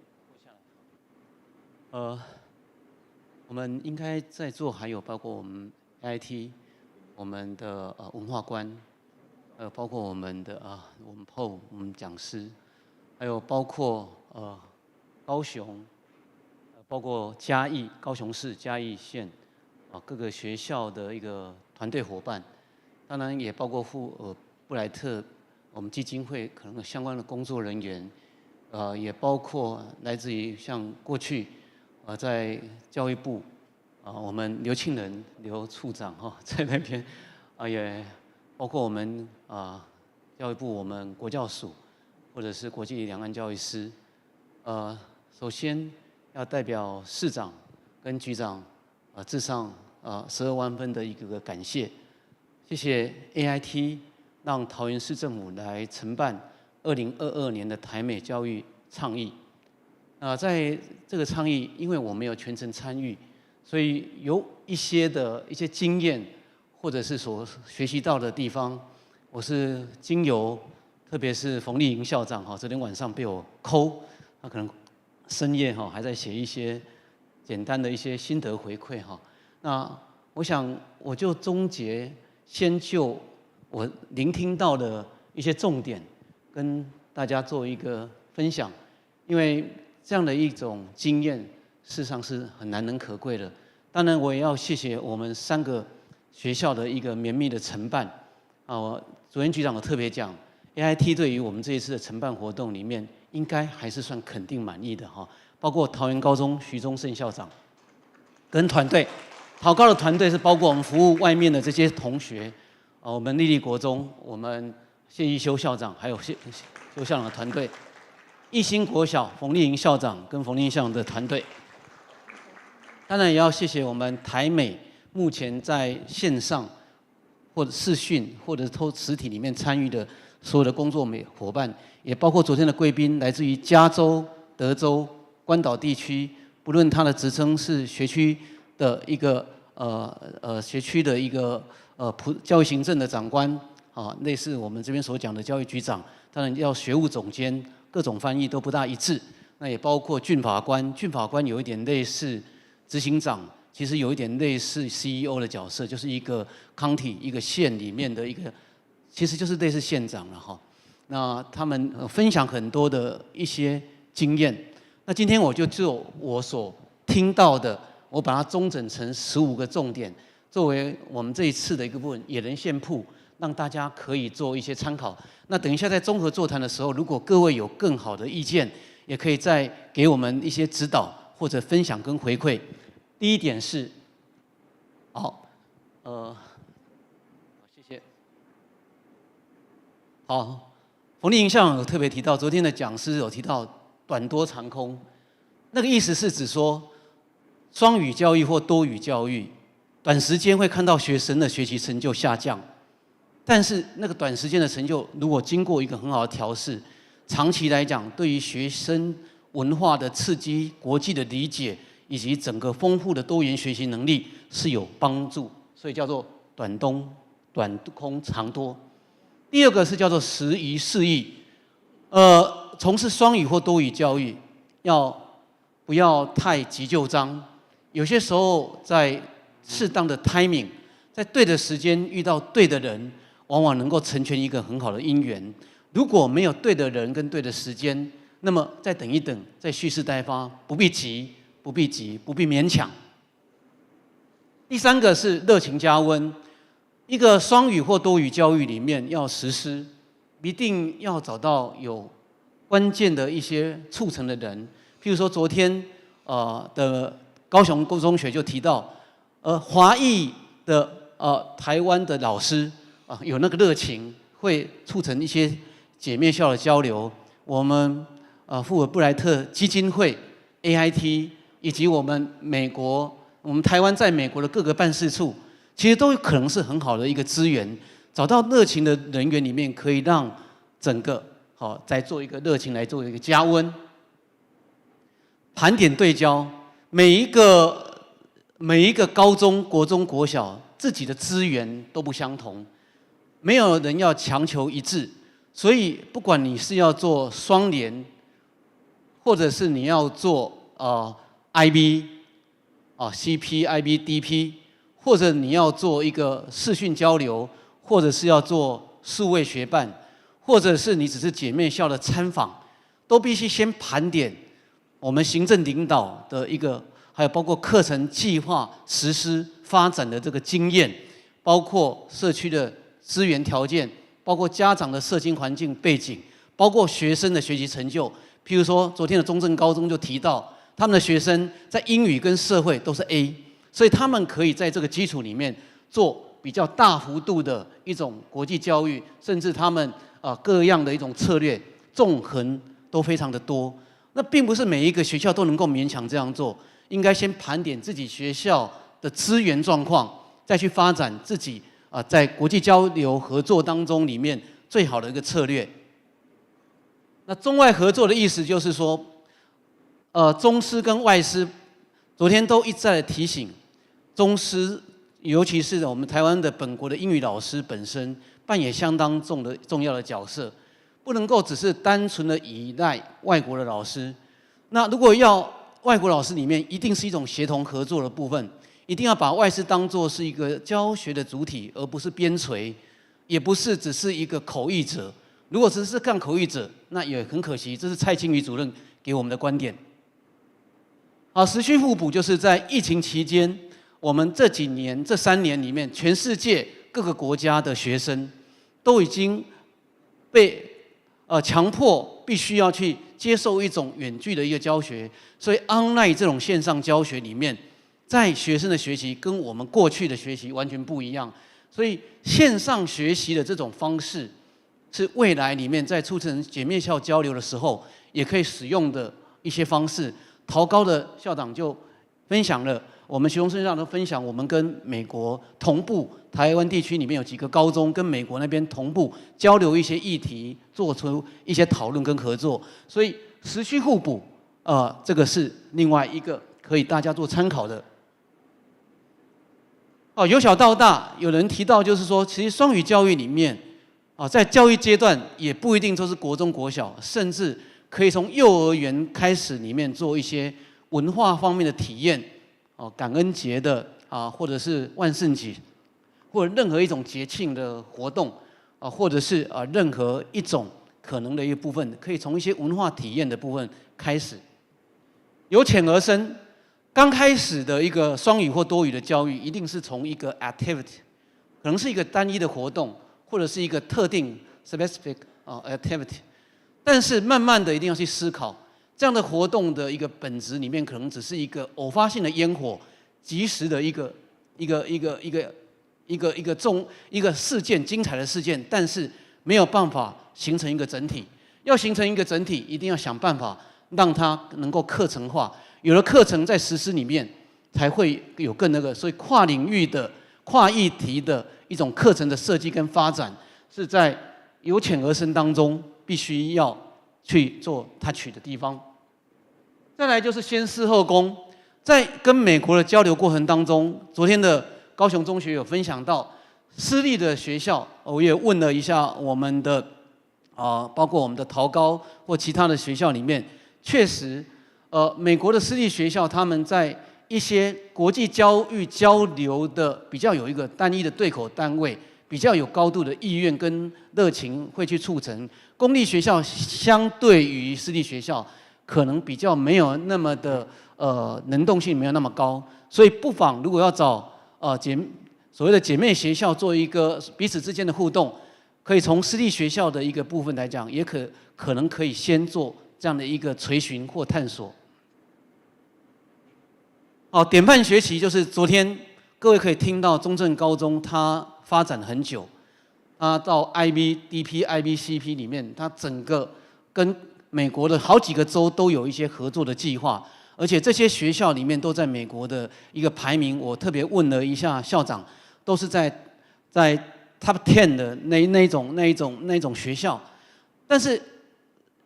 我们应该在座还有包括我们 IT， 我们的文化观，包括我们的我们 PO 我们讲师，还有包括高雄，包括高雄市嘉义县各个学校的一个团队伙伴，当然也包括布莱特我们基金会可能相关的工作人员，也包括来自于像过去。在教育部我们刘庆仁刘处长在那边也包括我们教育部我们国教署或者是国际两岸教育司，首先要代表市长跟局长致上12万分的一个感谢，谢谢 AIT 让桃园市政府来承办2022年的台美教育倡议。在这个倡议，因为我没有全程参与，所以有一些经验，或者是所学习到的地方，我是经由，特别是冯丽莹校长昨天晚上被我call，他可能深夜还在写一些简单的一些心得回馈那我想我就终结，先就我聆听到的一些重点，跟大家做一个分享，因为这样的一种经验，事实上是很难能可贵的。当然，我也要谢谢我们3个学校的一个绵密的承办。昨天局长有特别讲 ，AIT 对于我们这一次的承办活动里面，应该还是算肯定满意的包括桃园高中徐宗胜校长跟团队，桃高的团队是包括我们服务外面的这些同学，我们丽丽国中，我们谢一修校长，还有修校长的团队。一心国小冯丽莹校长跟冯丽莹校长的团队，当然也要谢谢我们台美目前在线上或者视讯或者实体里面参与的所有的工作伙伴，也包括昨天的贵宾来自于加州、德州、关岛地区，不论他的职称是学区的一个学区的一个教育行政的长官类似我们这边所讲的教育局长，当然要学务总监。各种翻译都不大一致，那也包括郡法官，郡法官有一点类似执行长，其实有一点类似 CEO 的角色，就是一个 county 一个县里面的一个，其实就是类似县长了那他们分享很多的一些经验。那今天我就我所听到的，我把它综整成15个重点，作为我们这一次的一个部分，也能献铺。让大家可以做一些参考。那等一下在综合座谈的时候，如果各位有更好的意见，也可以再给我们一些指导或者分享跟回馈。第一点是，谢谢。好，冯丽莹校长有特别提到，昨天的讲师有提到短多长空，那个意思是指说，双语教育或多语教育，短时间会看到学生的学习成就下降。但是那个短时间的成就，如果经过一个很好的调试，长期来讲，对于学生文化的刺激、国际的理解，以及整个丰富的多元学习能力是有帮助，所以叫做短空长多。第二个是叫做时移世易，从事双语或多语教育，不要太急就章，有些时候在适当的 timing， 在对的时间遇到对的人。往往能够成全一个很好的因缘。如果没有对的人跟对的时间，那么再等一等，再蓄势待发，不必急，不必勉强。第3个是热情加温，一个双语或多语教育里面要实施，一定要找到有关键的一些促成的人。譬如说昨天的高雄中学就提到，华裔的台湾的老师。有那个热情，会促成一些姐妹校的交流。我们富尔布莱特基金会 AIT 以及我们台湾在美国的各个办事处，其实都有可能是很好的一个资源。找到热情的人员里面，可以让整个再做一个热情来做一个加温。盘点对焦，每一个高中、国中、国小自己的资源都不相同。没有人要强求一致，所以不管你是要做双联，或者是你要做IB CP IB DP， 或者你要做一个视讯交流，或者是要做数位学伴，或者是你只是姐妹校的参访，都必须先盘点我们行政领导的一个，还有包括课程计划实施发展的这个经验，包括社区的资源条件，包括家长的社经环境背景，包括学生的学习成就。譬如说，昨天的中正高中就提到，他们的学生在英语跟社会都是 A， 所以他们可以在这个基础里面做比较大幅度的一种国际教育，甚至他们各样的一种策略纵横都非常的多。那并不是每一个学校都能够勉强这样做，应该先盘点自己学校的资源状况，再去发展自己在国际交流合作当中里面最好的一个策略。那中外合作的意思就是说，中师跟外师，昨天都一再的提醒，中师尤其是我们台湾的本国的英语老师本身扮演相当重要的角色，不能够只是单纯的依赖外国的老师。那如果要外国老师里面，一定是一种协同合作的部分，一定要把外师当作是一个教学的主体，而不是边陲，也不是只是一个口译者。如果只是干口译者，那也很可惜，这是蔡清瑜主任给我们的观点。时区互补就是在疫情期间，我们这3年里面，全世界各个国家的学生都已经被强迫必须要去接受一种远距的一个教学，所以 online 这种线上教学里面，在学生的学习跟我们过去的学习完全不一样，所以线上学习的这种方式，是未来里面在促成姐妹校交流的时候，也可以使用的一些方式。桃高的校长就分享了，我们学生身上都分享，我们跟美国同步，台湾地区里面有几个高中跟美国那边同步交流一些议题，做出一些讨论跟合作，所以时区互补，这个是另外一个可以大家做参考的。由小到大，有人提到就是说，其实双语教育里面，在教育阶段也不一定都是国中国小，甚至可以从幼儿园开始里面做一些文化方面的体验，感恩节的或者是万圣节，或者任何一种节庆的活动，或者是任何一种可能的一个部分，可以从一些文化体验的部分开始，由浅而深。刚开始的一个双语或多语的教育，一定是从一个 activity， 可能是一个单一的活动，或者是一个特定 specific activity。但是慢慢的一定要去思考，这样的活动的一个本质里面，可能只是一个偶发性的烟火，即时的一个事件，精彩的事件，但是没有办法形成一个整体。要形成一个整体，一定要想办法让它能够课程化。有了课程在实施里面，才会有更那个，所以跨领域的、跨议题的一种课程的设计跟发展，是在由浅而深当中必须要去做touch的地方。再来就是先事后功，在跟美国的交流过程当中，昨天的高雄中学有分享到，私立的学校，我也问了一下我们的包括我们的桃高或其他的学校里面，确实，美国的私立学校他们在一些国际教育交流的比较有一个单一的对口单位，比较有高度的意愿跟热情会去促成。公立学校相对于私立学校，可能比较没有那么的能动性没有那么高，所以不妨如果要找所谓的姐妹学校做一个彼此之间的互动，可以从私立学校的一个部分来讲，也可能可以先做这样的一个垂询或探索。典范学习就是昨天各位可以听到中正高中它发展很久，它到 IB、DP、IB、CP 里面，它整个跟美国的好几个州都有一些合作的计划，而且这些学校里面都在美国的一个排名，我特别问了一下校长，都是在 Top 10的那一种学校。但是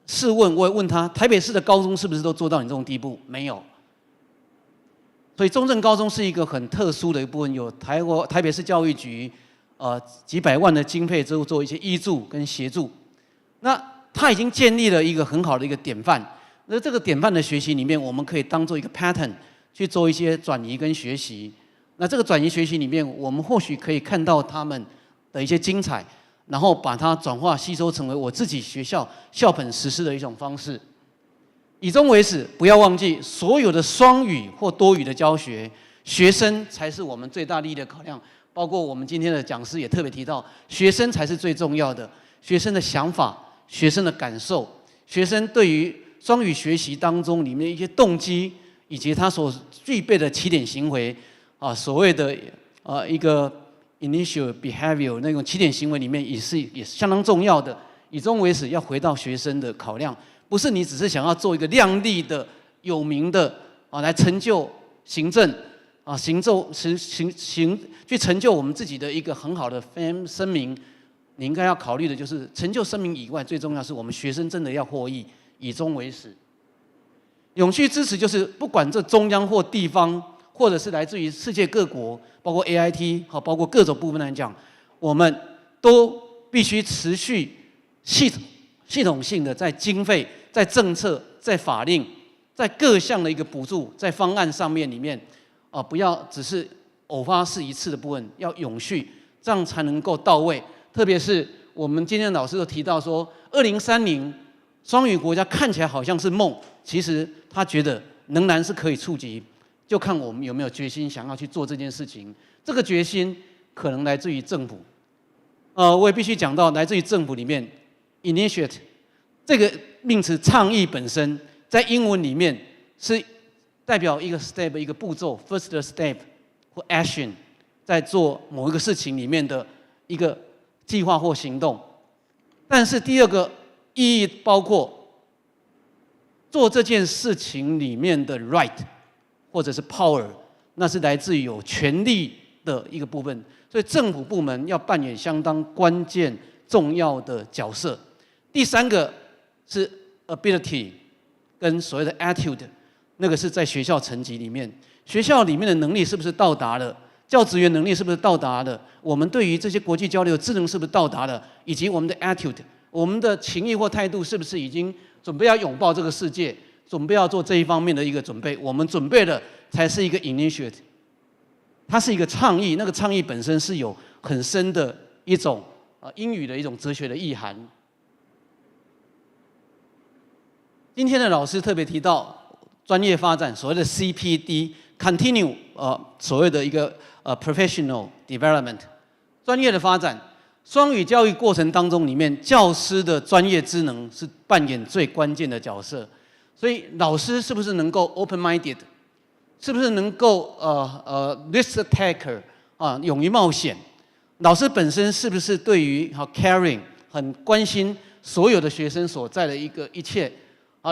试问，我也问他，台北市的高中是不是都做到你这种地步？没有。所以中正高中是一个很特殊的一部分，有台北市教育局几百万的经费之后做一些挹注跟协助。那他已经建立了一个很好的一个典范。那这个典范的学习里面，我们可以当做一个 pattern 去做一些转移跟学习。那这个转移学习里面，我们或许可以看到他们的一些精彩，然后把它转化吸收成为我自己学校校本实施的一种方式。以终为始，不要忘记所有的双语或多语的教学，学生才是我们最大利益的考量。包括我们今天的讲师也特别提到，学生才是最重要的，学生的想法、学生的感受、学生对于双语学习当中里面一些动机，以及他所具备的起点行为，所谓的一个 initial behavior 那种起点行为里面也是相当重要的。以终为始，要回到学生的考量。不是你只是想要做一个亮丽的、有名的来成就行政去成就我们自己的一个很好的声名，你应该要考虑的就是成就生命以外，最重要是我们学生真的要获益，以终为始。永续支持就是不管这中央或地方，或者是来自于世界各国，包括 AIT 包括各种部分来讲，我们都必须持续系统性的在经费、在政策、在法令、在各项的一个补助、在方案上面里面，不要只是偶发式一次的部分，要永续，这样才能够到位。特别是我们今天的老师都提到说，2030双语国家看起来好像是梦，其实他觉得仍然是可以触及，就看我们有没有决心想要去做这件事情。这个决心可能来自于政府，我也必须讲到来自于政府里面 ，initiate 这个名词倡议本身，在英文里面是代表一个 step 一个步骤 ，first step 或 action， 在做某一个事情里面的一个计划或行动。但是第二个意义包括做这件事情里面的 right 或者是 power， 那是来自于有权力的一个部分，所以政府部门要扮演相当关键重要的角色。第三个是 ability 跟所谓的 attitude， 那个是在学校层级里面，学校里面的能力是不是到达了，教职员能力是不是到达了，我们对于这些国际交流的智能是不是到达了，以及我们的 attitude， 我们的情谊或态度是不是已经准备要拥抱这个世界，准备要做这一方面的一个准备，我们准备了才是一个 initiative， 它是一个倡议，那个倡议本身是有很深的一种英语的一种哲学的意涵。今天的老师特别提到专业发展，所谓的 CPD，continue 所谓的一个professional development， 专业的发展。双语教育过程当中里面，教师的专业知能是扮演最关键的角色。所以老师是不是能够 open-minded， 是不是能够risk taker 勇于冒险？老师本身是不是对于caring 很关心所有的学生所在的一切？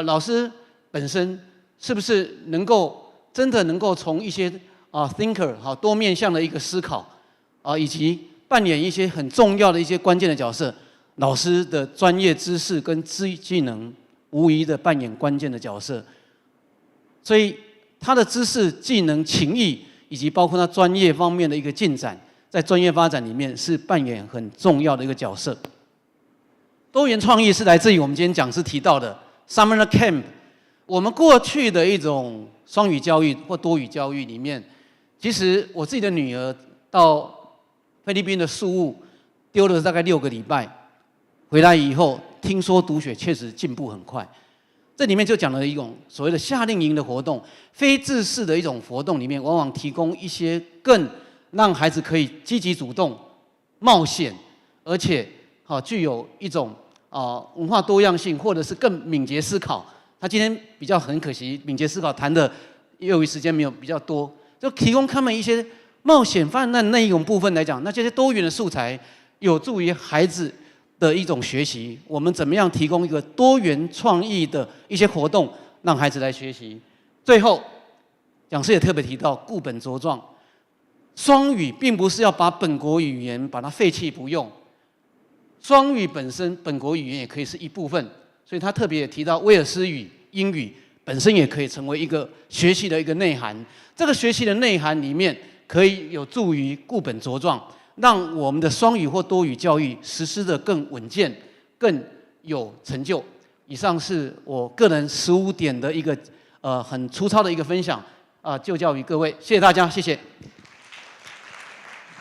老师本身是不是能够真的能够从一些thinker 多面向的一个思考以及扮演一些很重要的一些关键的角色？老师的专业知识跟技能无疑的扮演关键的角色，所以他的知识、技能、情谊以及包括他专业方面的一个进展，在专业发展里面是扮演很重要的一个角色。多元创意是来自于我们今天讲师提到的 Summer Camp。我们过去的一种双语教育或多语教育里面，其实我自己的女儿到菲律宾的宿务丢了大概6个礼拜，回来以后听说读写确实进步很快。这里面就讲了一种所谓的夏令营的活动，非制式的一种活动里面，往往提供一些更让孩子可以积极主动、冒险，而且具有一种文化多样性，或者是更敏捷思考。他今天比较很可惜，敏捷思考谈的由于时间没有比较多，就提供他们一些冒险泛滥那一种部分来讲，那这些多元的素材有助于孩子的一种学习。我们怎么样提供一个多元创意的一些活动，让孩子来学习？最后，讲师也特别提到固本茁壮，双语并不是要把本国语言把它废弃不用，双语本身本国语言也可以是一部分。所以他特别也提到威尔斯语、英语本身也可以成为一个学习的一个内涵。这个学习的内涵里面，可以有助于固本茁壮，让我们的双语或多语教育实施的更稳健、更有成就。以上是我个人15点的一个很粗糙的一个分享就教于各位，谢谢大家，谢谢。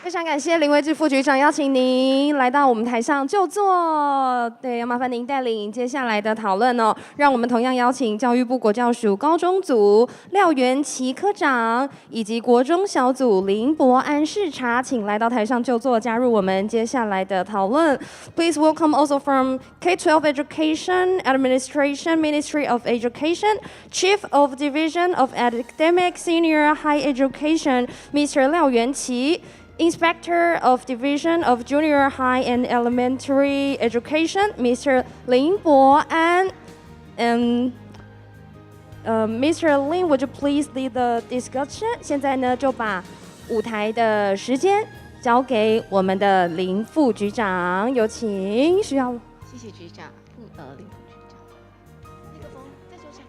非常感谢林威志副局长，邀请您来到我们台上就座。对，要麻烦您带领接下来的讨论哦。让我们同样邀请教育部国教署高中组廖元琪科长以及国中小组林博安视察，请来到台上就座，加入我们接下来的讨论。Please welcome also from K-12 Education Administration Ministry of Education, Chief of Division of Academic Senior High Education, Mr. 廖元琪。Inspector of Division of Junior High and Elementary Education, Mr. 林博安。Mr. Lin, would you please lead the discussion? 现在呢，就把舞台的时间交给我们的林副局长，有请。需要。谢谢局长，林副局长，麦克风在桌上。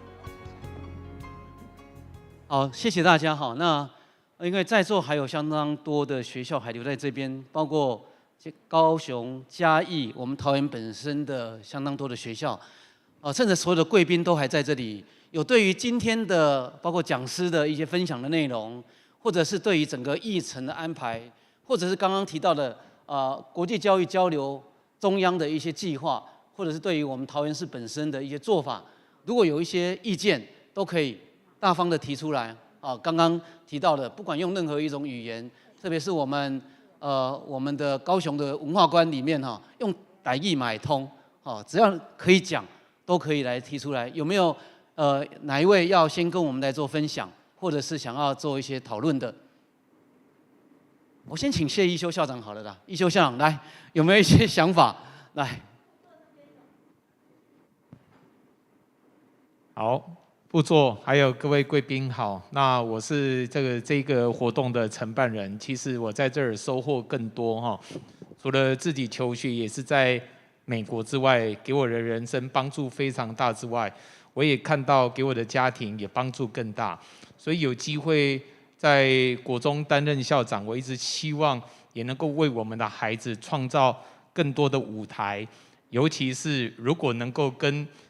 好，谢谢大家。好，那因为在座还有相当多的学校还留在这边，包括高雄、嘉义，我们桃园本身的相当多的学校，甚至所有的贵宾都还在这里。有对于今天的包括讲师的一些分享的内容，或者是对于整个议程的安排，或者是刚刚提到的国际教育交流中央的一些计划，或者是对于我们桃园市本身的一些做法，如果有一些意见，都可以大方的提出来。刚刚提到的，不管用任何一种语言，特别是我们的高雄的文化观里面用台语买通，只要可以讲，都可以来提出来。有没有哪一位要先跟我们来做分享，或者是想要做一些讨论的？我先请谢一修校长好了啦，一修校长来，有没有一些想法？来，好，副座还有各位贵宾好，那我是这个活动的承办人。其实我在这儿收获更多哈，除了自己求学也是在美国之外，给我的人生帮助非常大之外，我也看到给我的家庭也帮助更大。所以有机会在国中担任校长，我一直希望也能够为我们的孩子创造更多的舞台，尤其是如果能够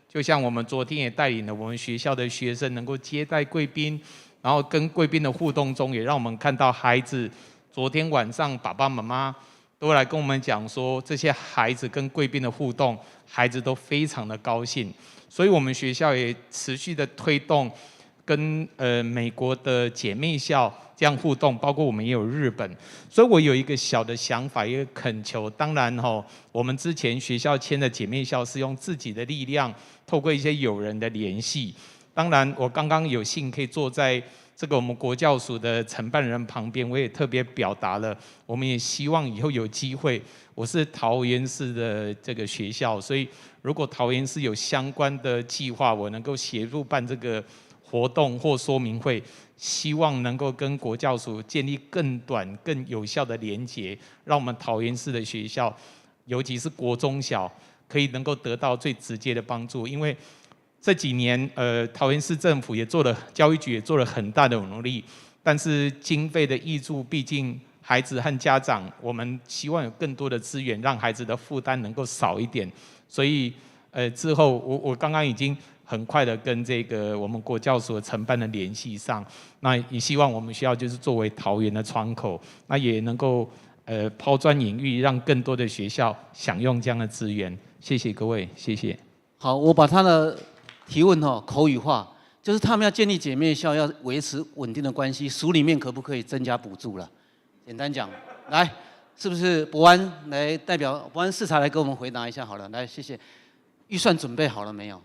就像我们昨天也带领了我们学校的学生能够接待贵宾，然后跟贵宾的互动中，也让我们看到孩子昨天晚上爸爸妈妈都来跟我们讲说，这些孩子跟贵宾的互动，孩子都非常的高兴。所以我们学校也持续的推动跟美国的姐妹校这样互动，包括我们也有日本。所以我有一个小的想法，一个恳求。当然我们之前学校签的姐妹校是用自己的力量，透过一些友人的联系。当然我刚刚有幸可以坐在这个我们国教署的承办人旁边，我也特别表达了，我们也希望以后有机会，我是桃园市的这个学校，所以如果桃园市有相关的计划，我能够协助办这个活动或说明会，希望能够跟国教署建立更短、更有效的连结，让我们桃园市的学校，尤其是国中小，可以能够得到最直接的帮助。因为这几年，桃园市政府也教育局也做了很大的努力，但是经费的挹注，毕竟孩子和家长，我们希望有更多的资源，让孩子的负担能够少一点。所以，之后我刚刚已经很快的跟这个我们国教署的承办的联系上，那也希望我们学校就是作为桃园的窗口，那也能够抛砖引玉，让更多的学校享用这样的资源。谢谢各位，谢谢。好，我把他的提问口语化，就是他们要建立姐妹校，要维持稳定的关系，署里面可不可以增加补助了？简单讲，来，是不是博安来代表博安视察来给我们回答一下好了？来，谢谢。预算准备好了没有？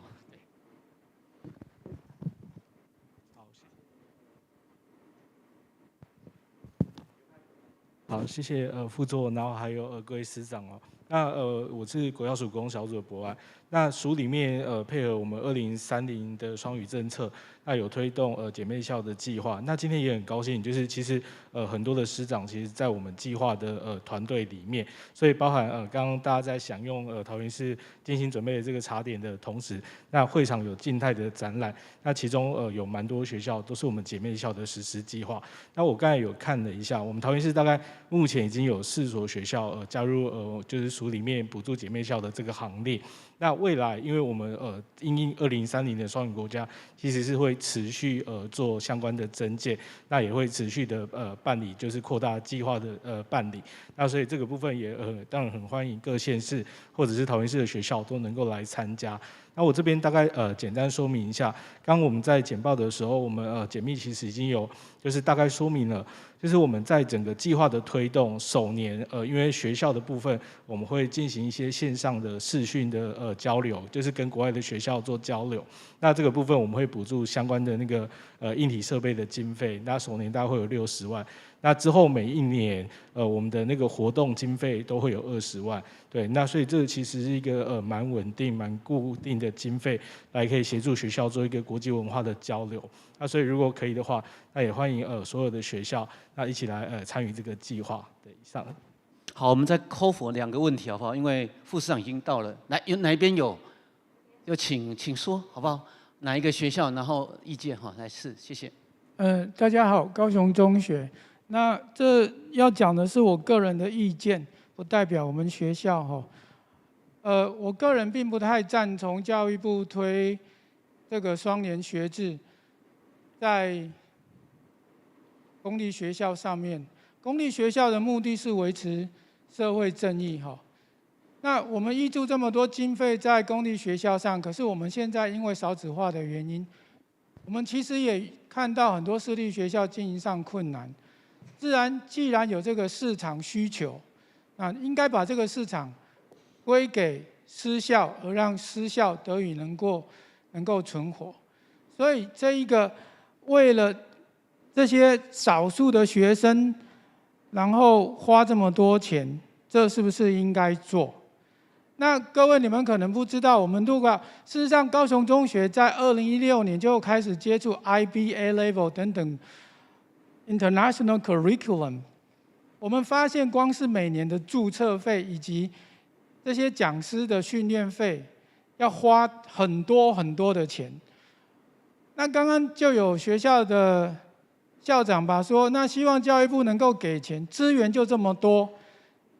好，谢谢副座，然后还有各位师长哦。那我是国教署国中小组的博安。那署里面配合我们2030的双语政策，那有推动姐妹校的计划。那今天也很高兴，就是其实很多的师长其实在我们计划的团队里面，所以包含刚刚大家在享用桃园市精心准备的这个茶点的同时，那会场有静态的展览，那其中有蛮多学校都是我们姐妹校的实施计划。那我刚才有看了一下，我们桃园市大概目前已经有4所学校加入就是署里面补助姐妹校的这个行列。那未来，因为我们因应2030的双语国家，其实是会持续做相关的增建，那也会持续的办理，就是扩大计划的办理。那所以这个部分也当然很欢迎各县市或者是桃园市的学校都能够来参加。那我这边大概简单说明一下，刚刚我们在简报的时候，我们简密其实已经有就是大概说明了，就是我们在整个计划的推动首年，因为学校的部分我们会进行一些线上的视讯的交流，就是跟国外的学校做交流。那这个部分我们会补助相关的那个硬体设备的经费，那首年大概会有60万。那之后每一年我们的那个活动经费都会有20万，对，那所以这其实是一个蛮稳定、蛮固定的经费，来可以协助学校做一个国际文化的交流。那所以如果可以的话，那也欢迎所有的学校那一起来参与这个计划。对，以上。好，我们再扣for2个问题好不好？因为副市长已经到了，来，哪一边有？就请说好不好？哪一个学校？然后意见哈，来是，谢谢。大家好，高雄中学。那这要讲的是我个人的意见，不代表我们学校哈。我个人并不太赞同教育部推这个双联学制，在公立学校上面。公立学校的目的是维持社会正义哈。那我们挹注这么多经费在公立学校上，可是我们现在因为少子化的原因，我们其实也看到很多私立学校经营上困难。既然有这个市场需求，那应该把这个市场归给私校，而让私校得以能够存活。所以这一个为了这些少数的学生，然后花这么多钱，这是不是应该做？那各位你们可能不知道，我们事实上高雄中学在2016年就开始接触 IB、A Level 等等 International Curriculum。我们发现光是每年的注册费以及这些讲师的训练费，要花很多很多的钱。那刚刚就有学校的校长吧说，那希望教育部能够给钱，资源就这么多，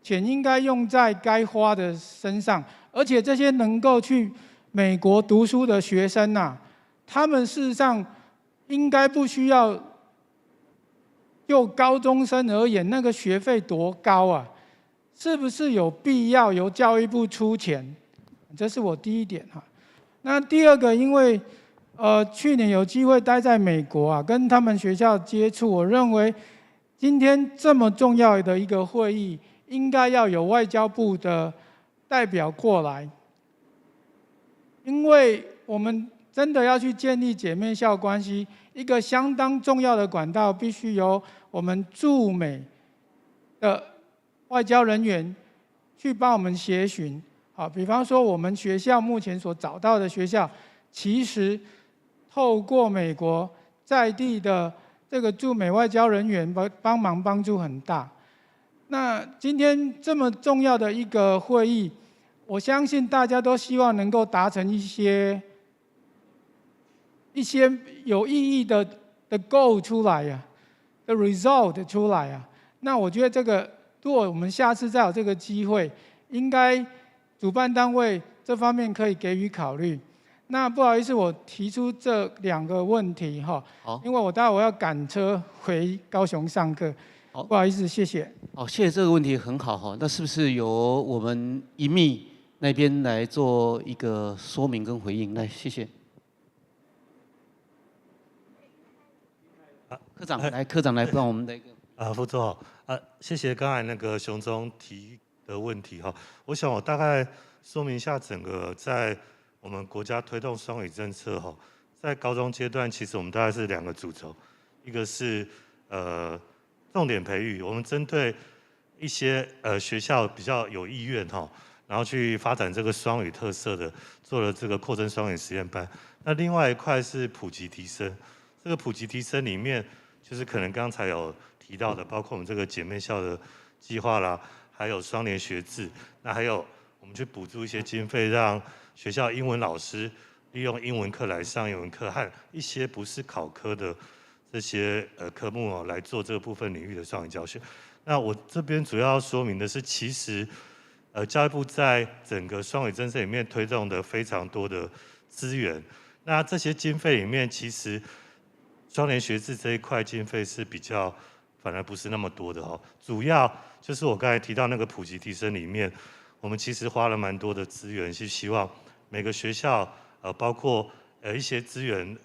钱应该用在该花的身上，而且这些能够去美国读书的学生啊，他们事实上应该不需要，就高中生而言，那个学费多高啊？是不是有必要由教育部出钱？这是我第一点哈。那第二个，因为去年有机会待在美国啊，跟他们学校接触，我认为今天这么重要的一个会议，应该要有外交部的代表过来，因为我们真的要去建立姐妹校关系，一个相当重要的管道，必须由我们驻美的外交人员去帮我们协寻。好，比方说我们学校目前所找到的学校，其实透过美国在地的这个驻美外交人员帮忙帮助很大。那今天这么重要的一个会议，我相信大家都希望能够达成一些有意义的 goal 出来呀，的 result 出来呀。那我觉得这个，如果我们下次再有这个机会，应该主办单位这方面可以给予考虑。那不好意思，我提出这2个问题哈，因为我待会要赶车回高雄上课。好，不好意思，谢谢。好，谢谢这个问题很好哈。那是不是由我们一秘那边来做一个说明跟回应？来，谢谢。科长来，科长来，帮我们的一个。副座好，谢谢刚才那个熊总提的问题哈。我想我大概说明一下整个在我们国家推动双语政策哈，在高中阶段，其实我们大概是2个主轴，一个是重点培育，我们针对一些学校比较有意愿哈，然后去发展这个双语特色的，做了这个扩增双语实验班。那另外一块是普及提升，这个普及提升里面，就是可能刚才有提到的，包括我们这个姐妹校的计划啦，还有双联学制，那还有我们去补助一些经费，让学校英文老师利用英文课来上英文课，和一些不是考科的这些科目哦，来做这个部分领域的双语教学。那我这边主要说明的是，其实教育部在整个双语政策里面推动的非常多的资源。那这些经费里面，其实双联学制这一块经费是比较反而不是那么多的哦。主要就是我刚才提到那个普及提升里面，我们其实花了蛮多的资源，是希望每个学校包括一些资源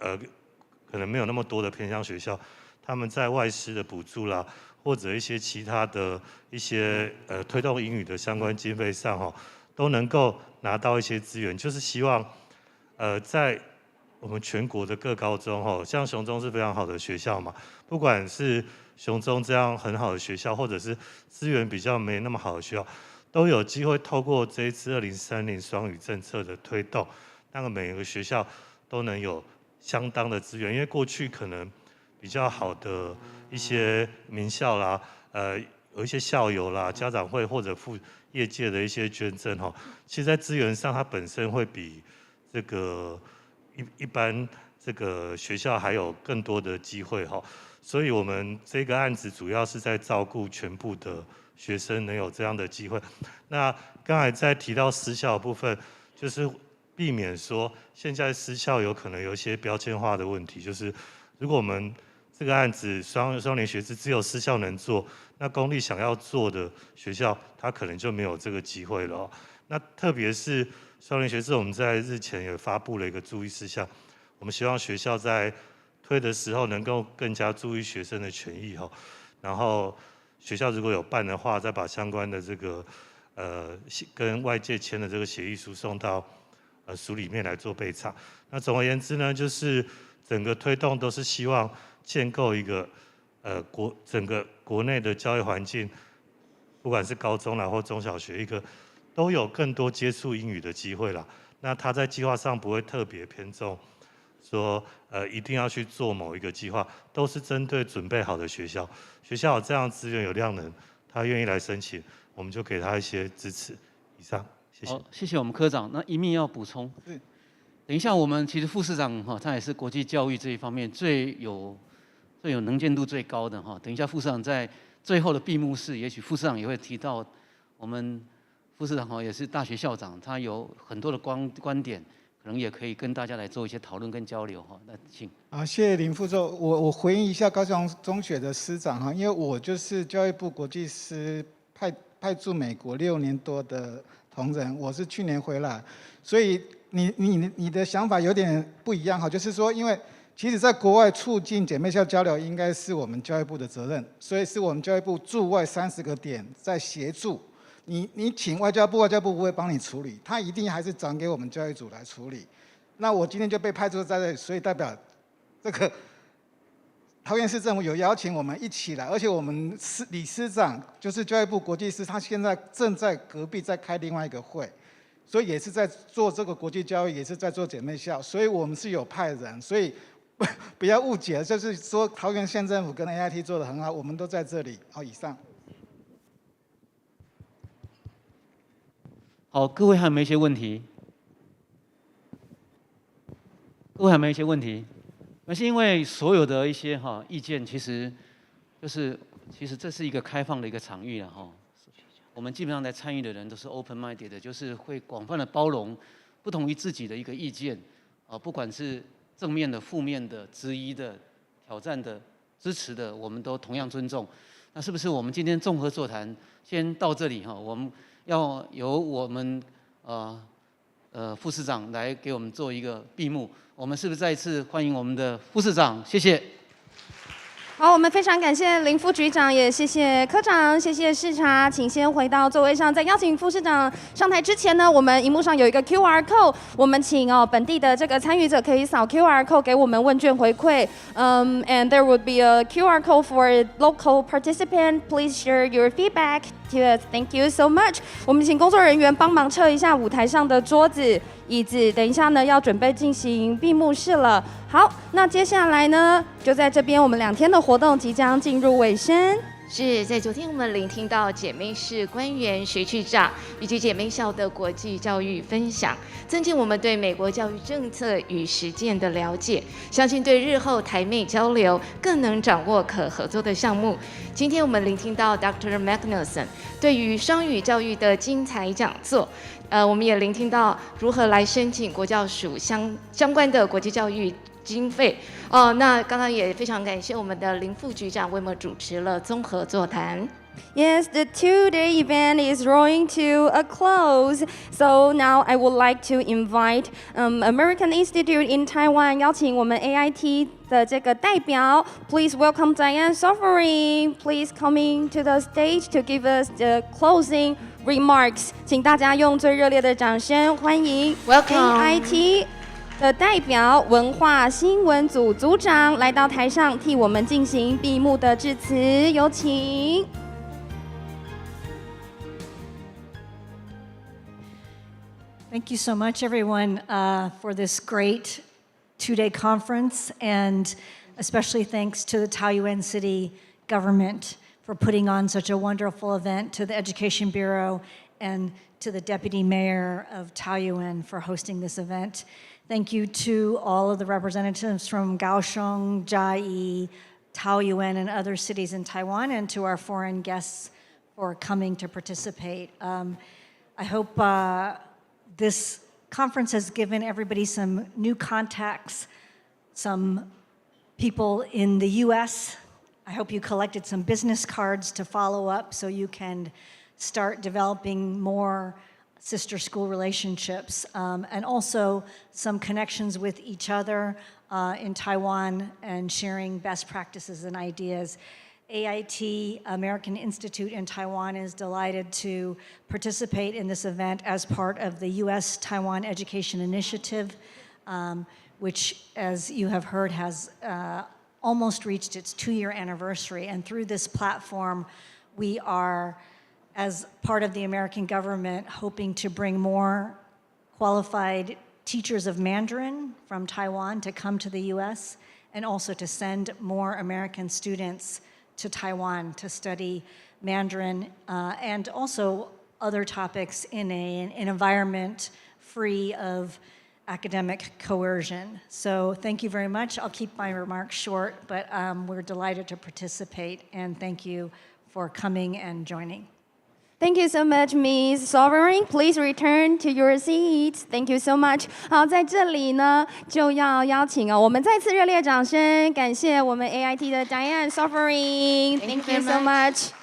可能没有那么多的偏乡学校，他们在外师的补助啦，或者一些其他的一些推动英语的相关经费上哈，都能够拿到一些资源，就是希望在我们全国的各高中哈，像雄中是非常好的学校嘛，不管是雄中这样很好的学校，或者是资源比较没那么好的学校，都有机会透过这一次2030双语政策的推动，那个每个学校都能有相当的资源，因为过去可能比较好的一些名校啦，有一些校友啦、家长会或者业界的一些捐赠哈，其实在资源上它本身会比这个一般这个学校还有更多的机会哈，所以我们这个案子主要是在照顾全部的学生能有这样的机会。那刚才在提到私校的部分，就是避免说现在私校有可能有一些标签化的问题，就是如果我们这个案子双联学制只有私校能做，那公立想要做的学校，它可能就没有这个机会了。那特别是双联学制，我们在日前也发布了一个注意事项，我们希望学校在推的时候能够更加注意学生的权益哈。然后学校如果有办的话，再把相关的这个跟外界签的这个协议书送到署里面来做备查。那总而言之呢，就是整个推动都是希望建构一个整个国内的教育环境，不管是高中啦或中小学，都有更多接触英语的机会啦。那他在计划上不会特别偏重，说一定要去做某一个计划，都是针对准备好的学校。学校有这样资源有量能，他愿意来申请，我们就给他一些支持。以上，谢谢。好，谢谢我们科长。那一密要补充。等一下，我们其实副市长哈，他也是国际教育这一方面最有能见度最高的哈。等一下，副市长在最后的闭幕式，也许副市长也会提到，我们副市长哈也是大学校长，他有很多的观点，可能也可以跟大家来做一些讨论跟交流哈。那请。好，谢谢林副座。我回应一下高雄中学的师长哈，因为我就是教育部国际师派驻美国6年多的同仁，我是去年回来，所以你的想法有点不一样哈，就是说，因为其实在国外促进姐妹校交流应该是我们教育部的责任，所以是我们教育部驻外30个点在协助。你请外交部不会帮你处理，他一定还是转给我们教育组来处理。那我今天就被派驻在这里，所以代表这个桃园市政府有邀请我们一起来，而且我们理事长就是教育部国际师，他现在正在隔壁在开另外一个会，所以也是在做这个国际教育，也是在做姐妹校，所以我们是有派人，所以不要误解，就是说桃园县政府跟 AIT 做得很好，我们都在这里。好，以上。好，各位还有没有一些问题？各位还有没有一些问题？那是因为所有的一些意见，其实这是一个开放的一个场域了哈。我们基本上来参与的人都是 open minded 的，就是会广泛的包容不同于自己的一个意见，不管是正面的、负面的、质疑的、挑战的、支持的，我们都同样尊重。那是不是我们今天综合座谈先到这里哈？我们要由我们副市长来给我们做一个闭幕。我们是不是再一次欢迎我们的副市长？谢谢。好，我们非常感谢林副局长，也谢谢科长，谢谢视察，请先回到座位上。在邀请副市长上台之前呢，我们荧幕上有一个 QR code， 我们请本地的这个参与者可以扫 QR code 给我们问卷回馈。And there would be a QR code for local participant. Please share your feedback to us. Thank you so much. 我们请工作人员帮忙撤一下舞台上的桌子、椅子，等一下呢要准备进行闭幕式了。好，那接下来呢，就在这边，我们2天的活动即将进入尾声。是在昨天我们聆听到姐妹市官员、学区长以及姐妹校的国际教育分享，增进我们对美国教育政策与实践的了解，相信对日后台美交流更能掌握可合作的项目。今天我们聆听到 Dr. Magnuson 对于双语教育的精彩讲座。我们也聆听到如何来申请国教署相关的国际教育经费。那刚刚也非常感谢我们的林副局长为我们主持了综合座谈。Yes, the 2-day event is drawing to a close. So now I would like to invite American Institute in Taiwan 邀请我们 AIT 的这个代表 Please welcome Diane Sovereign. Please coming to the stage to give us the closing remarks. 请大家用最热烈的掌声欢迎 Welcome AIT 的代表文化新闻组组长来到台上，替我们进行闭幕的致辞，有请。Thank you so much, everyone, for this great two-day conference, and especially thanks to the Taoyuan City government for putting on such a wonderful event, to the Education Bureau, and to the Deputy Mayor of Taoyuan for hosting this event. Thank you to all of the representatives from Kaohsiung, Chiayi, Taoyuan, and other cities in Taiwan, and to our foreign guests for coming to participate. I hope this conference has given everybody some new contacts, some people in the US. I hope you collected some business cards to follow up so you can start developing more sister school relationships, and also some connections with each other in Taiwan and sharing best practices and ideas. AIT, American Institute in Taiwan, is delighted to participate in this event as part of the U.S.-Taiwan Education Initiative, which, as you have heard, has almost reached its 2-year anniversary. And through this platform, we are, as part of the American government, hoping to bring more qualified teachers of Mandarin from Taiwan to come to the U.S., and also to send more American students to Taiwan to study Mandarin and also other topics in an environment free of academic coercion. So thank you very much. I'll keep my remarks short, but we're delighted to participate, and thank you for coming and joining. Thank you so much, Ms. Sovereign. Please return to your seats. Thank you so much. 好，在这里呢，就要邀请我们再次热烈掌声，感谢我们 AIT 的 Diane Sovereign. Thank you so much.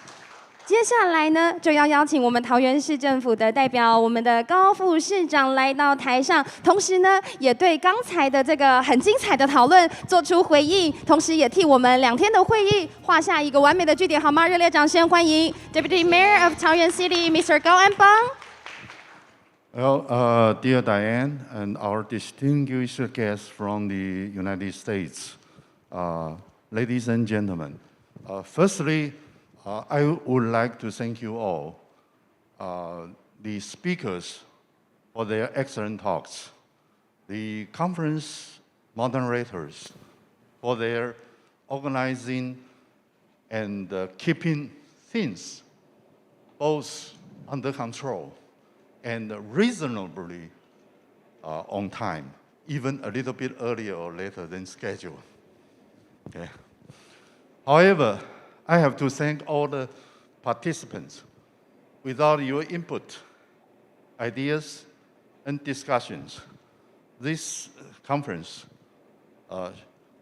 接下来呢，就要邀请我们桃园市政府的代表，我们的高副市长来到台上，同时呢，也对刚才的这个很精彩的讨论做出回应，同时也替我们2天的会议画下一个完美的句点，好吗？热烈掌声欢迎 Deputy Mayor of Taoyuan City, Mr. Gao Anbang. Well, dear Diane and our distinguished guests from the United States, ladies and gentlemen, firstly, I would like to thank you all, the speakers, for their excellent talks, the conference moderators for their organizing and keeping things both under control and reasonably on time, even a little bit earlier or later than scheduled. Okay. However, I have to thank all the participants. Without your input, ideas, and discussions, this conference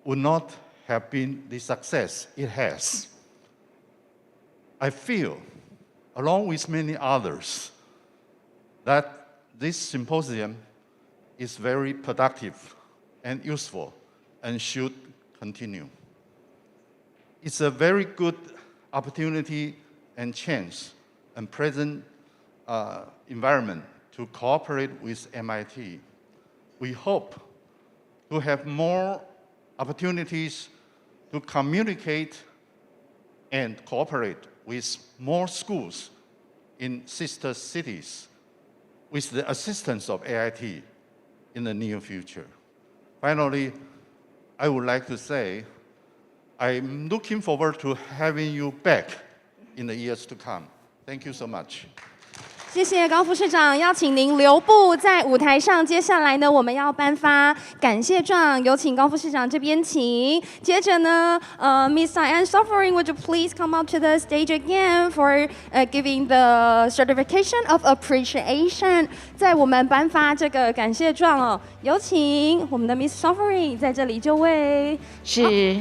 would not have been the success it has. I feel, along with many others, that this symposium is very productive and useful and should continue. It's a very good opportunity and chance and present environment to cooperate with MIT. We hope to have more opportunities to communicate and cooperate with more schools in sister cities with the assistance of AIT in the near future. Finally, I would like to say I'm looking forward to having you back in the years to come. Thank you so much. 谢谢高副市长，邀请您留步在舞台上。接下来呢，我们要颁发感谢状，有请高副市长这边请。接着呢，Miss Diane Sovereign, would you please come up to the stage again for giving the certification of appreciation？ 在我们颁发这个感谢状哦，有请我们的 Miss Sovereign 在这里就位。是。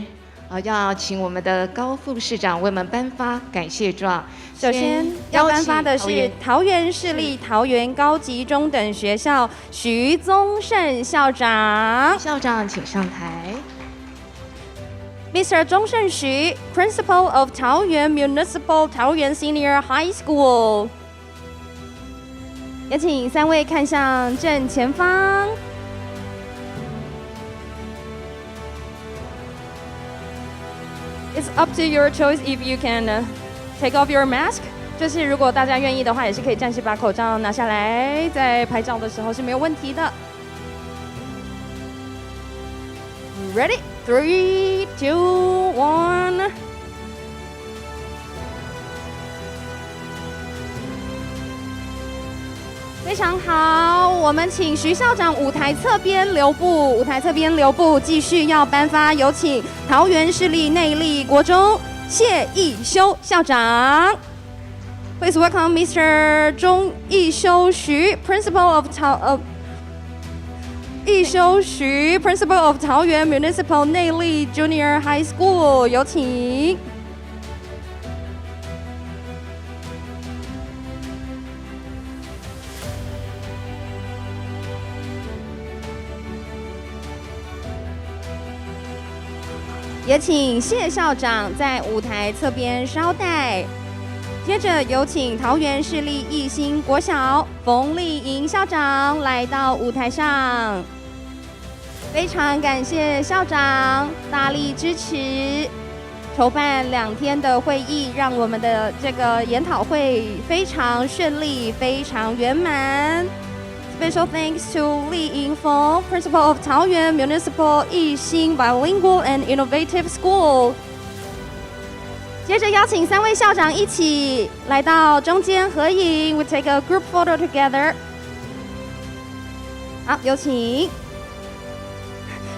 要请我们的高副市长为我们颁发感谢状。首先要颁发的是桃园市立桃园高级中等学校徐宗盛校长。校长，请上台。Mr. 钟盛徐 ，Principal of 桃园 Municipal 桃园 Senior High School。也请3位看向正前方。It's up to your choice if you can take off your mask. 就是如果大家愿意的话，也是可以暂时把口罩拿下来，在拍照的时候是没有问题的。Ready? 3, 2, 1. 非常好，我们请徐校长舞台侧边留步，继续要颁发，有请桃园市立内壢国中谢义修校长。Please welcome Mr. 钟义修徐 Principal of桃园 Municipal 内壢 Junior High School， 有请。也请谢校长在舞台侧边稍待。接着有请桃园市立义兴国小冯丽莹校长来到舞台上。非常感谢校长大力支持，筹办2天的会议，让我们的这个研讨会非常顺利，非常圆满。Special thanks to Li Yingfeng, Principal of Taoyuan Municipal Yixing Bilingual and Innovative School. 接着邀请3位校长一起来到中间合影 ，We take a group photo together. 好，有请。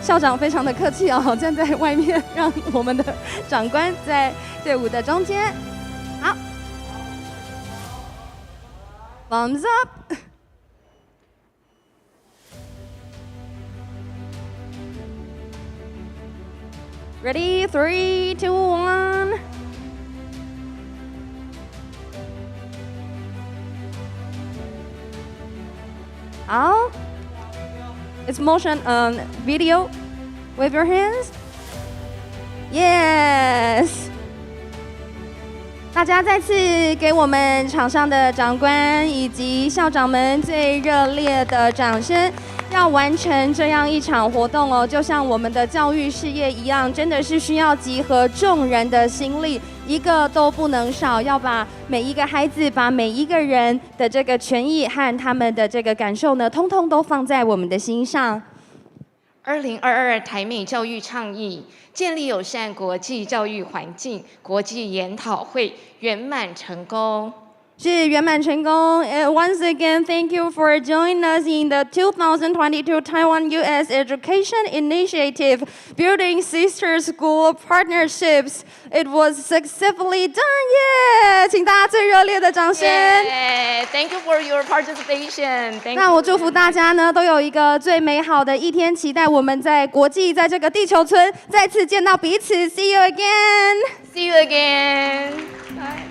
校长非常的客气哦，站在外面，让我们的长官在队伍的中间。好 ，Thumbs up。Ready? 3, 2, 1. 好 ，It's motion video. Wave your hands. Yes. 大家再次给我们场上的长官以及校长们最热烈的掌声。要完成这样一场活动哦，就像我们的教育事业一样，真的是需要集合众人的心力，一个都不能少，要把每一个孩子，把每一个人的这个权益和他们的这个感受呢，通通都放在我们的心上。2022台美教育倡议建立友善国际教育环境国际研讨会圆满成功。是圆满成功。Once again, thank you for joining us in the 2022 Taiwan-U.S. Education Initiative, Building Sister School Partnerships. It was successfully done, yeah! 请大家最热烈的掌声。Thank you for your participation. 那我祝福大家呢，都有一个最美好的一天，期待我们在国际，在这个地球村再次见到彼此。See you again. See you again. Bye.